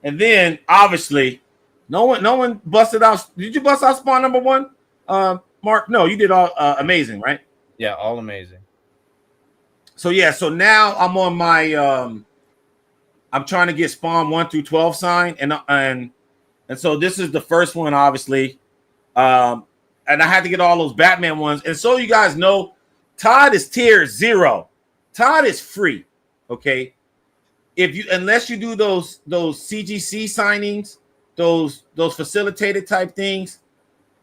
And then obviously no one busted out. Did you bust out Spawn number 1? Mark, no, you did all amazing, right? yeah, all amazing. So yeah, so now I'm on my I'm trying to get Spawn 1 through 12 signed, and so this is the first one, obviously. And I had to get all those Batman ones. And so you guys know, Todd is tier 0. Todd is free. Okay. Unless you do those CGC signings, those facilitated type things.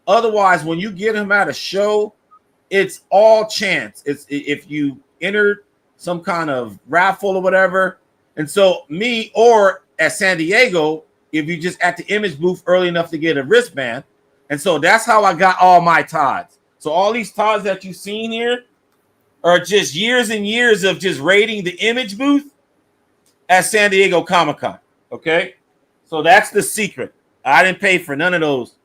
Otherwise, when you get him at a show, it's all chance. It's if you entered some kind of raffle or whatever. And so me, or at San Diego, if you just at the image booth early enough to get a wristband. And so that's how I got all my Todds. So all these Todds that you've seen here are just years and years of just raiding the image booth at San Diego Comic-Con. Okay. So that's the secret. I didn't pay for none of those.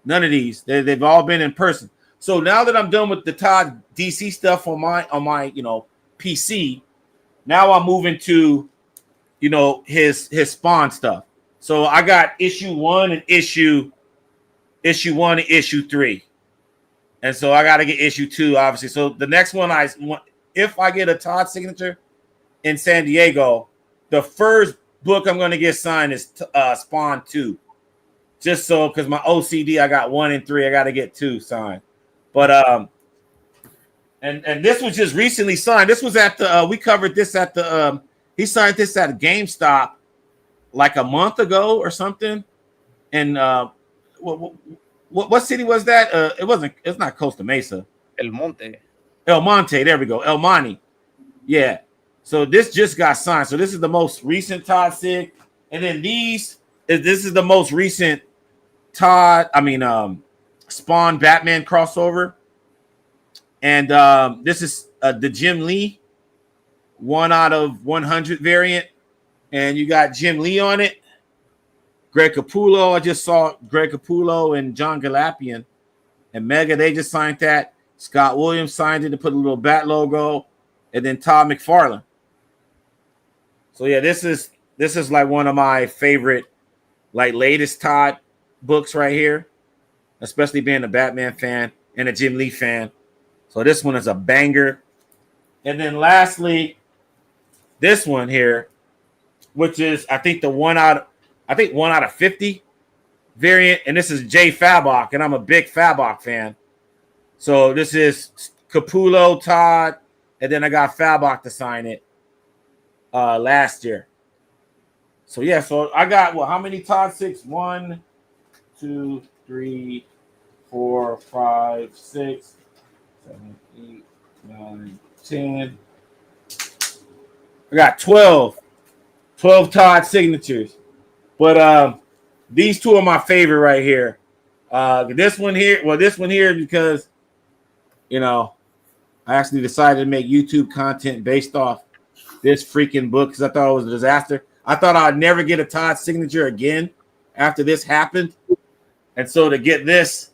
None of these. They've all been in person. So now that I'm done with the Todd DC stuff on my PC, now I'm moving to his Spawn stuff. So I got issue 1 and issue 1 and issue 3. And so I got to get issue 2, obviously. So the next one if I get a Todd signature in San Diego, the first book I'm going to get signed is Spawn 2. Just so, because my OCD, I got 1 and 3. I got to get 2 signed. But and this was just recently signed. This was at the we covered this at the he signed this at GameStop like a month ago or something. And what city was that? It's not Costa Mesa. El Monte. El Monte. There we go. El Monte. Yeah. So this just got signed. So this is the most recent Todd Sig, and then this is the most recent Spawn Batman crossover, and this is the Jim Lee 1 out of 100 variant, and you got Jim Lee on it. Greg Capullo, I just saw Greg Capullo and John Galapian and Mega. They just signed that. Scott Williams signed it to put a little bat logo, and then Todd McFarlane. So yeah, this is like one of my favorite, like latest Todd books right here, especially being a Batman fan and a Jim Lee fan. So this one is a banger. And then lastly, this one here, which is I think 1 out of 50 variant, and this is Jay Fabok, and I'm a big Fabok fan. So this is Capullo, Todd, and then I got Fabok to sign it last year. So yeah, so I got how many Todd Sigs? 1, 2, 3, 4, 5, 6, 7, 8, 9, 10. I got 12 Todd signatures. But these 2 are my favorite right here. This one here because I actually decided to make YouTube content based off this freaking book because I thought it was a disaster. I thought I'd never get a Todd signature again after this happened. And so to get this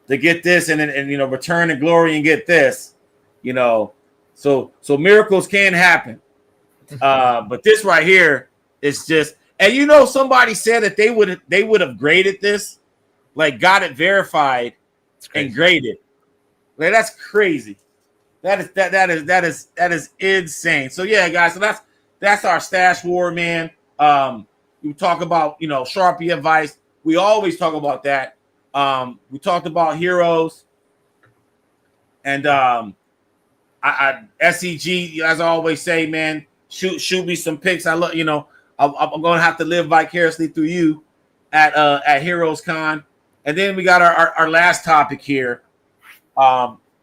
and return to glory and get this, so miracles can happen. But this right here is just, and somebody said that they would have graded this, like got it verified and graded. Like that's crazy. That is insane. So yeah, guys. So that's our stash war, man. We talk about, Sharpie advice. We always talk about that. We talked about heroes, and I SEG, as I always say, man, shoot me some pics. I love, I'm gonna have to live vicariously through you at Heroes Con. And then we got our last topic here.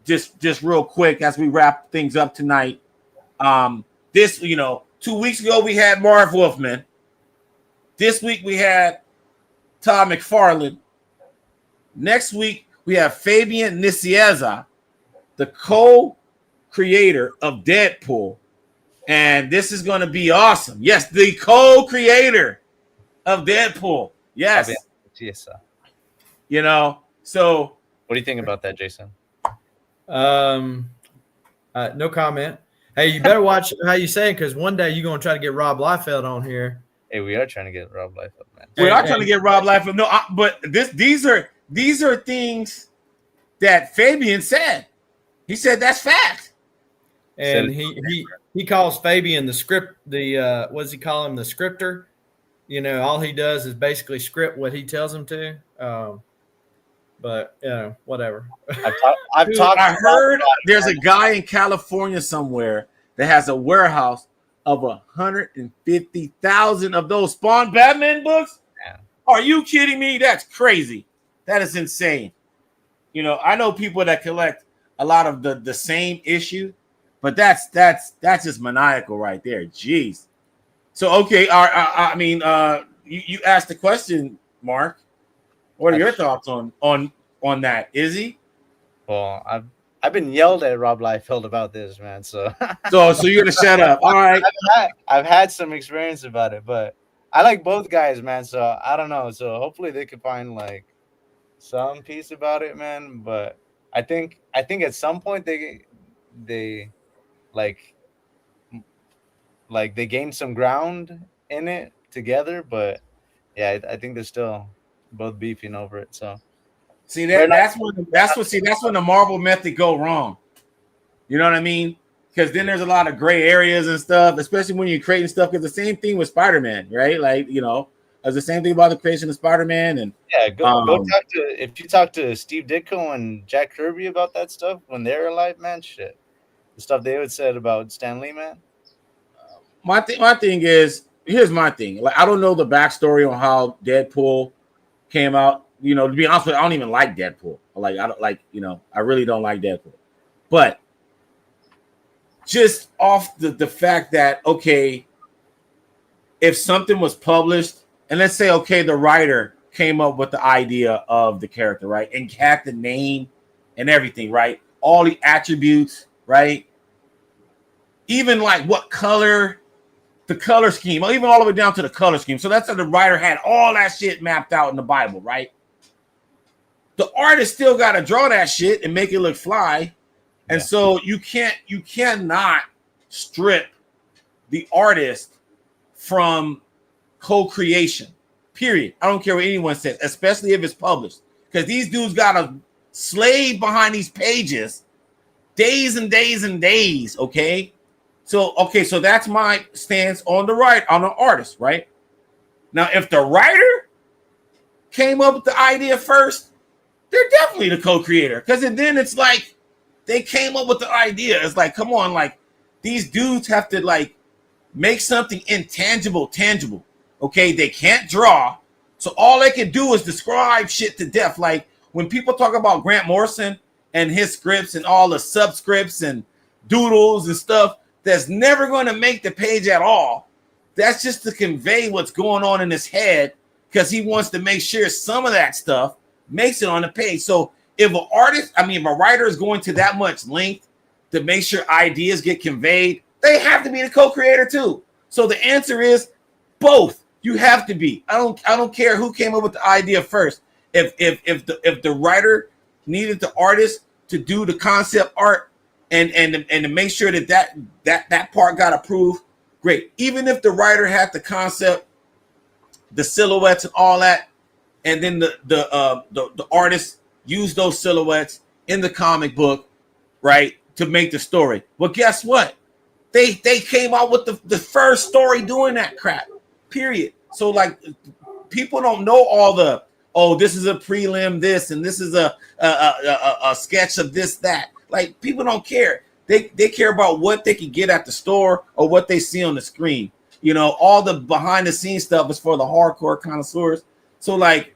Just real quick as we wrap things up tonight. This, 2 weeks ago we had Marv Wolfman. This week we had TODD MCFARLANE. Next week we have Fabian Nicieza, the co-creator of Deadpool. And this is going to be awesome. Yes, the co-creator of Deadpool. Yes. So what do you think about that, Jason? No comment. Hey, you better watch how you say it, because one day you're going to try to get Rob Liefeld on here. Hey, we are trying to get Rob Liefeld, man. We are trying to get Rob Liefeld. No, but these are things that Fabian said. He said that's fact. And he calls Fabian the script. What does he call him? The scripter. All he does is basically script what he tells him to. But whatever. I heard there's a guy in California somewhere that has a warehouse of 150,000 of those Spawn Batman books. Yeah. Are you kidding me? That's crazy. That is insane. I know people that collect a lot of the same issue, but that's just maniacal right there. Jeez. So okay, you asked the question, Mark. What are your thoughts on that? Izzy? Well, I've been yelled at Rob Liefeld about this, man. So so you're gonna shut up. All right. I've had some experience about it, but I like both guys, man. So I don't know. So hopefully they could find like some peace about it, man. But I think at some point they like they gained some ground in it together. But yeah, I think they're still both beefing over it. So see that's when the Marvel method go wrong. You know what I mean? Because then there's a lot of gray areas and stuff, especially when you're creating stuff. Because the same thing with Spider-Man, right? Like, it's the same thing about the creation of Spider-Man. And yeah, go if you talk to Steve Ditko and Jack Kirby about that stuff when they're alive, man, shit, the stuff they would said about Stan Lee, man. My thing is, here's my thing. Like, I don't know the backstory on how Deadpool came out. To be honest with you, I don't even like Deadpool. I really don't like Deadpool. But just off the fact that, okay, if something was published, and let's say, okay, the writer came up with the idea of the character, right? And had the name and everything, right? All the attributes, right? Even like what color, the color scheme, even all the way down to the color scheme. So that's how the writer had all that shit mapped out in the Bible, right? The artist still got to draw that shit and make it look fly. And so you cannot strip the artist from co-creation, period. I don't care what anyone says, especially if it's published, because these dudes got to slave behind these pages days and days and days. Okay. So that's my stance on the artist, right? Now, if the writer came up with the idea first, they're definitely the co-creator, because then it's like they came up with the idea. It's like, come on, like these dudes have to like make something intangible tangible. Okay, they can't draw, so all they can do is describe shit to death. Like when people talk about Grant Morrison and his scripts and all the subscripts and doodles and stuff, that's never going to make the page at all. That's just to convey what's going on in his head, because he wants to make sure some of that stuff makes it on the page. So if if a writer is going to that much length to make sure ideas get conveyed, they have to be the co-creator too. So the answer is both. You have to be. I don't care who came up with the idea first. If the writer needed the artist to do the concept art and to make sure that part got approved, great. Even if the writer had the concept, the silhouettes and all that, and then the artist used those silhouettes in the comic book, right, to make the story. Well, guess what? They came out with the first story doing that crap. Period. So like people don't know all the, oh, this is a prelim this and this is a sketch of this that. Like people don't care. They care about what they can get at the store or what they see on the screen. You know, all the behind the scenes stuff is for the hardcore connoisseurs. So like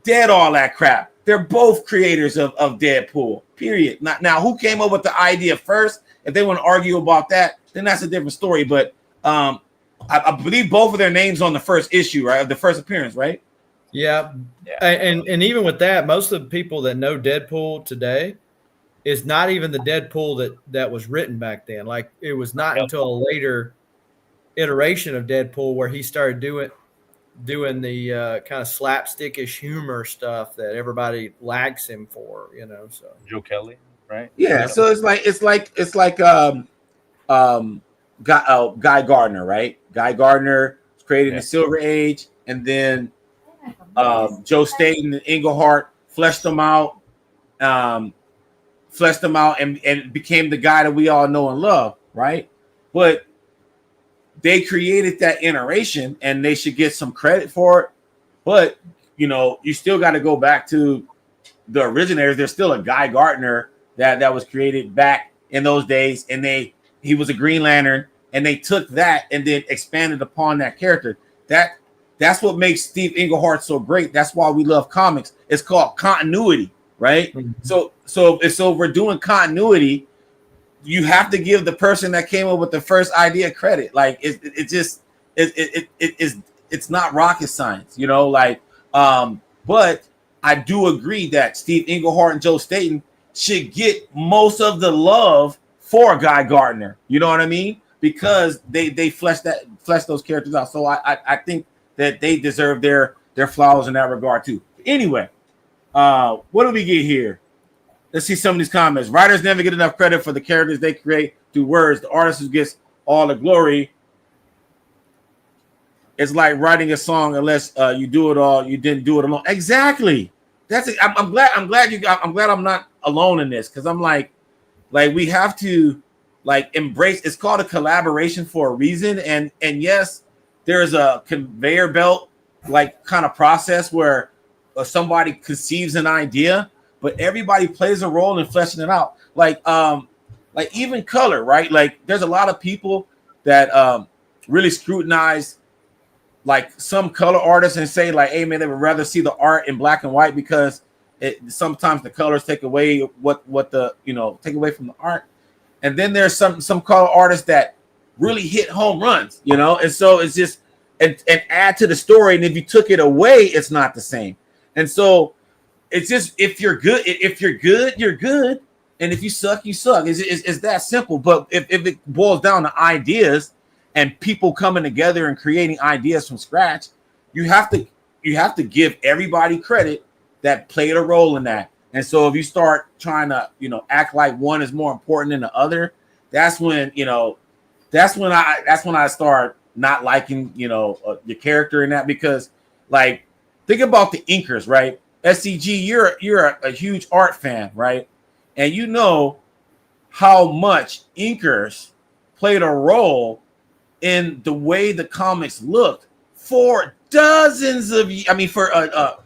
dead all that crap. They're both creators of Deadpool, period. Now, who came up with the idea first? If they want to argue about that, then that's a different story. But I believe both of their names on the first issue, right? Of the first appearance, right? Yeah. And even with that, most of the people that know Deadpool today is not even the Deadpool that was written back then. Like it was not until a later iteration of Deadpool where he started doing the kind of slapstickish humor stuff that everybody likes him for, you know. So Joe Kelly, right? Yeah. So it's like Guy Gardner, right? Guy Gardner created the Silver Age, and then Joe Staten and Englehart fleshed them out, and became the guy that we all know and love, right? But they created that iteration, and they should get some credit for it. But you know, you still got to go back to the originators. There's still a Guy Gardner that was created back in those days, and he was a Green Lantern, and they took that and then expanded upon that character. That's what makes Steve Englehart so great. That's why we love comics. It's called continuity, right? Mm-hmm. So if we're doing continuity, you have to give the person that came up with the first idea credit. Like it's not rocket science, you know. Like, but I do agree that Steve Englehart and Joe Staten should get most of the love for Guy Gardner. You know what I mean? Because they fleshed those characters out. So I think that they deserve their flowers in that regard too. Anyway, what do we get here? Let's see some of these comments. Writers never get enough credit for the characters they create through words. The artist who gets all the glory. It's like writing a song unless you do it all, you didn't do it alone. Exactly. That's it. I'm glad I'm not alone in this, because I'm like we have to like embrace. It's called a collaboration for a reason, and yes, there's a conveyor belt like kind of process where somebody conceives an idea, but everybody plays a role in fleshing it out. Like even color, right? Like there's a lot of people that really scrutinize like some color artists and say like, hey man, they would rather see the art in black and white because sometimes the colors take away what the, you know, take away from the art. And then there's some color artists that really hit home runs, you know, and so it's just and add to the story. And if you took it away, it's not the same. And so it's just if you're good, you're good. And if you suck, you suck. It's that simple. But if it boils down to ideas and people coming together and creating ideas from scratch, you have to give everybody credit that played a role in that. And so if you start trying to, you know, act like one is more important than the other, that's when I start not liking, you know, the character in that. Because like think about the inkers, right? SCG, you're a huge art fan, right? And you know how much inkers played a role in the way the comics looked for dozens of,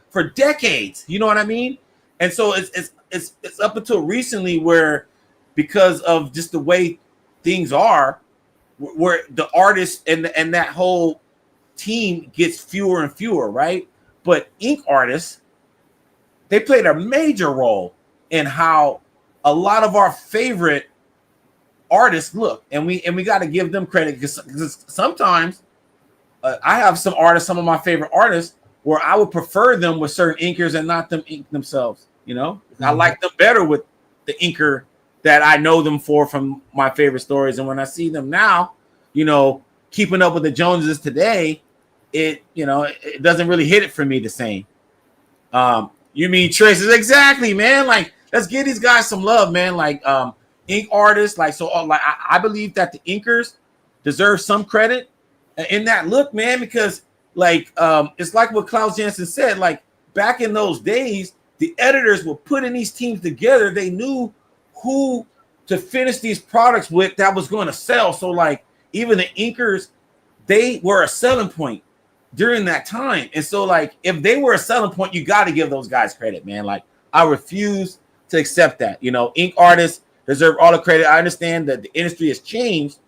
for decades. You know what I mean? And so it's up until recently where, because of just the way things are, where the artists and that whole team gets fewer and fewer, right? But ink artists, they played a major role in how a lot of our favorite artists look, and we got to give them credit, because sometimes I have some of my favorite artists where I would prefer them with certain inkers and not them ink themselves. You know, I like them better with the inker that I know them for from my favorite stories. And when I see them now, you know, keeping up with the Joneses today, it doesn't really hit it for me the same. You mean Traces? Exactly, man. Like, let's give these guys some love, man. Like, ink artists, like, so like I believe that the inkers deserve some credit in that look, man, because like it's like what Klaus Janson said, like back in those days, the editors were putting these teams together. They knew who to finish these products with that was going to sell. So like even the inkers, they were a selling point. during that time. And so, like, if they were a selling point, you got to give those guys credit, man. Like, I refuse to accept that. You know, ink artists deserve all the credit. I understand that the industry has changed,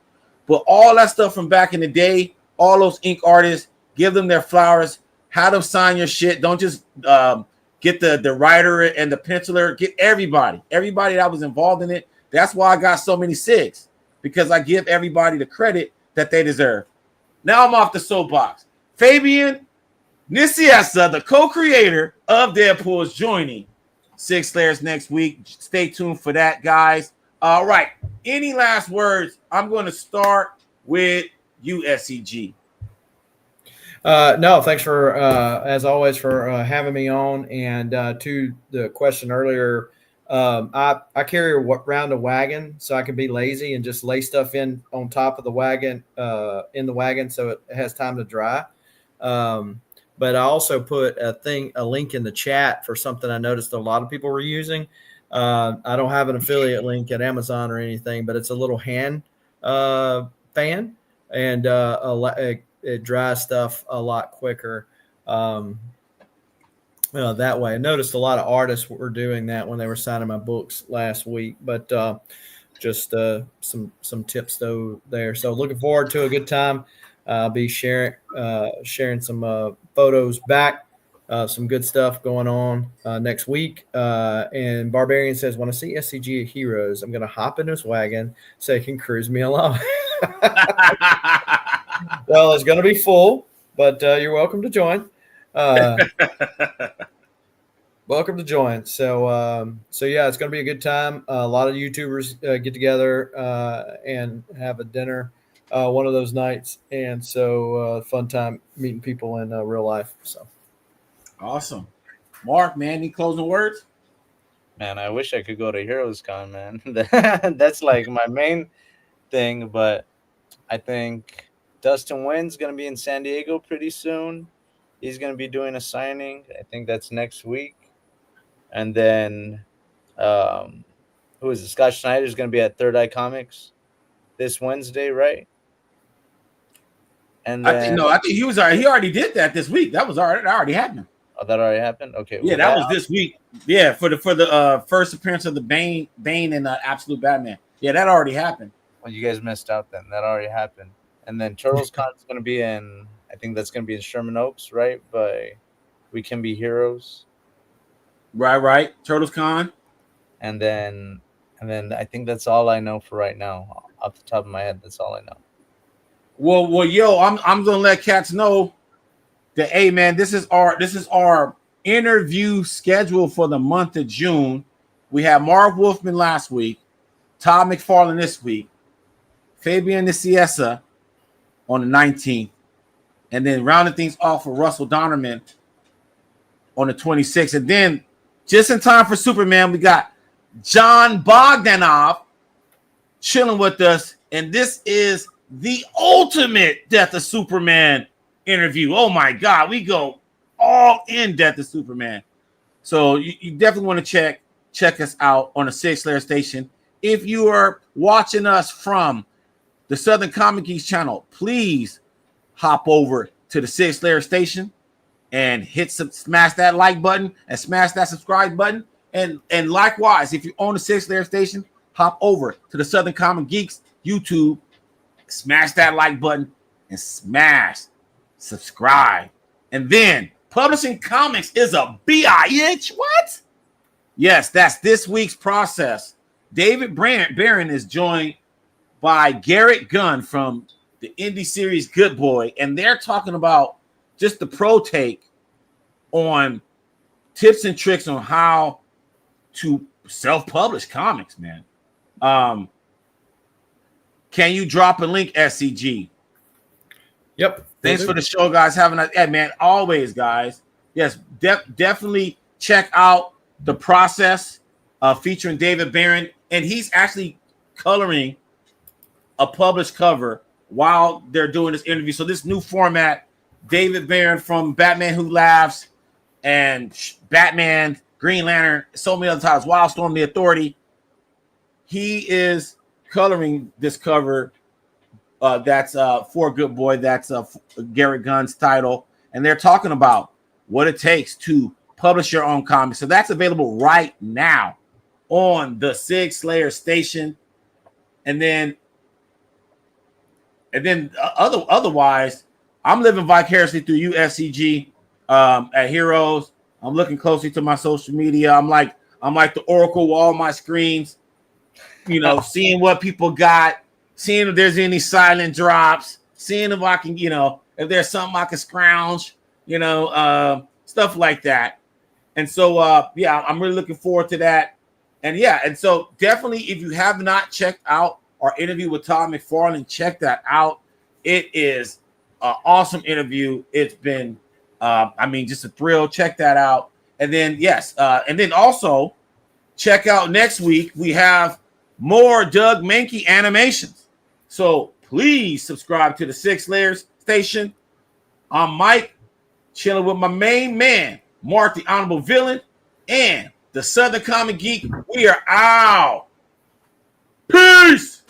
but all that stuff from back in the day, all those ink artists, give them their flowers, have them sign your shit. Don't just get the writer and the penciler. Get everybody that was involved in it. That's why I got so many SIGs, because I give everybody the credit that they deserve. Now I'm off the soapbox. Fabian Nicieza, the co-creator of Deadpool, is joining Six Slayers next week. Stay tuned for that, guys. All right. Any last words? I'm going to start with you, SCG. No, thanks for, as always, for having me on. And to the question earlier, I carry around a wagon so I can be lazy and just lay stuff in on top of the wagon, in the wagon, so it has time to dry. But I also put a link in the chat for something I noticed a lot of people were using. I don't have an affiliate link at Amazon or anything, but it's a little hand fan, and it dries stuff a lot quicker that way. I noticed a lot of artists were doing that when they were signing my books last week, but just some tips though there. So looking forward to a good time. I'll be sharing some photos back, some good stuff going on next week. And Barbarian says, when I see SCG at Heroes, I'm going to hop in his wagon so he can cruise me along. Well, it's going to be full, but you're welcome to join. Welcome to join. So yeah, it's going to be a good time. A lot of YouTubers get together and have a dinner one of those nights, and so fun time meeting people in real life. So awesome. Mark, man, any closing words? Man, I wish I could go to Heroes Con, man. That's like my main thing, but I think Dustin Wynn's going to be in San Diego pretty soon. He's going to be doing a signing. I think that's next week. And then who is it? Scott Schneider's going to be at Third Eye Comics this Wednesday, right? And then, I think he already did that this week. That already happened. Oh, that already happened? Okay. Yeah, that was this week. Yeah, for the first appearance of the Bane and Absolute Batman. Yeah, that already happened. Well, you guys missed out then. That already happened. And then Turtles Con is going to be in, I think that's going to be in Sherman Oaks, right? By We Can Be Heroes. Right. Turtles Con. And then I think that's all I know for right now. Off the top of my head, that's all I know. Well, yo, I'm gonna let cats know that, hey, man, this is our interview schedule for the month of June. We had Mark Wolfman last week, Todd McFarlane this week, Fabian Nicieza on the 19th, and then rounding things off for Russell Donnerman on the 26th. And then just in time for Superman, we got John Bogdanov chilling with us, and this is the ultimate Death of Superman interview. Oh my God, we go all in Death of Superman. So you definitely want to check us out on the Six Slayer Station. If you are watching us from the Southern Comic Geeks channel, please hop over to the Six Slayer Station and smash that like button and smash that subscribe button. And likewise, if you own the Six Slayer Station, hop over to the Southern Comic Geeks YouTube, smash that like button and smash subscribe. And then publishing comics is a bitch. What? Yes, that's this week's process. David Barron is joined by Garrett Gunn from the indie series Good Boy, and they're talking about just the pro take on tips and tricks on how to self-publish comics, man. Can you drop a link, SCG? Yep. Thanks for the show, guys. Man, always, guys. Yes, definitely check out the process featuring David Barron, and he's actually coloring a published cover while they're doing this interview. So this new format, David Barron from Batman Who Laughs and Batman, Green Lantern, so many other titles, Wildstorm, The Authority. He is coloring this cover that's for Good Boy. That's Garrett Gunn's title. and they're talking about what it takes to publish your own comic. So that's available right now on the Sig Slayer station. And then otherwise, I'm living vicariously through USCG at Heroes. I'm looking closely to my social media. I'm like the Oracle with all my screens, seeing what people got, seeing if there's any silent drops, seeing if I can, if there's something I can scrounge, stuff like that. And so, I'm really looking forward to that. And so definitely, if you have not checked out our interview with Todd McFarlane, check that out. It is an awesome interview. It's been, just a thrill. Check that out. And then, and then also check out next week. We have more Doug Mankey animations. So please subscribe to the Six Layers station. I'm Mike, chilling with my main man, Mark the Honorable Villain, and the Southern Comic Geek. We are out. Peace.